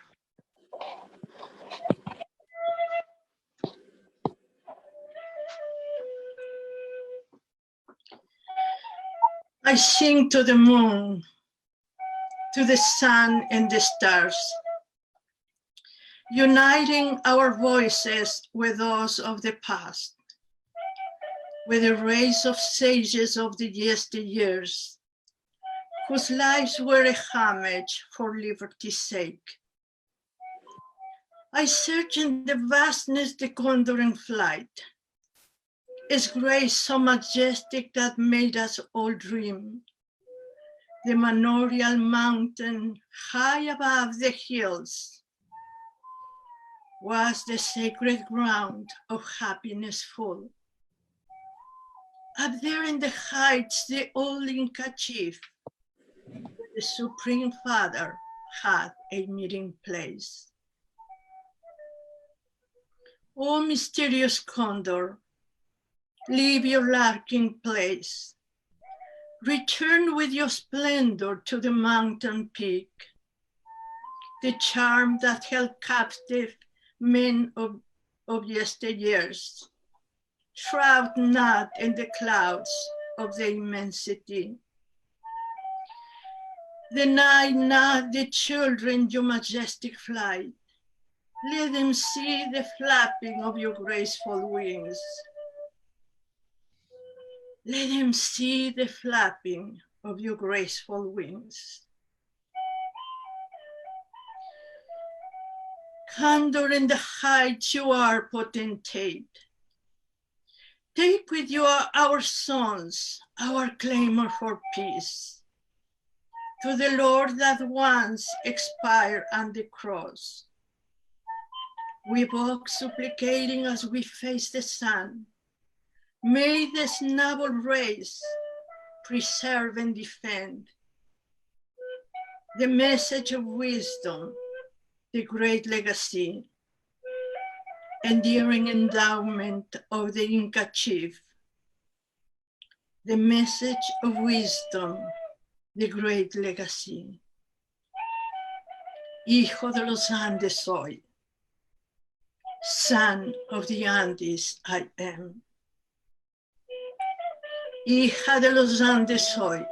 I sing to the moon, to the sun and the stars, uniting our voices with those of the past, with the race of sages of the yesteryears, whose lives were a homage for liberty's sake. I search in the vastness the condor in flight, its grace so majestic that made us all dream. The manorial mountain high above the hills was the sacred ground of happiness full. Up there in the heights, the old Inca chief, the Supreme Father, had a meeting place. O mysterious condor, leave your lurking place. Return with your splendor to the mountain peak, the charm that held captive men of yesteryears. Shroud not in the clouds of the immensity. Deny not the children your majestic flight. Let them see the flapping of your graceful wings. Let them see the flapping of your graceful wings. Condor in the heights, you are potentate. Take with you our sons, our clamor for peace. To the Lord that once expired on the cross. We walk supplicating as we face the sun. May this noble race preserve and defend the message of wisdom, the great legacy, enduring endowment of the Inca chief, the message of wisdom, the great legacy. Hijo de los Andes soy, son of the Andes I am. Hija de los Andes soy,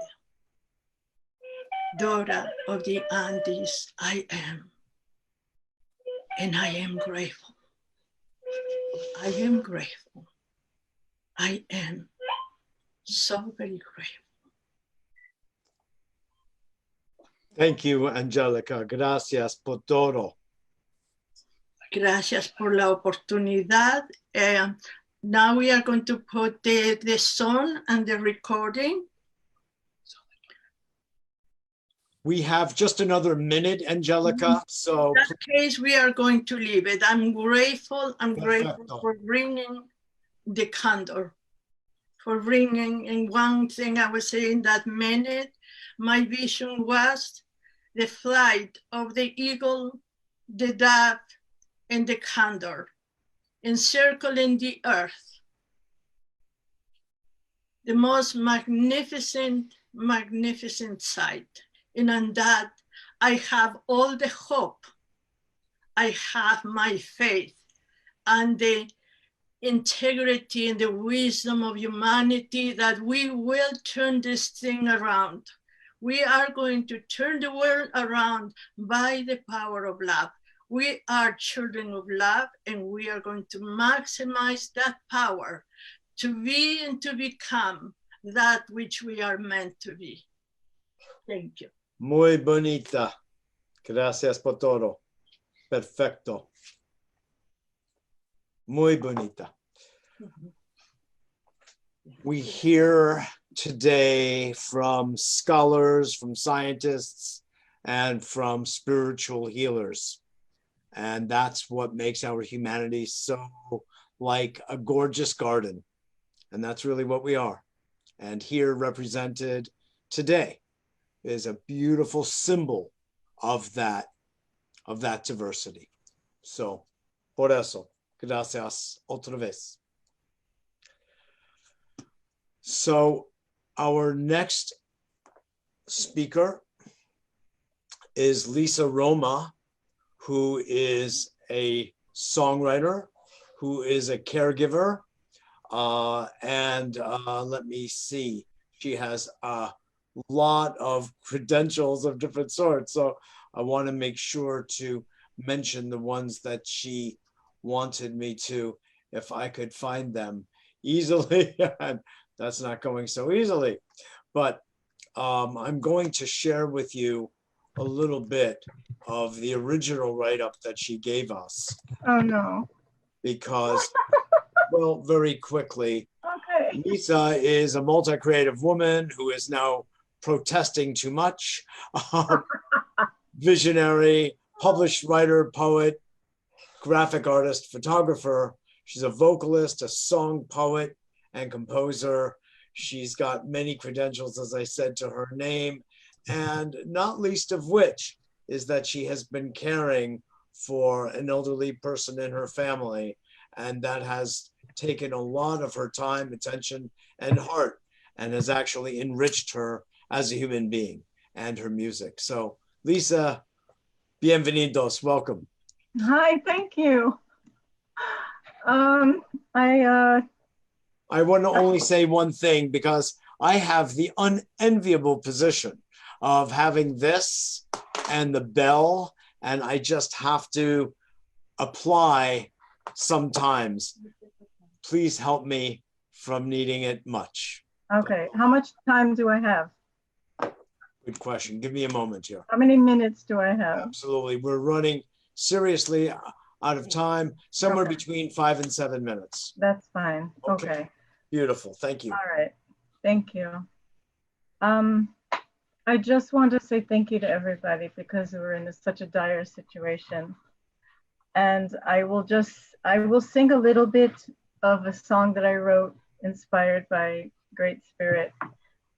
daughter of the Andes, I am. And I am grateful. I am grateful. I am so very grateful. Thank you, Angelica. Gracias por todo. Gracias por la oportunidad. Now we are going to put the song and the recording. We have just another minute, Angelica. So in that case, we are going to leave it. I'm grateful. I'm grateful Perfecto. for bringing the candor, for bringing. And one thing I was saying that minute, my vision was the flight of the eagle, the dove, and the candor, encircling the earth. The most magnificent, magnificent sight. And on that, I have all the hope. I have my faith and the integrity and the wisdom of humanity that we will turn this thing around. We are going to turn the world around by the power of love. We are children of love, and we are going to maximize that power to be and to become that which we are meant to be. Thank you. muy bonita. Gracias por todo. Perfecto. Muy bonita. We hear today from scholars, from scientists, and from spiritual healers. And that's what makes our humanity so like a gorgeous garden. And that's really what we are. And here represented today is a beautiful symbol of that diversity. So, por eso, gracias otra vez. So, our next speaker is Lisa Roma, who is a songwriter, who is a caregiver, and let me see, she has a lot of credentials of different sorts. So I want to make sure to mention the ones that she wanted me to, if I could find them easily. And that's not going so easily. But I'm going to share with you a little bit of the original write-up that she gave us. Oh no. Because, well, very quickly, Okay. Lisa is a multi-creative woman who is now protesting too much, visionary, published writer, poet, graphic artist, photographer. She's a vocalist, a song poet, and composer. She's got many credentials, as I said, to her name, and not least of which is that she has been caring for an elderly person in her family, and that has taken a lot of her time, attention, and heart, and has actually enriched her as a human being and her music. So Lisa, bienvenidos, welcome. Hi, thank you. I want to only say one thing, because I have the unenviable position of having this and the bell, and I just have to apply sometimes. Please help me from needing it much. Okay, how much time do I have? Good question. Give me a moment here. How many minutes do I have? Absolutely. We're running seriously out of time, somewhere Okay. between 5 and 7 minutes. That's fine. Okay. Beautiful. Thank you. All right. Thank you. I just want to say thank you to everybody, because we're in such a dire situation. And I will sing a little bit of a song that I wrote inspired by Great Spirit.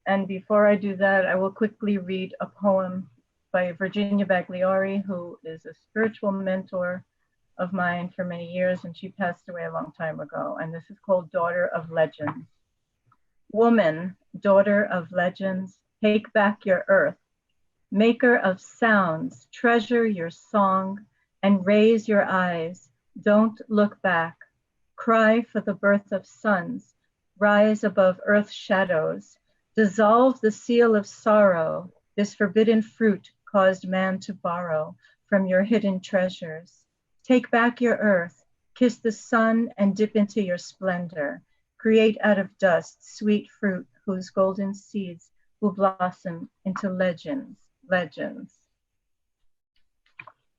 And before I do that, I will quickly read a poem by Virginia Bagliori, who is a spiritual mentor of mine for many years, and she passed away a long time ago. And this is called Daughter of Legends. Woman, daughter of legends, take back your earth. Maker of sounds, treasure your song and raise your eyes. Don't look back. Cry for the birth of sons. Rise above earth's shadows. Dissolve the seal of sorrow. This forbidden fruit caused man to borrow from your hidden treasures. Take back your earth, kiss the sun and dip into your splendor. Create out of dust sweet fruit whose golden seeds will blossom into legends.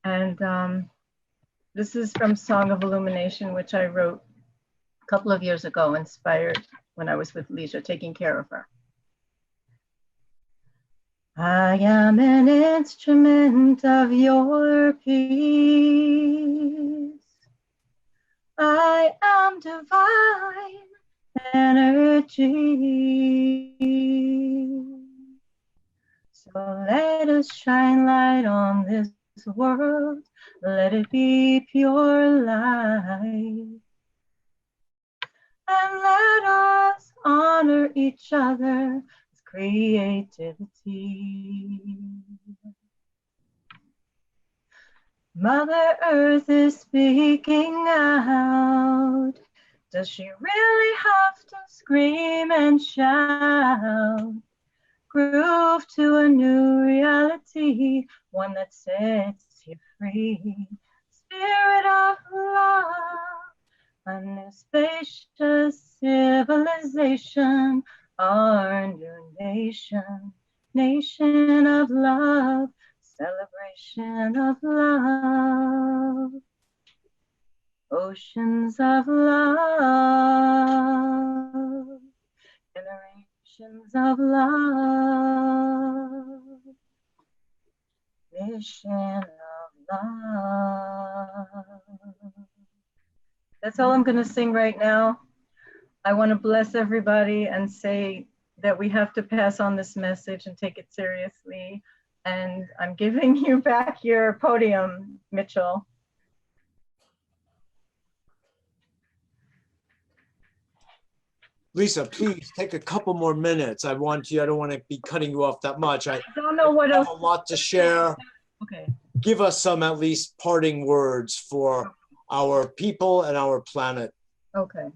And this is from Song of Illumination, which I wrote a couple of years ago, inspired when I was with Leisha, taking care of her. I am an instrument of your peace. I am divine energy. So let us shine light on this world. Let it be pure light. And let us honor each other's creativity. Mother Earth is speaking out. Does she really have to scream and shout? Groove to a new reality, one that sets you free. Spirit of love, a new spacious civilization, our new nation, nation of love, celebration of love, oceans of love, generations of love, mission of love. That's all I'm going to sing right now. I want to bless everybody and say that we have to pass on this message and take it seriously. And I'm giving you back your podium, Mitchell. Lisa, please take a couple more minutes. I don't want to be cutting you off that much. I don't know what else. A lot to share. Okay. Give us some at least parting words for our people and our planet. Okay.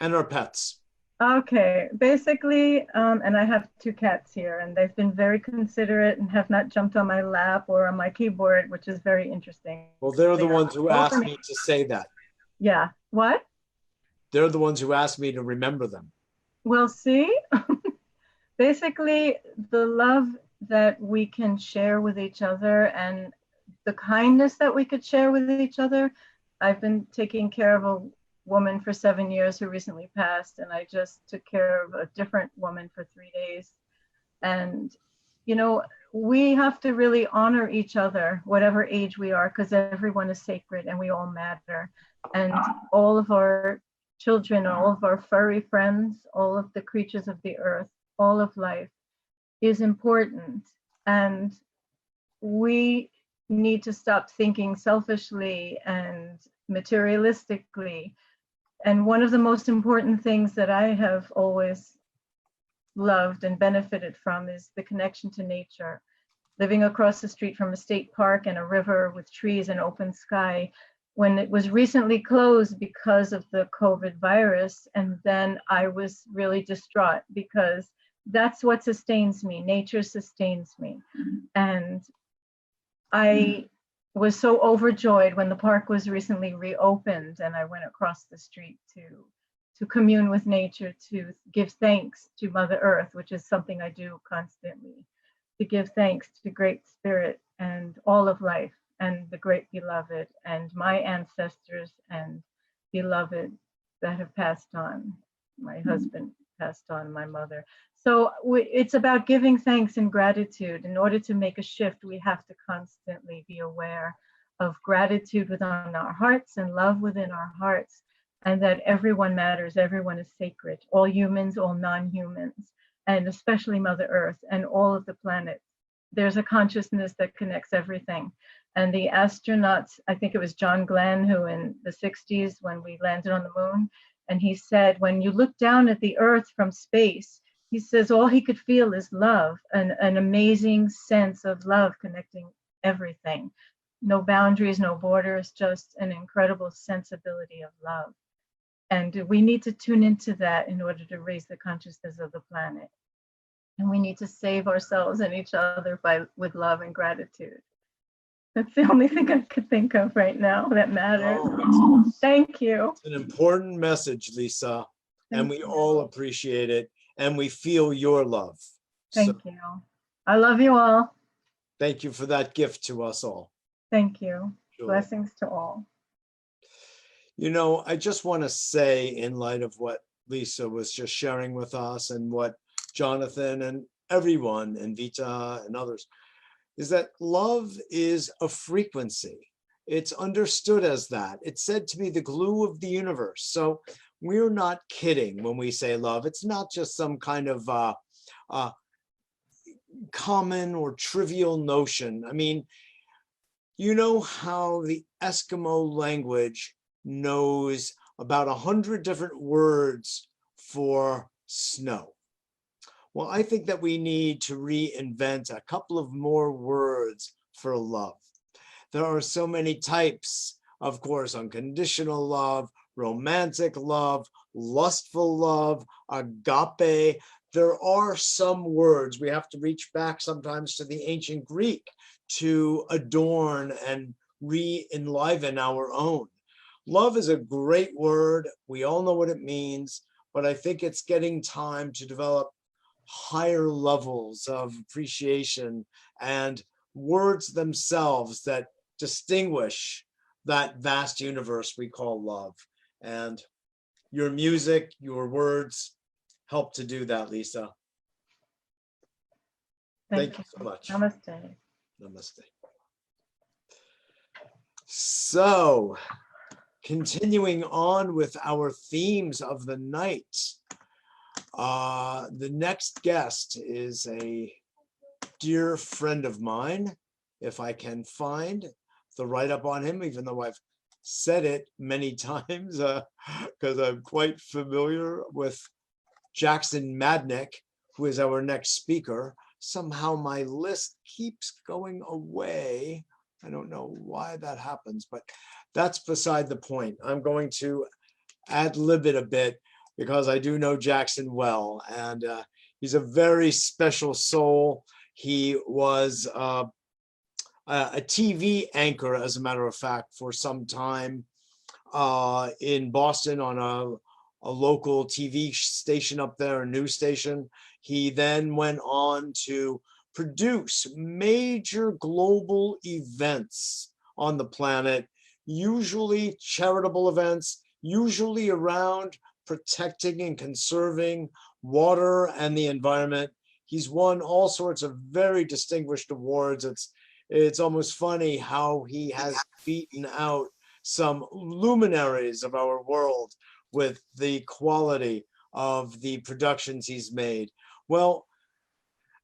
And our pets. Okay, basically, and I have 2 cats here, and they've been very considerate and have not jumped on my lap or on my keyboard, which is very interesting. Well, they're the ones who asked me to say that. Yeah, what? They're the ones who asked me to remember them. Well, see, basically, the love that we can share with each other and the kindness that we could share with each other. I've been taking care of a woman for 7 years who recently passed, and I just took care of a different woman for 3 days. And, you know, we have to really honor each other, whatever age we are, because everyone is sacred and we all matter. And all of our children, all of our furry friends, all of the creatures of the earth, all of life is important. And we need to stop thinking selfishly and materialistically. And one of the most important things that I have always loved and benefited from is the connection to nature. Living across the street from a state park and a river with trees and open sky, when it was recently closed because of the COVID virus, and then I was really distraught because that's what sustains me. Nature sustains me. And I was so overjoyed when the park was recently reopened and I went across the street to commune with nature, to give thanks to Mother Earth, which is something I do constantly, to give thanks to Great Spirit and all of life and the great beloved and my ancestors and beloved that have passed on. My husband passed on, my mother. So it's about giving thanks and gratitude. In order to make a shift, we have to constantly be aware of gratitude within our hearts and love within our hearts, and that everyone matters, everyone is sacred, all humans, all non-humans, and especially Mother Earth and all of the planets. There's a consciousness that connects everything. And the astronauts, I think it was John Glenn, who in the 60s when we landed on the moon, and he said, when you look down at the Earth from space, he says all he could feel is love, an amazing sense of love connecting everything. No boundaries, no borders, just an incredible sensibility of love. And we need to tune into that in order to raise the consciousness of the planet. And we need to save ourselves and each other with love and gratitude. That's the only thing I could think of right now that matters. Oh, Thank you. it's an important message, Lisa, and Thank we you. all appreciate it, and we feel your love. Thank you. I love you all. Thank you for that gift to us all. Thank you. Julie. Blessings to all. You know, I just want to say, in light of what Lisa was just sharing with us and what Jonathan and everyone and Vita and others, is that love is a frequency. It's understood as that. It's said to be the glue of the universe. So we're not kidding when we say love. It's not just some kind of common or trivial notion. I mean, you know how the Eskimo language knows about 100 different words for snow. Well, I think that we need to reinvent a couple of more words for love. There are so many types, of course, unconditional love, romantic love, lustful love, agape. There are some words, we have to reach back sometimes to the ancient Greek to adorn and re-enliven our own. Love is a great word. We all know what it means, but I think it's getting time to develop higher levels of appreciation and words themselves that distinguish that vast universe we call love. And your music, your words help to do that, Lisa. Thank you so much. Namaste. Namaste. So, continuing on with our themes of the night, the next guest is a dear friend of mine. If I can find the write-up on him, even though I've said it many times, because I'm quite familiar with Jackson Madnick, who is our next speaker. Somehow my list keeps going away. I don't know why that happens, but that's beside the point. I'm going to ad-lib it a bit because I do know Jackson well, and he's a very special soul. He was a TV anchor, as a matter of fact, for some time in Boston on a local TV station up there, a news station. He then went on to produce major global events on the planet, usually charitable events, usually around protecting and conserving water and the environment. He's won all sorts of very distinguished awards. It's almost funny how he has beaten out some luminaries of our world with the quality of the productions he's made. Well,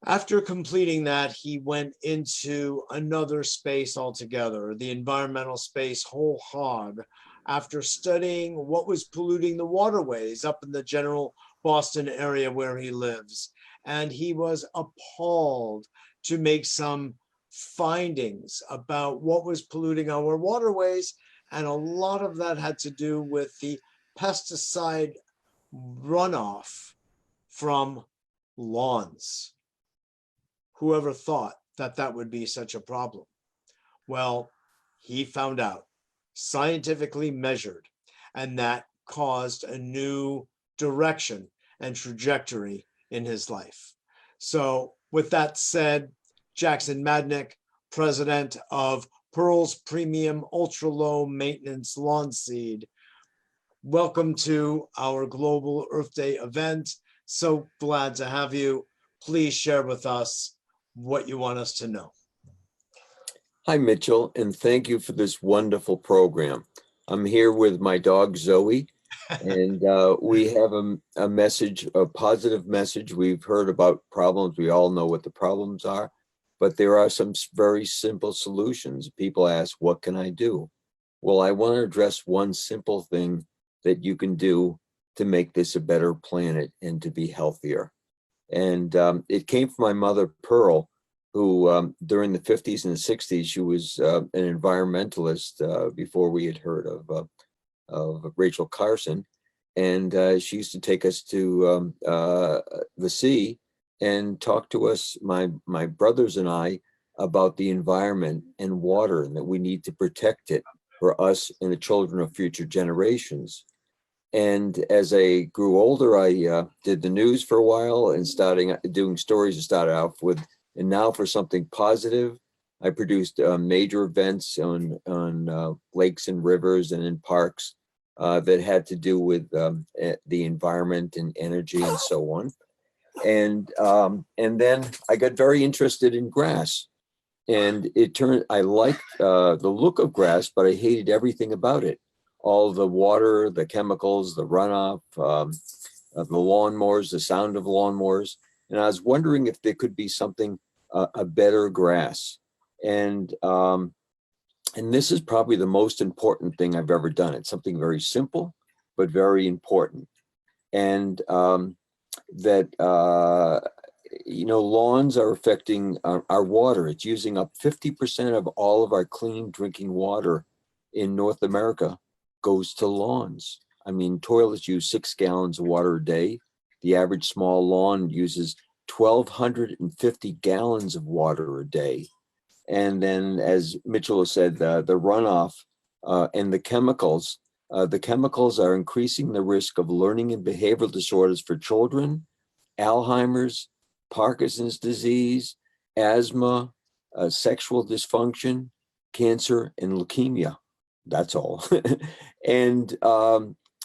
after completing that, he went into another space altogether, the environmental space whole hog, after studying what was polluting the waterways up in the general Boston area where he lives. And he was appalled to make some findings about what was polluting our waterways. And a lot of that had to do with the pesticide runoff from lawns. Whoever thought that that would be such a problem? Well, he found out, scientifically measured, and that caused a new direction and trajectory in his life. So with that said, Jackson Madnick, president of Pearl's Premium Ultra Low Maintenance Lawn Seed. Welcome to our Global Earth Day event. So glad to have you. Please share with us what you want us to know. Hi, Mitchell, and thank you for this wonderful program. I'm here with my dog, Zoe, and we have a message, a positive message. We've heard about problems. We all know what the problems are, but there are some very simple solutions. People ask, what can I do? Well, I want to address one simple thing that you can do to make this a better planet and to be healthier. And it came from my mother, Pearl, who during the 50s and 60s, she was an environmentalist before we had heard of Rachel Carson. And she used to take us to the sea and talk to us, my brothers and I, about the environment and water, and that we need to protect it for us and the children of future generations. And as I grew older, I did the news for a while and doing stories to start off with. And now for something positive, I produced major events on lakes and rivers and in parks that had to do with the environment and energy and so on. And then I got very interested in grass. And I liked the look of grass, but I hated everything about it. All the water, the chemicals, the runoff, the lawnmowers, the sound of lawnmowers. And I was wondering if there could be something, a better grass. And this is probably the most important thing I've ever done. It's something very simple, but very important. And lawns are affecting our water. It's using up 50% of all of our clean drinking water in North America goes to lawns. I mean, toilets use 6 gallons of water a day. The average small lawn uses 1,250 gallons of water a day. And then, as Mitchell has said, the runoff and the chemicals are increasing the risk of learning and behavioral disorders for children, Alzheimer's, Parkinson's disease, asthma, sexual dysfunction, cancer, and leukemia. That's all. And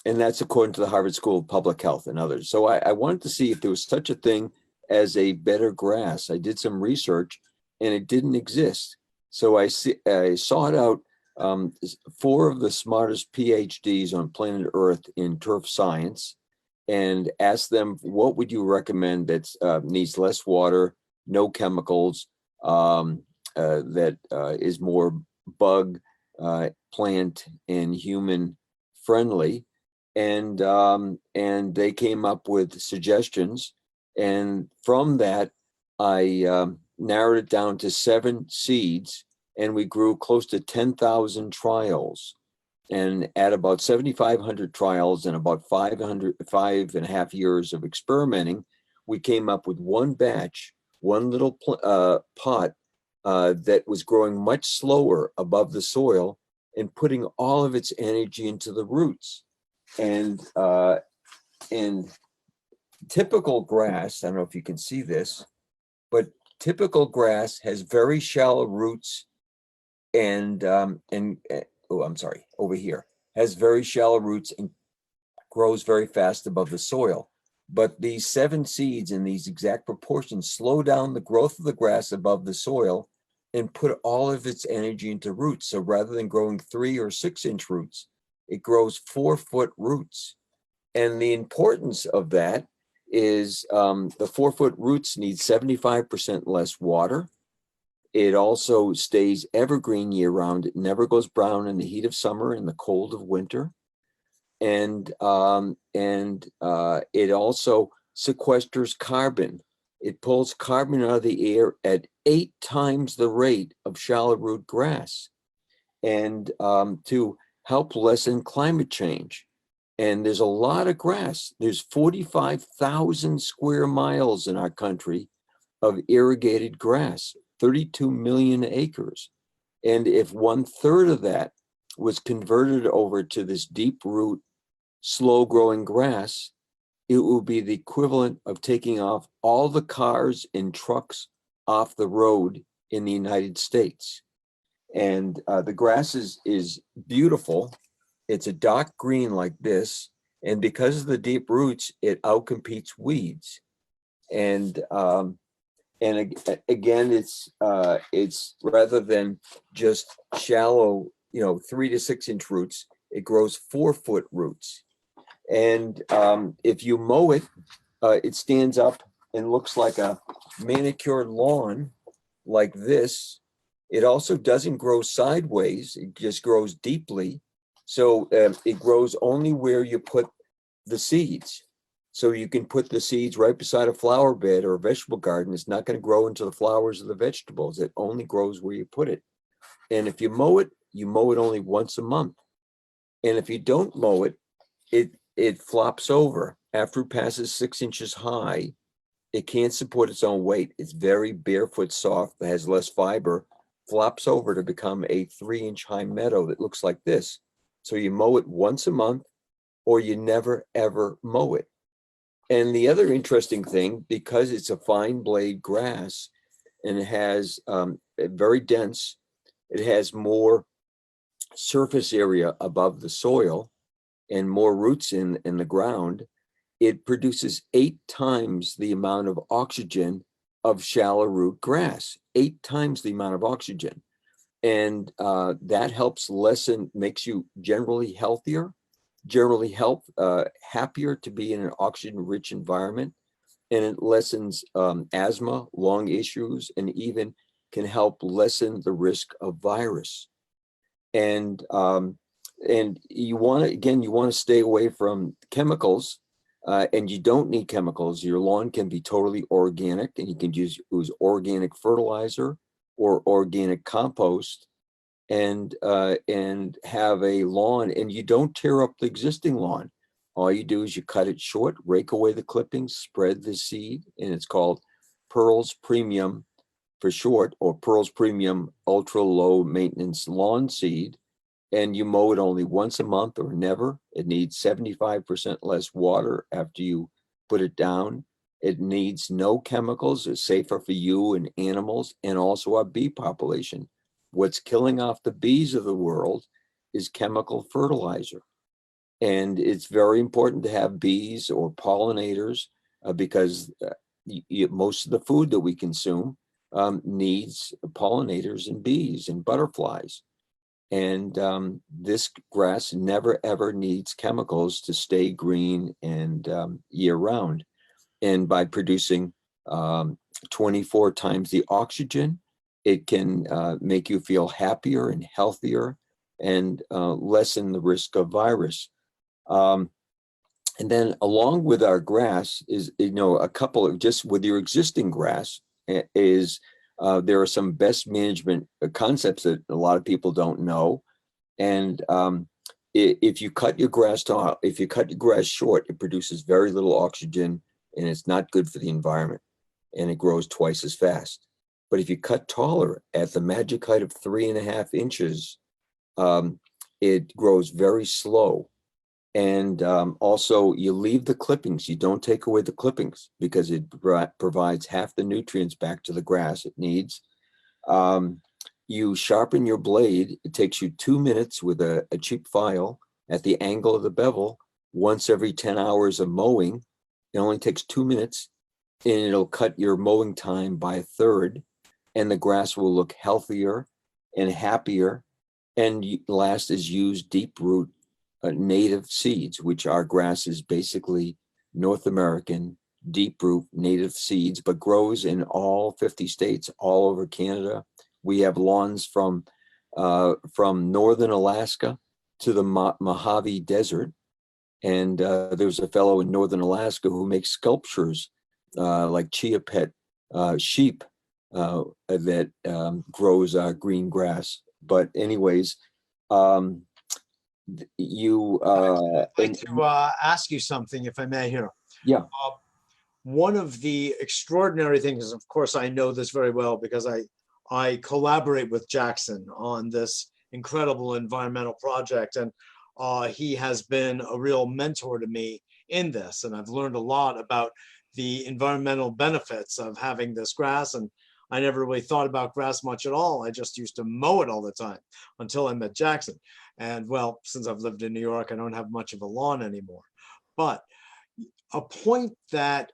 that's according to the Harvard School of Public Health and others. So I wanted to see if there was such a thing as a better grass. I did some research and it didn't exist. So I sought out 4 of the smartest PhDs on planet Earth in turf science and asked them, what would you recommend that needs less water, no chemicals, that is more bug, plant, and human friendly? And they came up with suggestions. And from that, I narrowed it down to 7 seeds, and we grew close to 10,000 trials. And at about 7,500 trials and about 5.5 years of experimenting, we came up with one batch, one little pot that was growing much slower above the soil and putting all of its energy into the roots. And typical grass, I don't know if you can see this, but typical grass has very shallow roots over here, has very shallow roots and grows very fast above the soil. But these 7 seeds in these exact proportions slow down the growth of the grass above the soil and put all of its energy into roots. So rather than growing 3 or 6 inch roots, it grows 4-foot roots. And the importance of that is the 4-foot roots need 75% less water. It also stays evergreen year round. It never goes brown in the heat of summer and the cold of winter. And it also sequesters carbon. It pulls carbon out of the air at 8 times the rate of shallow root grass, and to help lessen climate change. And there's a lot of grass. There's 45,000 square miles in our country of irrigated grass, 32 million acres. And if 1/3 of that was converted over to this deep root, slow growing grass, it would be the equivalent of taking off all the cars and trucks off the road in the United States. And the grass is beautiful. It's a dark green like this. And because of the deep roots, it outcompetes weeds. And again, it's rather than just shallow, 3 to 6 inch roots, it grows 4-foot roots. And if you mow it, it stands up and looks like a manicured lawn like this. It also doesn't grow sideways, it just grows deeply. So it grows only where you put the seeds. So you can put the seeds right beside a flower bed or a vegetable garden. It's not going to grow into the flowers or the vegetables. It only grows where you put it. And if you mow it only once a month. And if you don't mow it, it flops over after it passes 6 inches high. It can't support its own weight. It's very barefoot soft, that has less fiber, flops over to become a 3-inch high meadow that looks like this. So you mow it once a month, or you never ever mow it. And the other interesting thing, because it's a fine blade grass and it has very dense, it has more surface area above the soil and more roots in the ground. It produces 8 times the amount of oxygen of shallow root grass, 8 times the amount of oxygen. And that helps lessen, makes you generally healthier, happier to be in an oxygen-rich environment. And it lessens asthma, lung issues, and even can help lessen the risk of virus. And you want to stay away from chemicals. And you don't need chemicals. Your lawn can be totally organic, and you can use organic fertilizer or organic compost, and have a lawn. And you don't tear up the existing lawn. All you do is you cut it short, rake away the clippings, spread the seed, and it's called Pearls Premium for short, or Pearls Premium Ultra Low Maintenance Lawn Seed. And you mow it only once a month or never. It needs 75% less water after you put it down. It needs no chemicals. It's safer for you and animals, and also our bee population. What's killing off the bees of the world is chemical fertilizer. And it's very important to have bees or pollinators because most of the food that we consume needs pollinators and bees and butterflies. And this grass never ever needs chemicals to stay green and year round. And by producing 24 times the oxygen, it can make you feel happier and healthier and lessen the risk of virus. And then along with our grass is, a couple of, just with your existing grass is, there are some best management concepts that a lot of people don't know. And if you cut your grass short, it produces very little oxygen, and it's not good for the environment, and it grows twice as fast. But if you cut taller at the magic height of 3.5 inches, it grows very slow. And also you leave the clippings. You don't take away the clippings because it provides half the nutrients back to the grass it needs. You sharpen your blade. It takes you 2 minutes with a cheap file at the angle of the bevel once every 10 hours of mowing. It only takes 2 minutes, and it'll cut your mowing time by 1/3, and the grass will look healthier and happier. And last is use deep root native seeds, which our grass is basically North American deep root native seeds, but grows in all 50 states, all over Canada. We have lawns from northern Alaska to the Mojave Desert. And there's a fellow in northern Alaska who makes sculptures like chia pet sheep that grows green grass. But anyways, I'd like to ask you something, if I may, here. Yeah. One of the extraordinary things, of course, I know this very well because I collaborate with Jackson on this incredible environmental project, and he has been a real mentor to me in this, and I've learned a lot about the environmental benefits of having this grass. And I never really thought about grass much at all. I just used to mow it all the time until I met Jackson. And well, since I've lived in New York, I don't have much of a lawn anymore. But a point that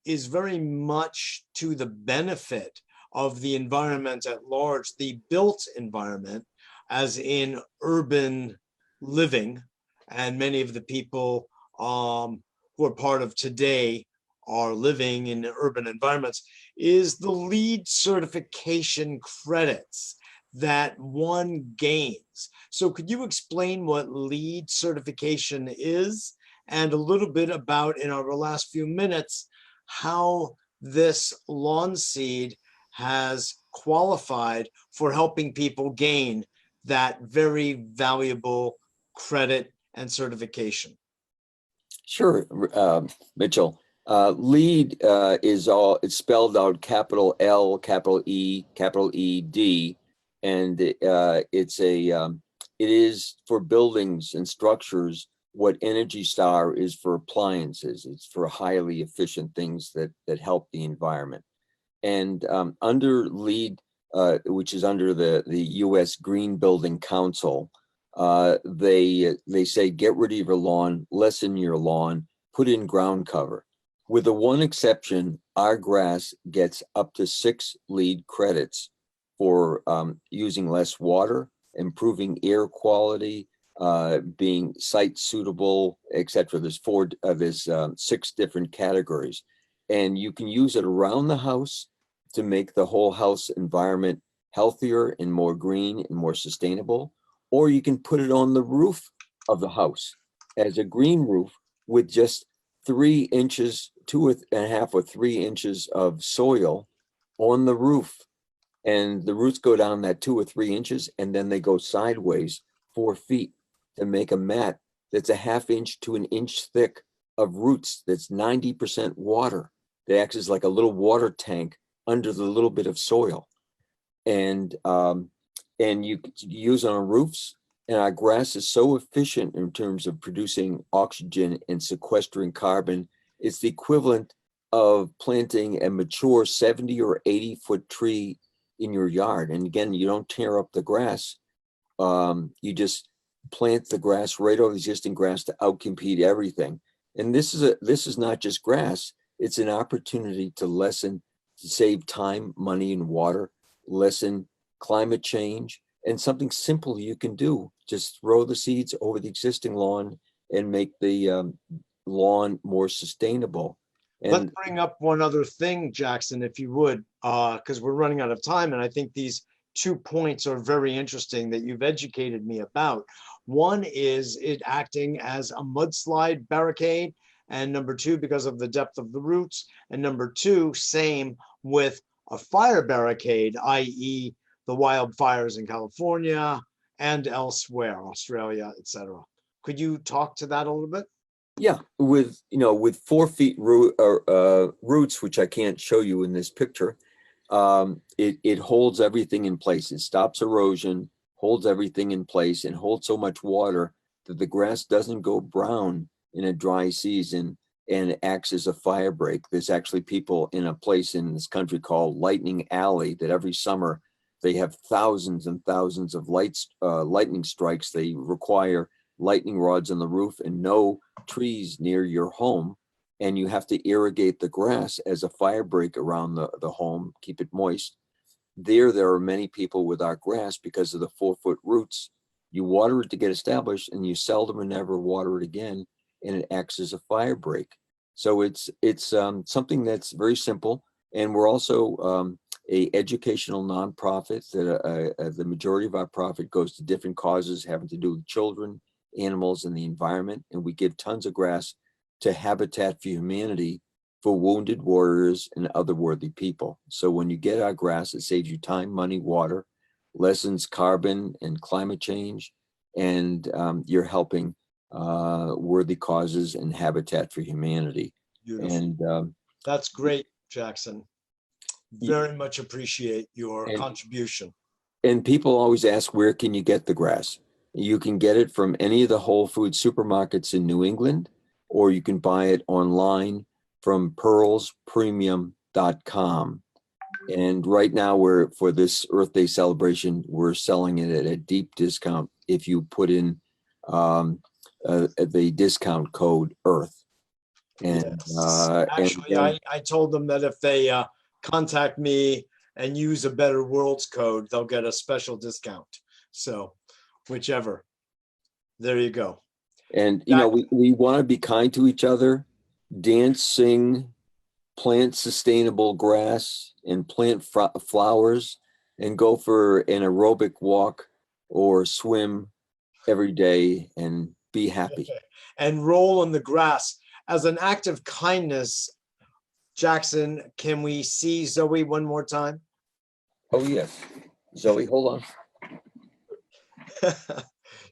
is very much to the benefit of the environment at large, the built environment, as in urban living, and many of the people who are part of today are living in urban environments, is the LEED certification credits that one gains. So could you explain what LEED certification is, and a little bit about, in our last few minutes, how this lawn seed has qualified for helping people gain that very valuable credit and certification? Sure, Mitchell. LEED it's spelled out capital L, capital E, capital ED, and it is for buildings and structures what Energy Star is for appliances. It's for highly efficient things that help the environment. And under LEED, which is under the U.S. Green Building Council, they say get rid of your lawn, lessen your lawn, put in ground cover. With the one exception, our grass gets up to 6 LEED credits for using less water, improving air quality, being site suitable, etc. There's 6 different categories, and you can use it around the house to make the whole house environment healthier and more green and more sustainable, or you can put it on the roof of the house as a green roof with just 3 inches, 2.5 or 3 inches of soil on the roof. And the roots go down that 2 or 3 inches, and then they go sideways 4 feet to make a mat that's a 1/2 inch to 1 inch thick of roots that's 90% water. That acts as like a little water tank under the little bit of soil. And you use on roofs. And our grass is so efficient in terms of producing oxygen and sequestering carbon. It's the equivalent of planting a mature 70 or 80 foot tree in your yard. And again, you don't tear up the grass. You just plant the grass right over the existing grass to outcompete everything. And this is not just grass. It's an opportunity to save time, money, and water, lessen climate change, and something simple you can do. Just throw the seeds over the existing lawn and make the lawn more sustainable. And let's bring up one other thing, Jackson, if you would, because we're running out of time. And I think these 2 points are very interesting that you've educated me about. One is it acting as a mudslide barricade. And number 2, because of the depth of the roots. And number 2, same with a fire barricade, i.e. the wildfires in California and elsewhere, Australia, etc. Could you talk to that a little bit? Yeah, with 4 feet roots, which I can't show you in this picture, it holds everything in place. It stops erosion, holds everything in place, and holds so much water that the grass doesn't go brown in a dry season and acts as a fire break. There's actually people in a place in this country called Lightning Alley that every summer they have thousands and thousands of lightning strikes. They require lightning rods on the roof and no trees near your home. And you have to irrigate the grass as a fire break around the home, keep it moist. There are many people with our grass because of the 4 foot roots. You water it to get established and you seldom or never water it again, and it acts as a fire break. So it's something that's very simple. And we're also a educational nonprofit that the majority of our profit goes to different causes having to do with children, animals, and the environment. And we give tons of grass to Habitat for Humanity for wounded warriors and other worthy people. So when you get our grass, it saves you time, money, water, lessens carbon and climate change, and you're helping worthy causes and Habitat for Humanity. Beautiful. And that's great, Jackson. Very much appreciate your contribution. And people always ask, where can you get the grass? You can get it from any of the Whole Foods supermarkets in New England, or you can buy it online from pearlspremium.com. And right now, for this Earth Day celebration, we're selling it at a deep discount if you put in the discount code EARTH. And actually, I told them that if they contact me and use a Better Worlds code, they'll get a special discount. So whichever. There you go. And we want to be kind to each other, dance, sing, plant sustainable grass, and plant flowers, and go for an aerobic walk or swim every day and be happy. And roll on the grass. As an act of kindness, Jackson, can we see Zoe one more time? Oh, yes. Zoe, hold on.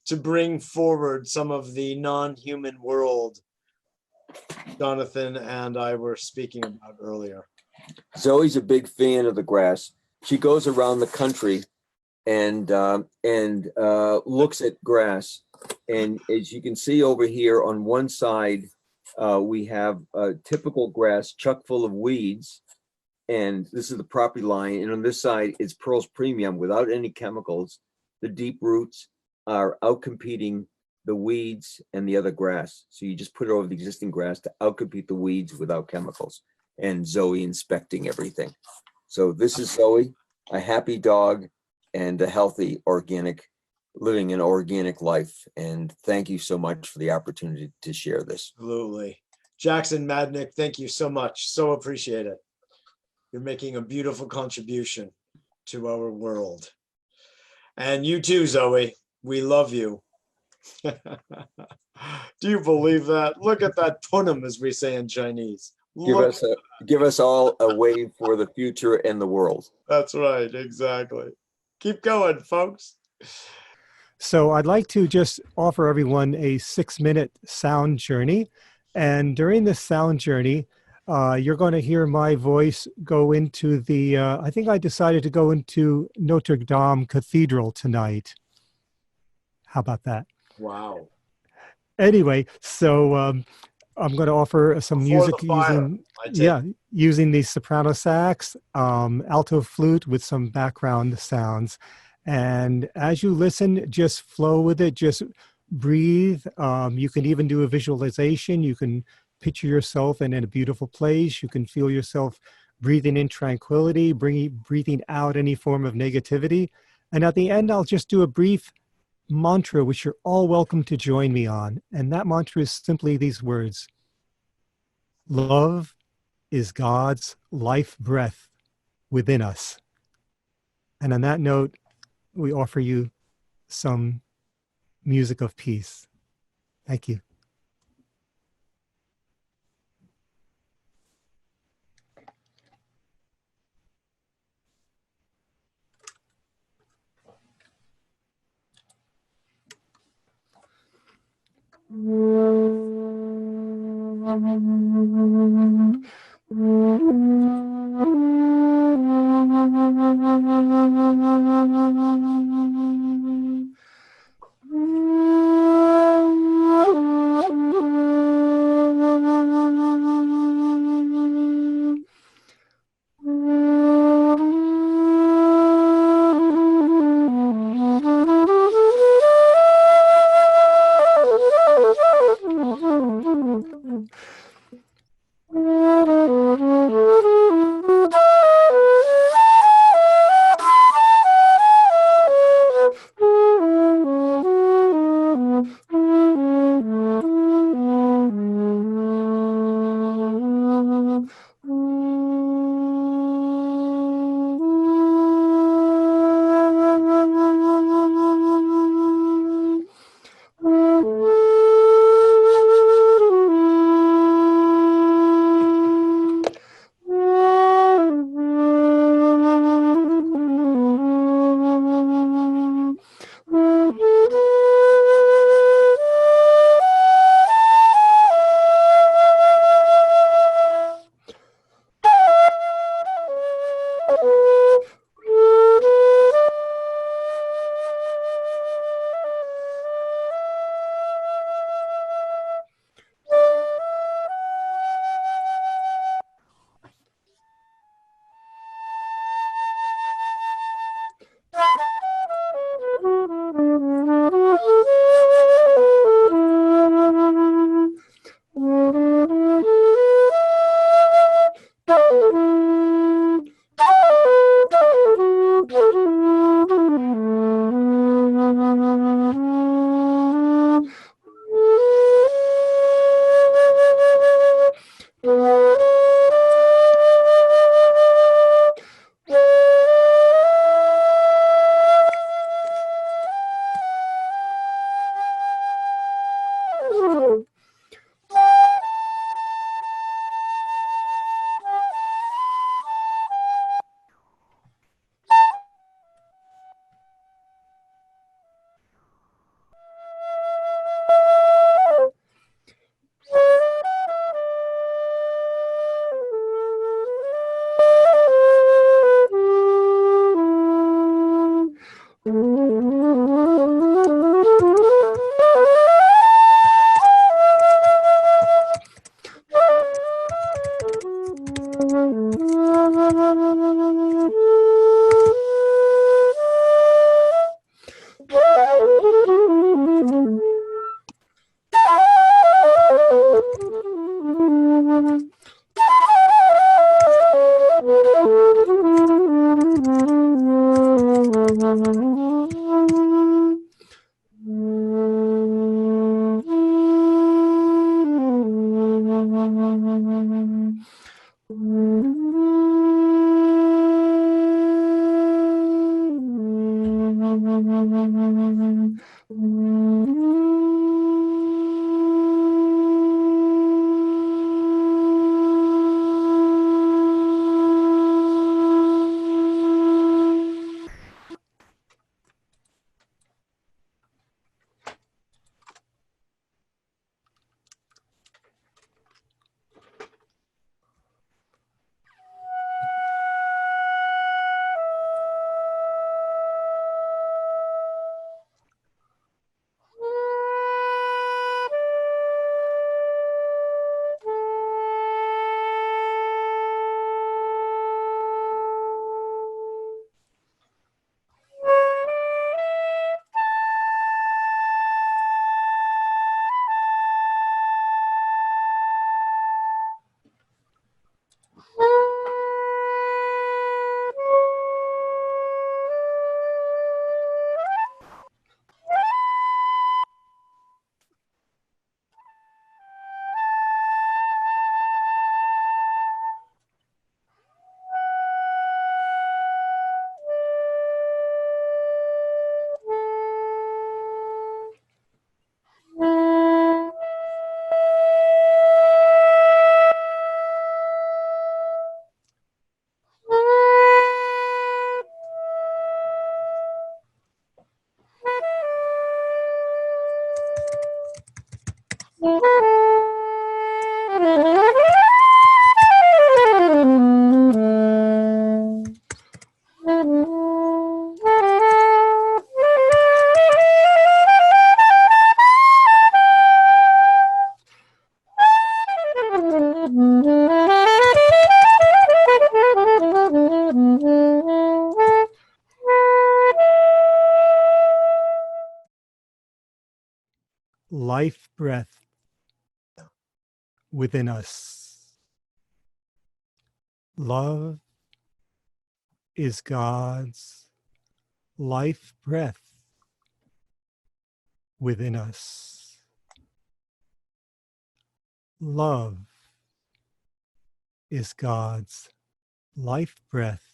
To bring forward some of the non-human world Jonathan and I were speaking about earlier. Zoe's a big fan of the grass. She goes around the country and looks at grass. And as you can see over here on one side, we have a typical grass chock full of weeds. And this is the property line. And on this side is Pearl's Premium without any chemicals. The deep roots are outcompeting the weeds and the other grass. So you just put it over the existing grass to outcompete the weeds without chemicals. And Zoe inspecting everything. So this is Zoe, a happy dog and a healthy organic, living an organic life. And thank you so much for the opportunity to share this. Absolutely. Jackson Madnick, thank you so much. So appreciate it. You're making a beautiful contribution to our world. And you too, Zoe. We love you. Do you believe that? Look at that punum, as we say in Chinese. Give us all a wave for the future and the world. That's right, exactly. Keep going, folks. So I'd like to just offer everyone a 6-minute sound journey. And during this sound journey, you're going to hear my voice go into the, I think I decided to go into Notre Dame Cathedral tonight. How about that? Wow. Anyway, so I'm going to offer some music using the soprano sax, alto flute with some background sounds. And as you listen, just flow with it, just breathe. You can even do a visualization. You can picture yourself in a beautiful place. You can feel yourself breathing in tranquility, breathing out any form of negativity. And at the end, I'll just do a brief mantra, which you're all welcome to join me on. And that mantra is simply these words: love is God's life breath within us. And on that note, we offer you some music of peace. Thank you. Life breath within us. Love is God's life breath within us. Love is God's life breath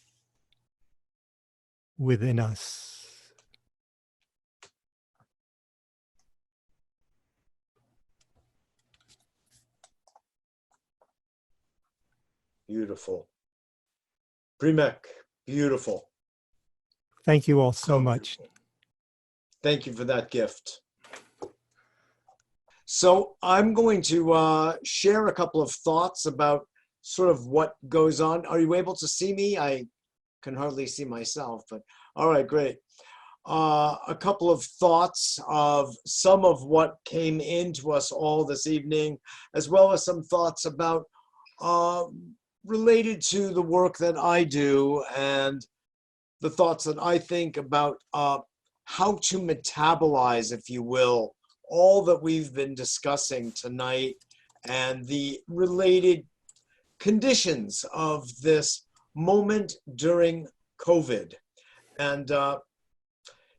within us. Beautiful. Primek, beautiful. Thank you all so much. Beautiful. Thank you for that gift. So I'm going to share a couple of thoughts about sort of what goes on. Are you able to see me? I can hardly see myself, but all right, great. A couple of thoughts of some of what came into us all this evening, as well as some thoughts about related to the work that I do and the thoughts that I think about how to metabolize, if you will, all that we've been discussing tonight and the related conditions of this moment during COVID. And,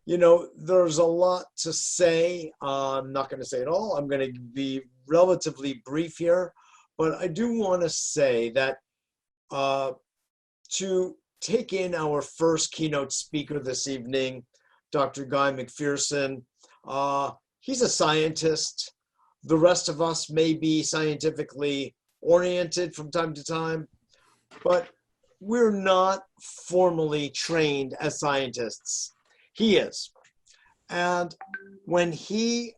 you know, there's a lot to say. I'm not going to say it all. I'm going to be relatively brief here, but I do want to say that to take in our first keynote speaker this evening, Dr. Guy McPherson, he's a scientist. The rest of us may be scientifically oriented from time to time, but we're not formally trained as scientists. He is. And when he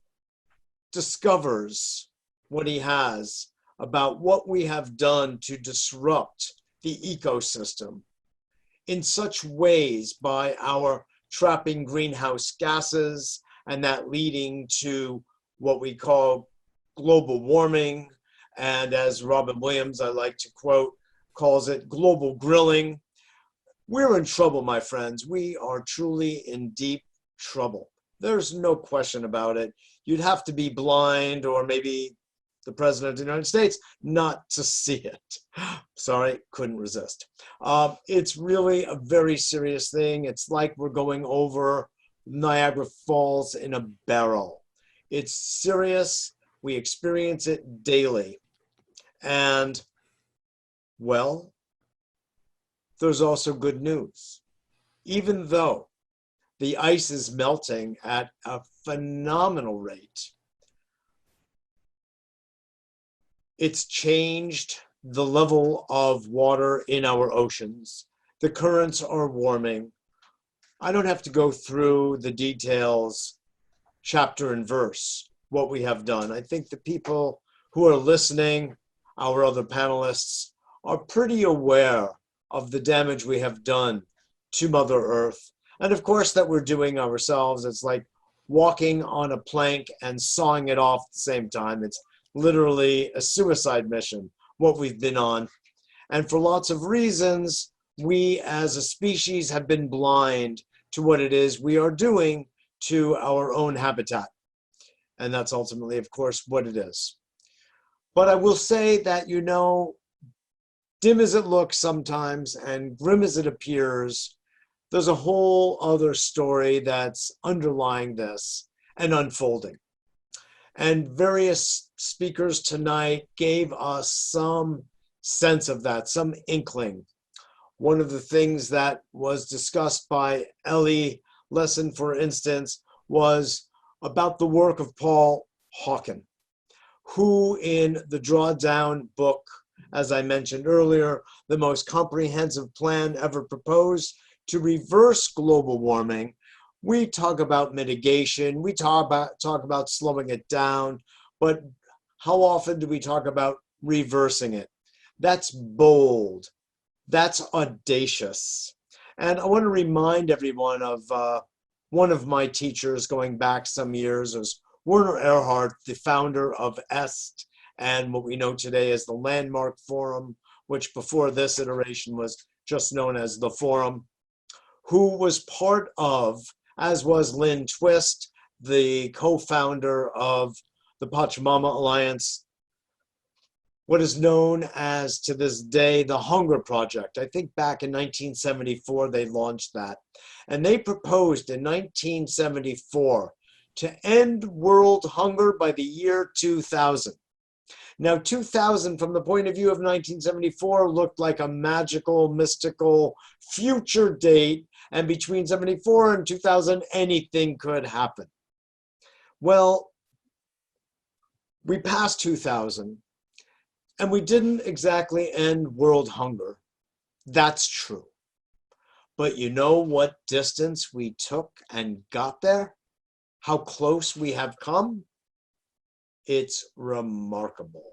discovers what he has about what we have done to disrupt the ecosystem in such ways by our trapping greenhouse gases and that leading to what we call global warming, and as Robin Williams, I like to quote, calls it global grilling. We're in trouble, my friends. We are truly in deep trouble. There's no question about it. You'd have to be blind, or maybe the President of the United States, not to see it. Sorry, couldn't resist. It's really a very serious thing. It's like we're going over Niagara Falls in a barrel. It's serious. We experience it daily. And, well, there's also good news. Even though the ice is melting at a phenomenal rate, it's changed the level of water in our oceans. The currents are warming. I don't have to go through the details, chapter and verse, what we have done. I think the people who are listening, our other panelists, are pretty aware of the damage we have done to Mother Earth. And of course that we're doing ourselves. It's like walking on a plank and sawing it off at the same time. It's literally a suicide mission, what we've been on. And for lots of reasons, we as a species have been blind to what it is we are doing to our own habitat. And that's ultimately, of course, what it is. But I will say that, you know, dim as it looks sometimes and grim as it appears, there's a whole other story that's underlying this and unfolding. And various speakers tonight gave us some sense of that, some inkling. One of the things that was discussed by Ellie Lesson, for instance, was about the work of Paul Hawken, who in the Drawdown book, as I mentioned earlier, the most comprehensive plan ever proposed to reverse global warming. We talk about mitigation, we talk about slowing it down, but how often do we talk about reversing it? That's bold, that's audacious. And I want to remind everyone of one of my teachers going back some years was Werner Erhard, the founder of EST and what we know today as the Landmark Forum, which before this iteration was just known as the Forum, who was part of, as was Lynn Twist, the co-founder of the Pachamama Alliance, what is known as to this day the Hunger Project. I think back in 1974 they launched that. And they proposed in 1974 to end world hunger by the year 2000. Now 2000 from the point of view of 1974 looked like a magical, mystical future date, and between 74 and 2000 anything could happen. Well, we passed 2000 and we didn't exactly end world hunger. That's true. But you know what distance we took and got there? How close we have come? It's remarkable.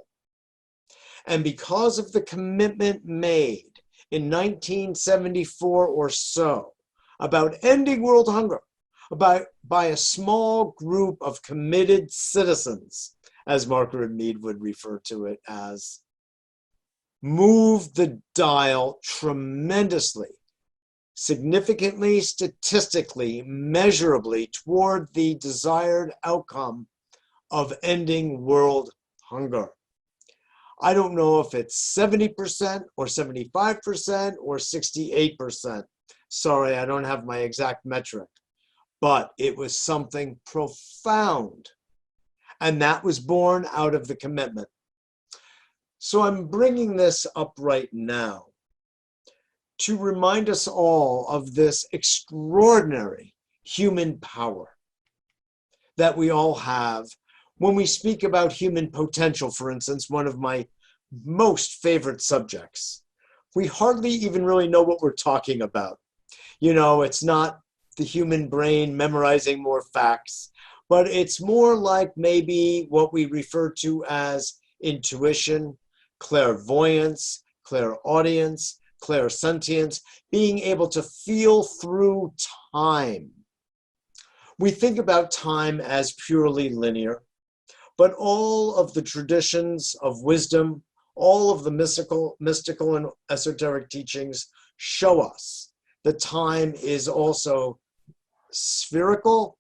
And because of the commitment made in 1974 or so about ending world hunger by a small group of committed citizens, as Margaret Mead would refer to it as, moved the dial tremendously, significantly, statistically, measurably toward the desired outcome of ending world hunger. I don't know if it's 70% or 75% or 68%. Sorry, I don't have my exact metric, but it was something profound. And that was born out of the commitment. So I'm bringing this up right now to remind us all of this extraordinary human power that we all have. When we speak about human potential, for instance, one of my most favorite subjects, we hardly even really know what we're talking about. You know, it's not the human brain memorizing more facts, but it's more like maybe what we refer to as intuition, clairvoyance, clairaudience, clairsentience, being able to feel through time. We think about time as purely linear, but all of the traditions of wisdom, All of the mystical and esoteric teachings show us that time is also spherical,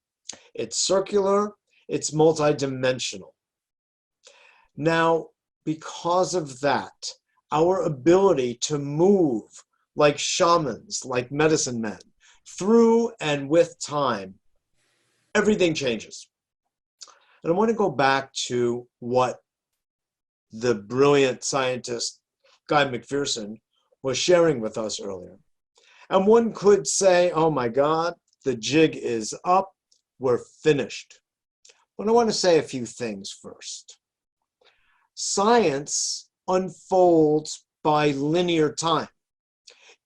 it's circular, it's multidimensional. Now, because of that, our ability to move like shamans, like medicine men, through and with time, everything changes. And I want to go back to what the brilliant scientist Guy McPherson was sharing with us earlier. And one could say, oh my God, the jig is up, we're finished. But I want to say a few things first. Science unfolds by linear time.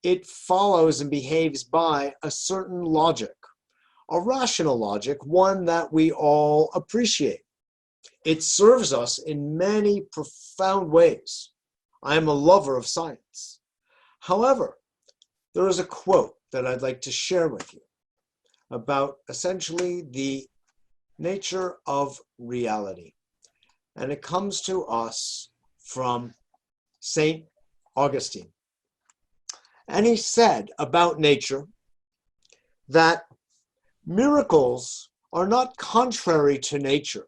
It follows and behaves by a certain logic, a rational logic, one that we all appreciate. It serves us in many profound ways. I am a lover of science. However, there is a quote that I'd like to share with you about essentially the nature of reality. And it comes to us from St. Augustine. And he said about nature that miracles are not contrary to nature,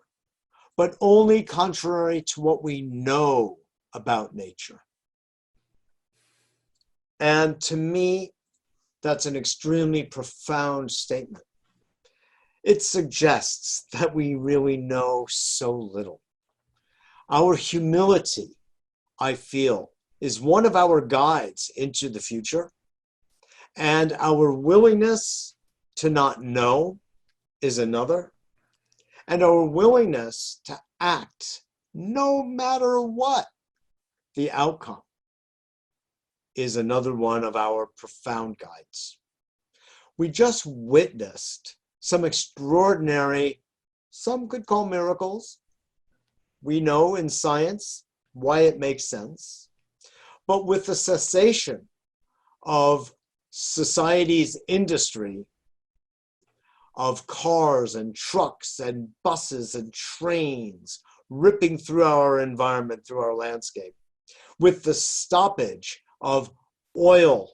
but only contrary to what we know about nature. And to me, that's an extremely profound statement. It suggests that we really know so little. Our humility, I feel, is one of our guides into the future, and our willingness to not know is another, and our willingness to act no matter what the outcome is another one of our profound guides. We just witnessed some extraordinary, some could call miracles. We know in science why it makes sense. But with the cessation of society's industry of cars and trucks and buses and trains ripping through our environment, through our landscape, with the stoppage of oil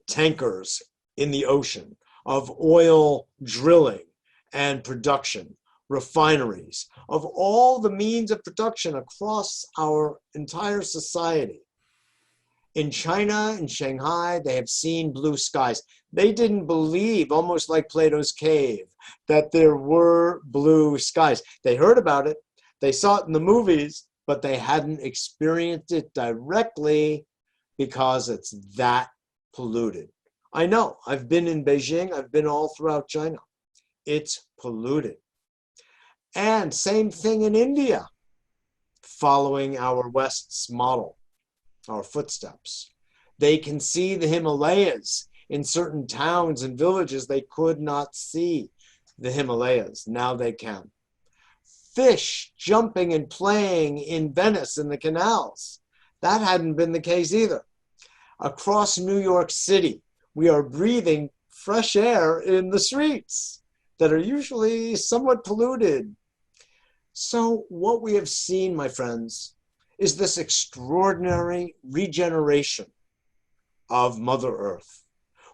tankers in the ocean, of oil drilling and production, refineries, of all the means of production across our entire society. In China, in Shanghai, they have seen blue skies. They didn't believe, almost like Plato's cave, that there were blue skies. They heard about it, they saw it in the movies, but they hadn't experienced it directly because it's that polluted. I know, I've been in Beijing, I've been all throughout China. It's polluted. And same thing in India, following our West's model, our footsteps. They can see the Himalayas. In certain towns and villages, they could not see the Himalayas. Now they can. Fish jumping and playing in Venice in the canals. That hadn't been the case either. Across New York City, we are breathing fresh air in the streets that are usually somewhat polluted. So what we have seen, my friends, is this extraordinary regeneration of Mother Earth.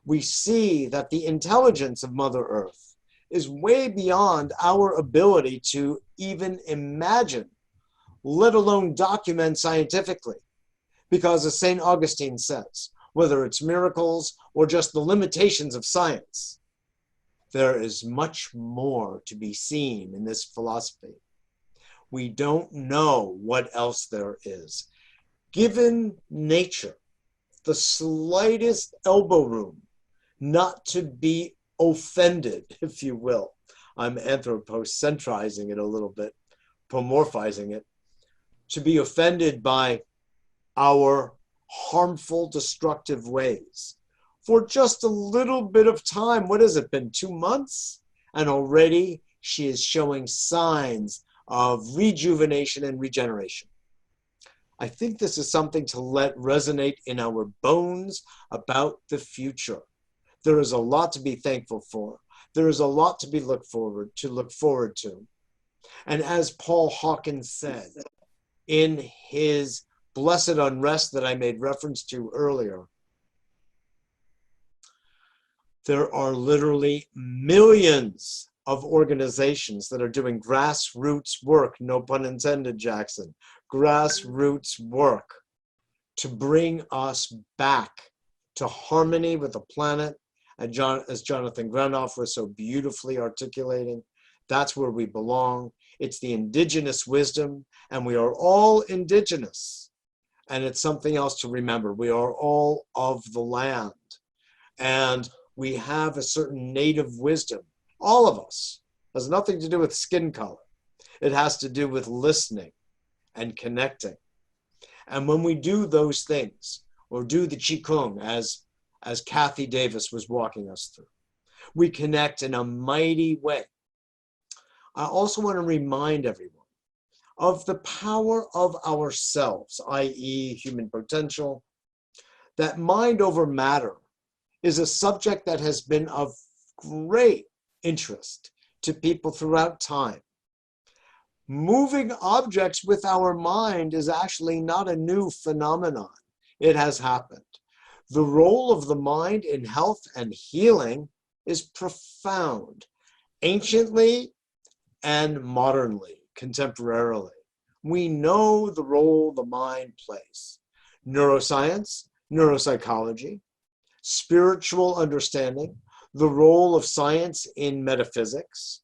We see that the intelligence of Mother Earth is way beyond our ability to even imagine, let alone document scientifically. Because as St. Augustine says, whether it's miracles or just the limitations of science, there is much more to be seen in this philosophy. We don't know what else there is. Given nature the slightest elbow room not to be offended, if you will. I'm anthropocentrizing it a little bit, pomorphizing it, to be offended by our harmful, destructive ways. For just a little bit of time, what has it been, 2 months? And already she is showing signs of rejuvenation and regeneration. I think this is something to let resonate in our bones about the future. There is a lot to be thankful for. There is a lot to be look forward to. And as Paul Hawkins said, in his blessed unrest that I made reference to earlier, there are literally millions of organizations that are doing grassroots work, no pun intended, Jackson, grassroots work to bring us back to harmony with the planet. And as Jonathan Grenoff was so beautifully articulating, that's where we belong. It's the indigenous wisdom, and we are all indigenous. And it's something else to remember. We are all of the land. And we have a certain native wisdom. All of us. It has nothing to do with skin color. It has to do with listening and connecting. And when we do those things, or do the Qigong as Kathy Davis was walking us through, we connect in a mighty way. I also want to remind everyone of the power of ourselves, i.e. human potential, that mind over matter is a subject that has been of great interest to people throughout time. Moving objects with our mind is actually not a new phenomenon. It has happened. The role of the mind in health and healing is profound, anciently and modernly, contemporarily. We know the role the mind plays. Neuroscience, neuropsychology, spiritual understanding, the role of science in metaphysics.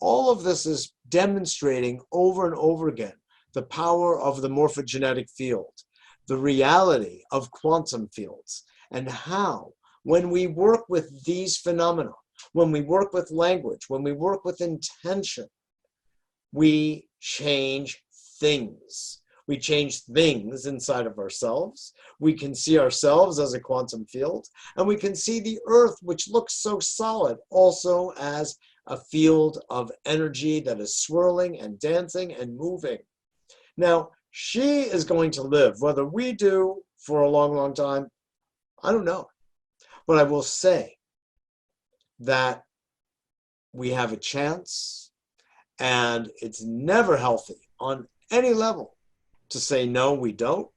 All of this is demonstrating over and over again the power of the morphogenetic field, the reality of quantum fields, and how, when we work with these phenomena, when we work with language, when we work with intention, we change things. We change things inside of ourselves. We can see ourselves as a quantum field, and we can see the earth, which looks so solid, also as a field of energy that is swirling and dancing and moving. Now, she is going to live, whether we do for a long, long time, I don't know. But I will say that we have a chance, and it's never healthy on any level to say, no, we don't,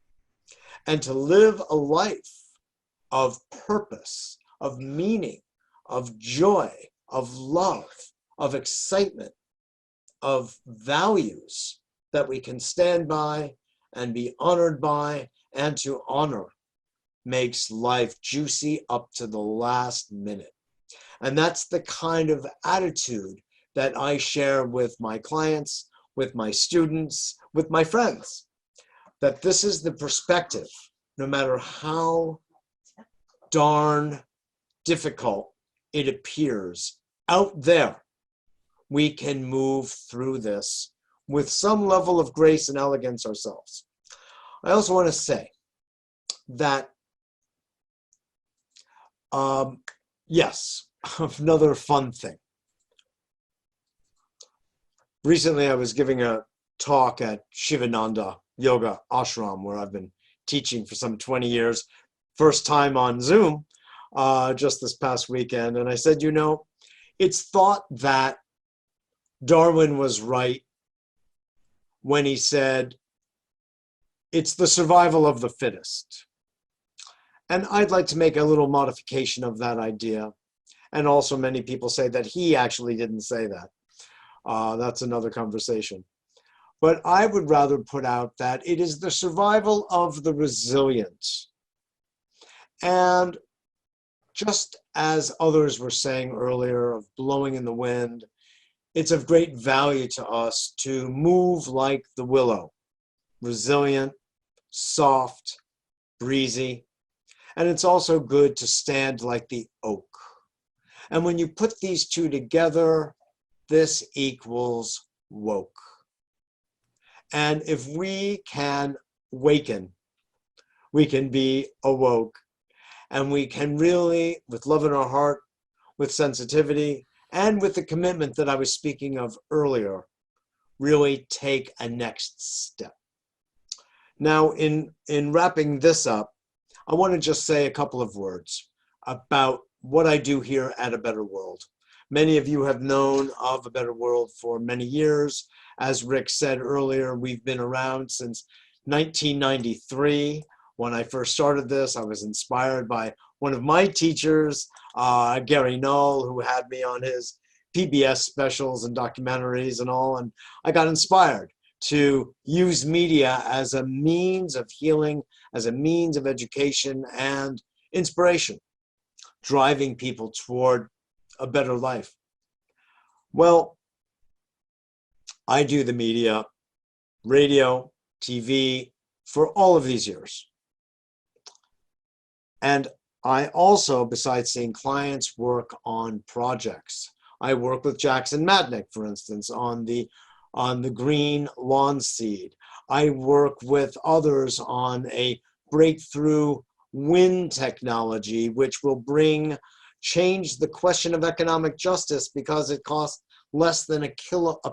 and to live a life of purpose, of meaning, of joy, of love, of excitement, of values that we can stand by and be honored by, and to honor makes life juicy up to the last minute. And that's the kind of attitude that I share with my clients, with my students, with my friends, that this is the perspective, no matter how darn difficult it appears out there, we can move through this with some level of grace and elegance ourselves. I also want to say that, yes, another fun thing. Recently, I was giving a talk at Shivananda Yoga Ashram, where I've been teaching for some 20 years, first time on Zoom, just this past weekend. And I said, you know, it's thought that Darwin was right when he said, it's the survival of the fittest. And I'd like to make a little modification of that idea. And also many people say that he actually didn't say that. That's another conversation. But I would rather put out that it is the survival of the resilient. And just as others were saying earlier of blowing in the wind, it's of great value to us to move like the willow, resilient, soft, breezy. And it's also good to stand like the oak. And when you put these two together, this equals woke. And if we can waken, we can be awoke. And we can really, with love in our heart, with sensitivity, and with the commitment that I was speaking of earlier, really take a next step. Now, in wrapping this up, I want to just say a couple of words about what I do here at A Better World, Many of you have known of A Better World for many years. As Rick said earlier, we've been around since 1993. When I first started this, I was inspired by one of my teachers, Gary Null, who had me on his PBS specials and documentaries and all, and I got inspired to use media as a means of healing, as a means of education and inspiration, driving people toward a better life. Well, I do the media, radio, TV, for all of these years. And I also, besides seeing clients, work on projects. I work with Jackson Madnick, for instance, on the green lawn seed. I work with others on a breakthrough wind technology, which will change the question of economic justice, because it costs less than a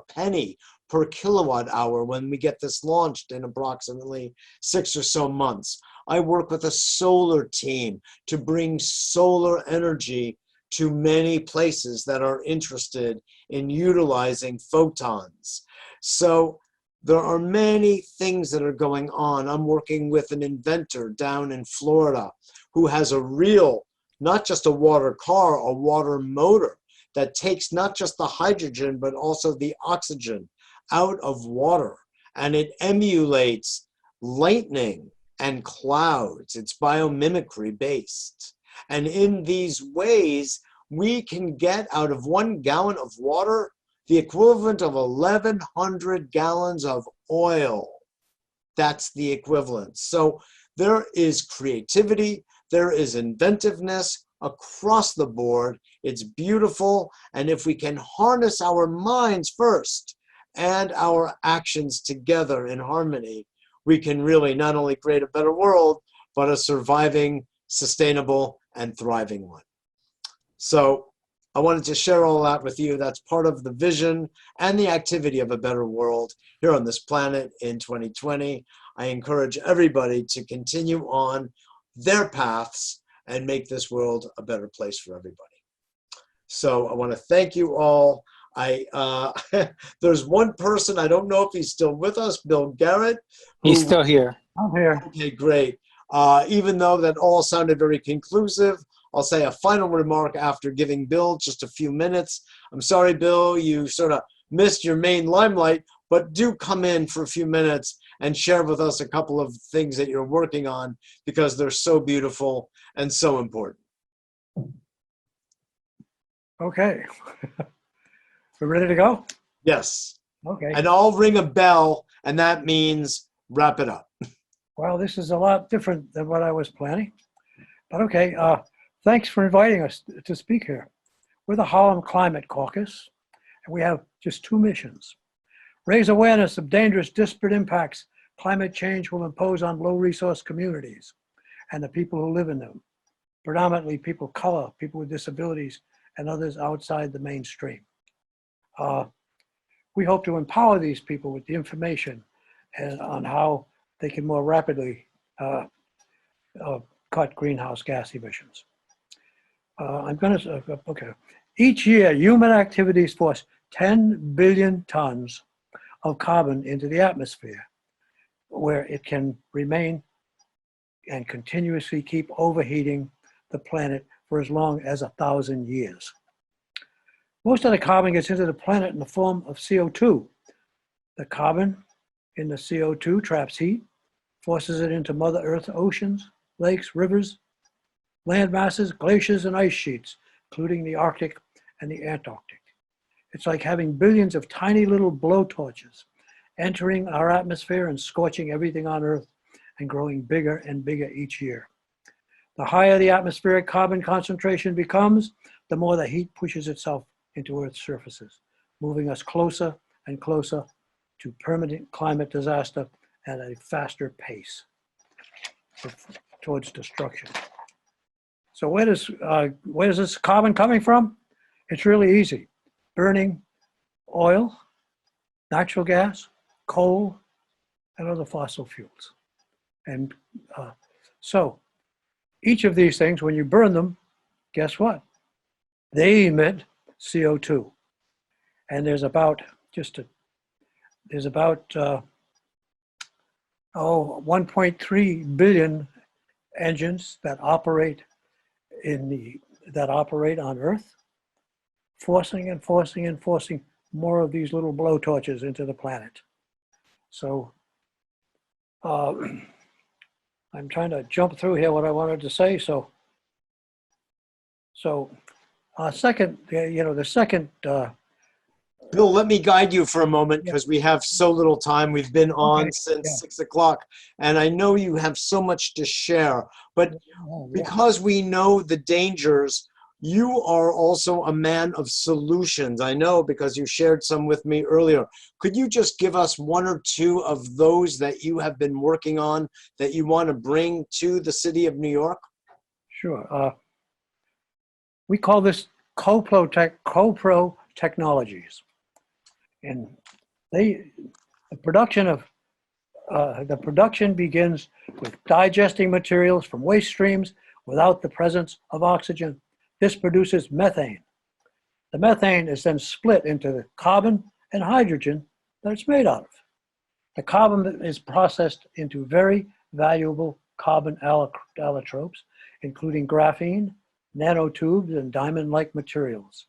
penny per kilowatt hour when we get this launched in approximately 6 or so months. I work with a solar team to bring solar energy to many places that are interested in utilizing photons. So there are many things that are going on. I'm working with an inventor down in Florida who has a real, not just a water car, a water motor that takes not just the hydrogen, but also the oxygen out of water. And it emulates lightning and clouds. It's biomimicry based. And in these ways, we can get out of 1 gallon of water the equivalent of 1,100 gallons of oil. That's the equivalent. So there is creativity, there is inventiveness across the board. It's beautiful. And if we can harness our minds first and our actions together in harmony, we can really not only create a better world, but a surviving, sustainable, and thriving one. So I wanted to share all that with you. That's part of the vision and the activity of A Better World here on this planet in 2020. I encourage everybody to continue on their paths and make this world a better place for everybody. So I want to thank you all. There's one person, I don't know if he's still with us, Bill Garrett. He's still here. I'm here. Okay, great. Even though that all sounded very conclusive, I'll say a final remark after giving Bill just a few minutes. I'm sorry, Bill, you sort of missed your main limelight, but do come in for a few minutes and share with us a couple of things that you're working on, because they're so beautiful and so important. Okay. We're ready to go? Yes. Okay. And I'll ring a bell, and that means wrap it up. Well, this is a lot different than what I was planning. But okay, thanks for inviting us to speak here. We're the Harlem Climate Caucus, and we have just 2 missions. Raise awareness of dangerous, disparate impacts climate change will impose on low-resource communities and the people who live in them, predominantly people of color, people with disabilities, and others outside the mainstream. We hope to empower these people with the information and on how they can more rapidly cut greenhouse gas emissions. Okay. Each year, human activities force 10 billion tons of carbon into the atmosphere, where it can remain and continuously keep overheating the planet for as long as 1,000 years. Most of the carbon gets into the planet in the form of CO2. The carbon in the CO2 traps heat, forces it into Mother Earth's oceans, lakes, rivers, land masses, glaciers, and ice sheets, including the Arctic and the Antarctic. It's like having billions of tiny little blowtorches entering our atmosphere and scorching everything on Earth and growing bigger and bigger each year. The higher the atmospheric carbon concentration becomes, the more the heat pushes itself into Earth's surfaces, moving us closer and closer to permanent climate disaster at a faster pace towards destruction. So where does this carbon coming from? It's really easy. Burning oil, natural gas, coal, and other fossil fuels. And so each of these things, when you burn them, guess what? They emit CO2. And there's about 1.3 billion engines that operate on Earth, forcing and forcing and forcing more of these little blowtorches into the planet. So I'm trying to jump through here what I wanted to say. So second, the second. Bill, let me guide you for a moment because we have so little time. We've been on since 6 o'clock, and I know you have so much to share. But because we know the dangers, you are also a man of solutions. I know because you shared some with me earlier. Could you just give us one or two of those that you have been working on that you want to bring to the city of New York? Sure. We call this co-pro technologies. And the production begins with digesting materials from waste streams without the presence of oxygen. This produces methane. The methane is then split into the carbon and hydrogen that it's made out of. The carbon is processed into very valuable carbon allotropes, including graphene, nanotubes, and diamond-like materials.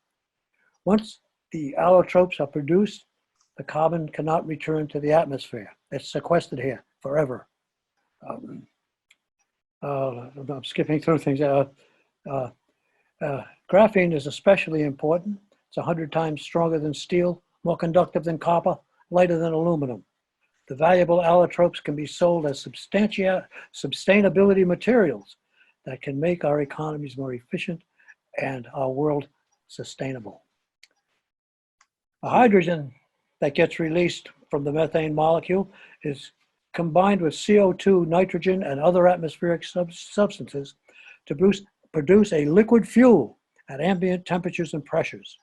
Once the allotropes are produced, the carbon cannot return to the atmosphere. It's sequestered here forever. I'm skipping through things. Graphene is especially important. It's 100 times stronger than steel, more conductive than copper, lighter than aluminum. The valuable allotropes can be sold as sustainability materials that can make our economies more efficient and our world sustainable. The hydrogen that gets released from the methane molecule is combined with CO2, nitrogen, and other atmospheric substances to produce a liquid fuel at ambient temperatures and pressures.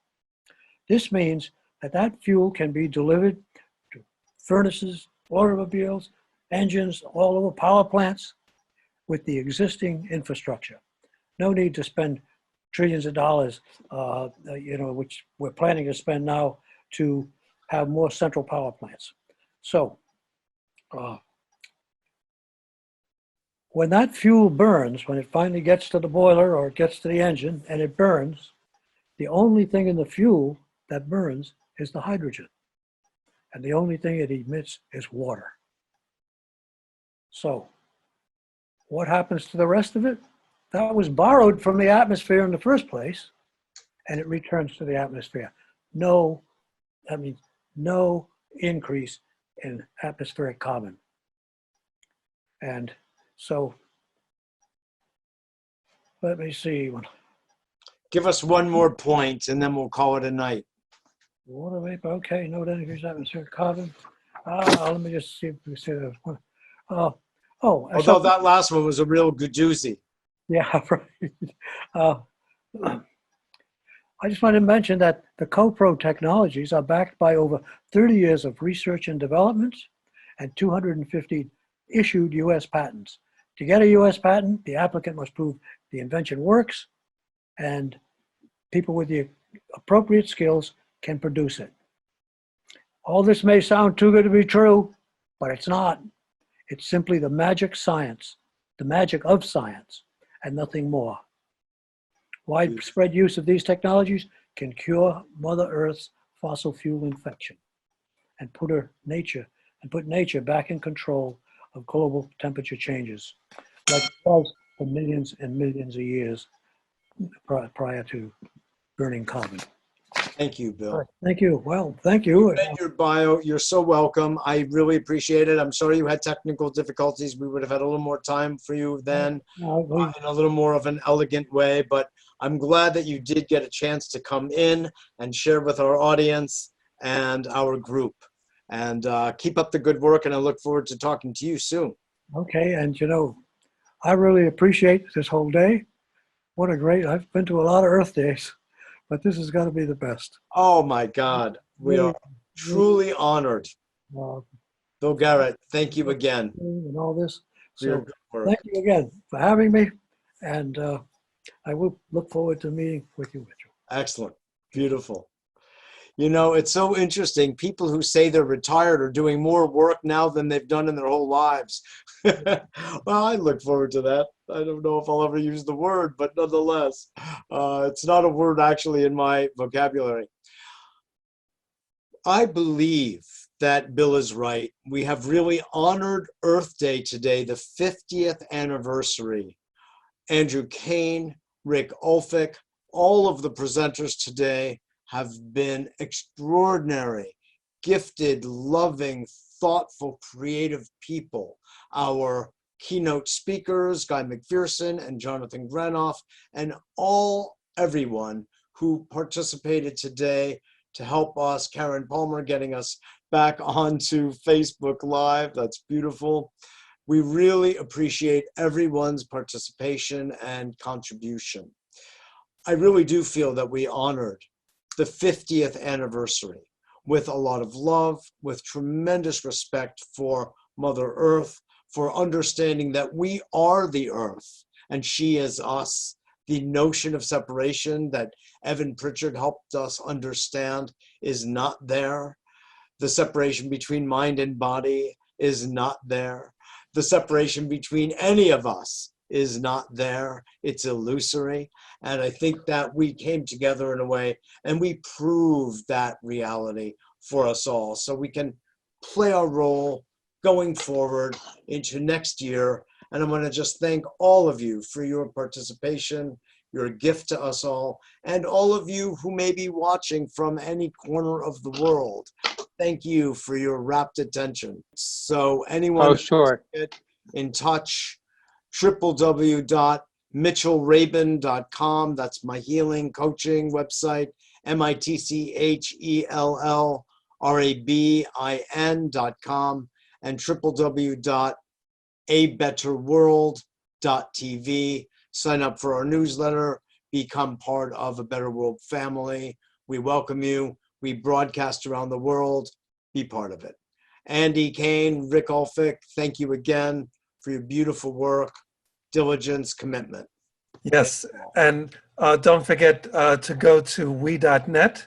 This means that fuel can be delivered to furnaces, automobiles, engines, all over power plants with the existing infrastructure. No need to spend trillions of dollars, which we're planning to spend now to have more central power plants. So when that fuel burns, when it finally gets to the boiler or it gets to the engine and it burns, the only thing in the fuel that burns is the hydrogen. And the only thing it emits is water. So what happens to the rest of it? That was borrowed from the atmosphere in the first place, and it returns to the atmosphere. No increase in atmospheric carbon. And so, let me see. Give us one more point and then we'll call it a night. Water vapor, okay, no increase in atmospheric carbon. Let me just see if we say that one. Although that last one was a real good doozy. Yeah, right. I just wanted to mention that the co-pro technologies are backed by over 30 years of research and development and 250 issued US patents. To get a US patent, the applicant must prove the invention works and people with the appropriate skills can produce it. All this may sound too good to be true, but it's not. It's simply the magic science, the magic of science, and nothing more. Widespread use of these technologies can cure Mother Earth's fossil fuel infection and put nature back in control of global temperature changes, like it was for millions and millions of years prior to burning carbon. Thank you, Bill. Thank you. Well, thank you. You read your bio. You're so welcome. I really appreciate it. I'm sorry you had technical difficulties. We would have had a little more time for you then in a little more of an elegant way, but I'm glad that you did get a chance to come in and share with our audience and our group. And keep up the good work, and I look forward to talking to you soon. Okay, and I really appreciate this whole day. I've been to a lot of Earth days, but this has got to be the best. Oh my God, we are truly honored. Bill Garrett, thank you again. And all this. For So thank you again for having me, and I will look forward to meeting with you, Mitchell. Excellent. Beautiful. You know, it's so interesting. People who say they're retired are doing more work now than they've done in their whole lives. Well, I look forward to that. I don't know if I'll ever use the word, but nonetheless, it's not a word actually in my vocabulary. I believe that Bill is right. We have really honored Earth Day today, the 50th anniversary. Andrew Kaen, Rick Ulfik, all of the presenters today have been extraordinary, gifted, loving, thoughtful, creative people. Our keynote speakers, Guy McPherson and Jonathan Granoff, and everyone who participated today to help us, Karen Palmer getting us back onto Facebook Live. That's beautiful. We really appreciate everyone's participation and contribution. I really do feel that we honored the 50th anniversary with a lot of love, with tremendous respect for Mother Earth, for understanding that we are the Earth and she is us. The notion of separation that Evan Pritchard helped us understand is not there. The separation between mind and body is not there. The separation between any of us is not there. It's illusory. And I think that we came together in a way and we proved that reality for us all. So we can play our role going forward into next year. And I want to just thank all of you for your participation, your gift to us all, and all of you who may be watching from any corner of the world. Thank you for your rapt attention. So anyone get in touch, www.mitchellrabin.com. That's my healing coaching website, mitchellrabin.com, and www.abetterworld.tv. Sign up for our newsletter, become part of a Better World family. We welcome you. We broadcast around the world. Be part of it. Andy Kaen, Rick Ulfik, thank you again for your beautiful work, diligence, commitment. Yes, and don't forget to go to we.net,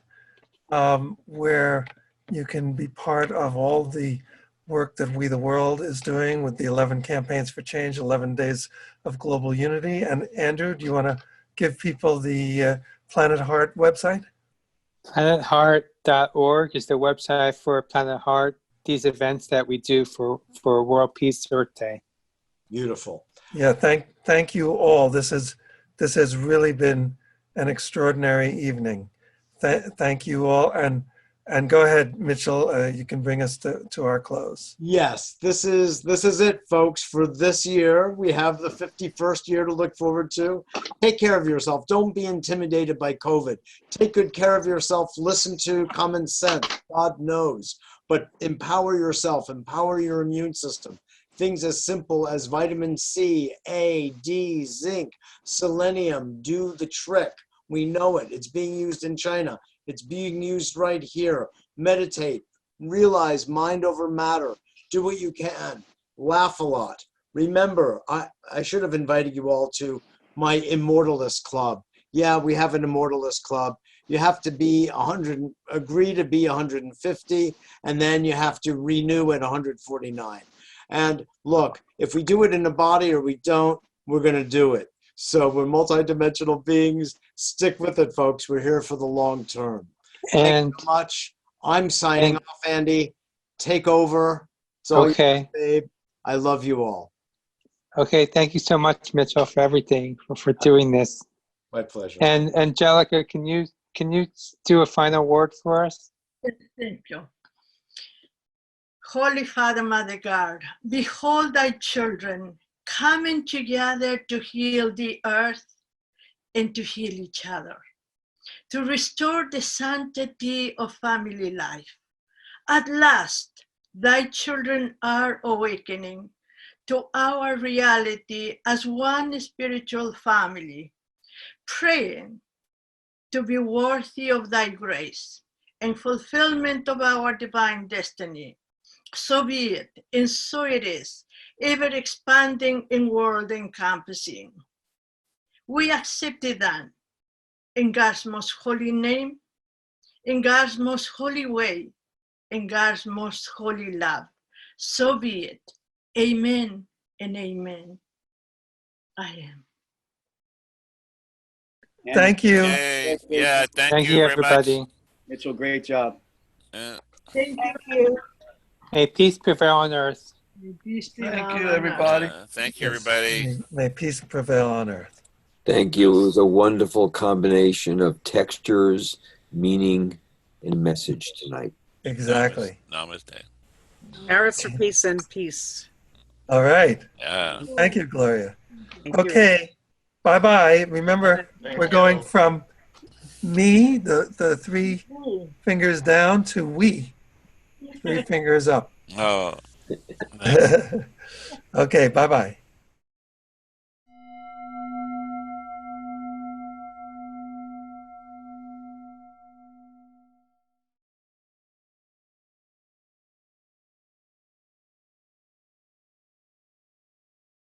where you can be part of all the work that We the World is doing with the 11 campaigns for change, 11 days of global unity. And Andrew, do you want to give people the Planet Heart website? PlanetHeart.org is the website for Planet Heart, these events that we do for World Peace Earth Day. Beautiful. Yeah, thank you all. This has really been an extraordinary evening. Thank you all, and go ahead, Mitchell. You can bring us to our close. Yes, this is it, folks. For this year, we have the 51st year to look forward to. Take care of yourself. Don't be intimidated by COVID. Take good care of yourself. Listen to common sense. God knows, but empower yourself. Empower your immune system. Things as simple as vitamin C, A, D, zinc, selenium do the trick. We know it. It's being used in China. It's being used right here. Meditate. Realize mind over matter. Do what you can. Laugh a lot. Remember, I should have invited you all to my Immortalist Club. Yeah, we have an Immortalist Club. You have to be agree to be 150, and then you have to renew at 149. And look, if we do it in the body or we don't, we're going to do it. So we're multidimensional beings. Stick with it, folks. We're here for the long term. Thank you so much. I'm signing off, Andy. Take over. It's all yours, babe. I love you all. Okay, thank you so much, Mitchell, for everything, for doing this. My pleasure. And Angelica, can you do a final word for us? Yes, thank you. Holy Father, Mother God, behold thy children coming together to heal the earth and to heal each other, to restore the sanctity of family life. At last, thy children are awakening to our reality as one spiritual family, praying to be worthy of thy grace and fulfillment of our divine destiny. So be it, and so it is, ever expanding and world encompassing. We accept it then, in God's most holy name, in God's most holy way, in God's most holy love. So be it. Amen and amen. I am. Thank you. Okay. Yeah, thank Thank you you, very everybody. much. Mitchell, great job. Thank you. May peace prevail on earth. Thank you, everybody. Thank you, everybody. May peace prevail on earth. Thank you. It was a wonderful combination of textures, meaning, and message tonight. Exactly. Namaste. Parents for peace and peace. All right. Yeah. Thank you, Gloria. Thank you. Okay. Bye-bye. Remember, we're going from me, the three fingers down, to we, three fingers up. Oh. Nice. Okay. Bye-bye.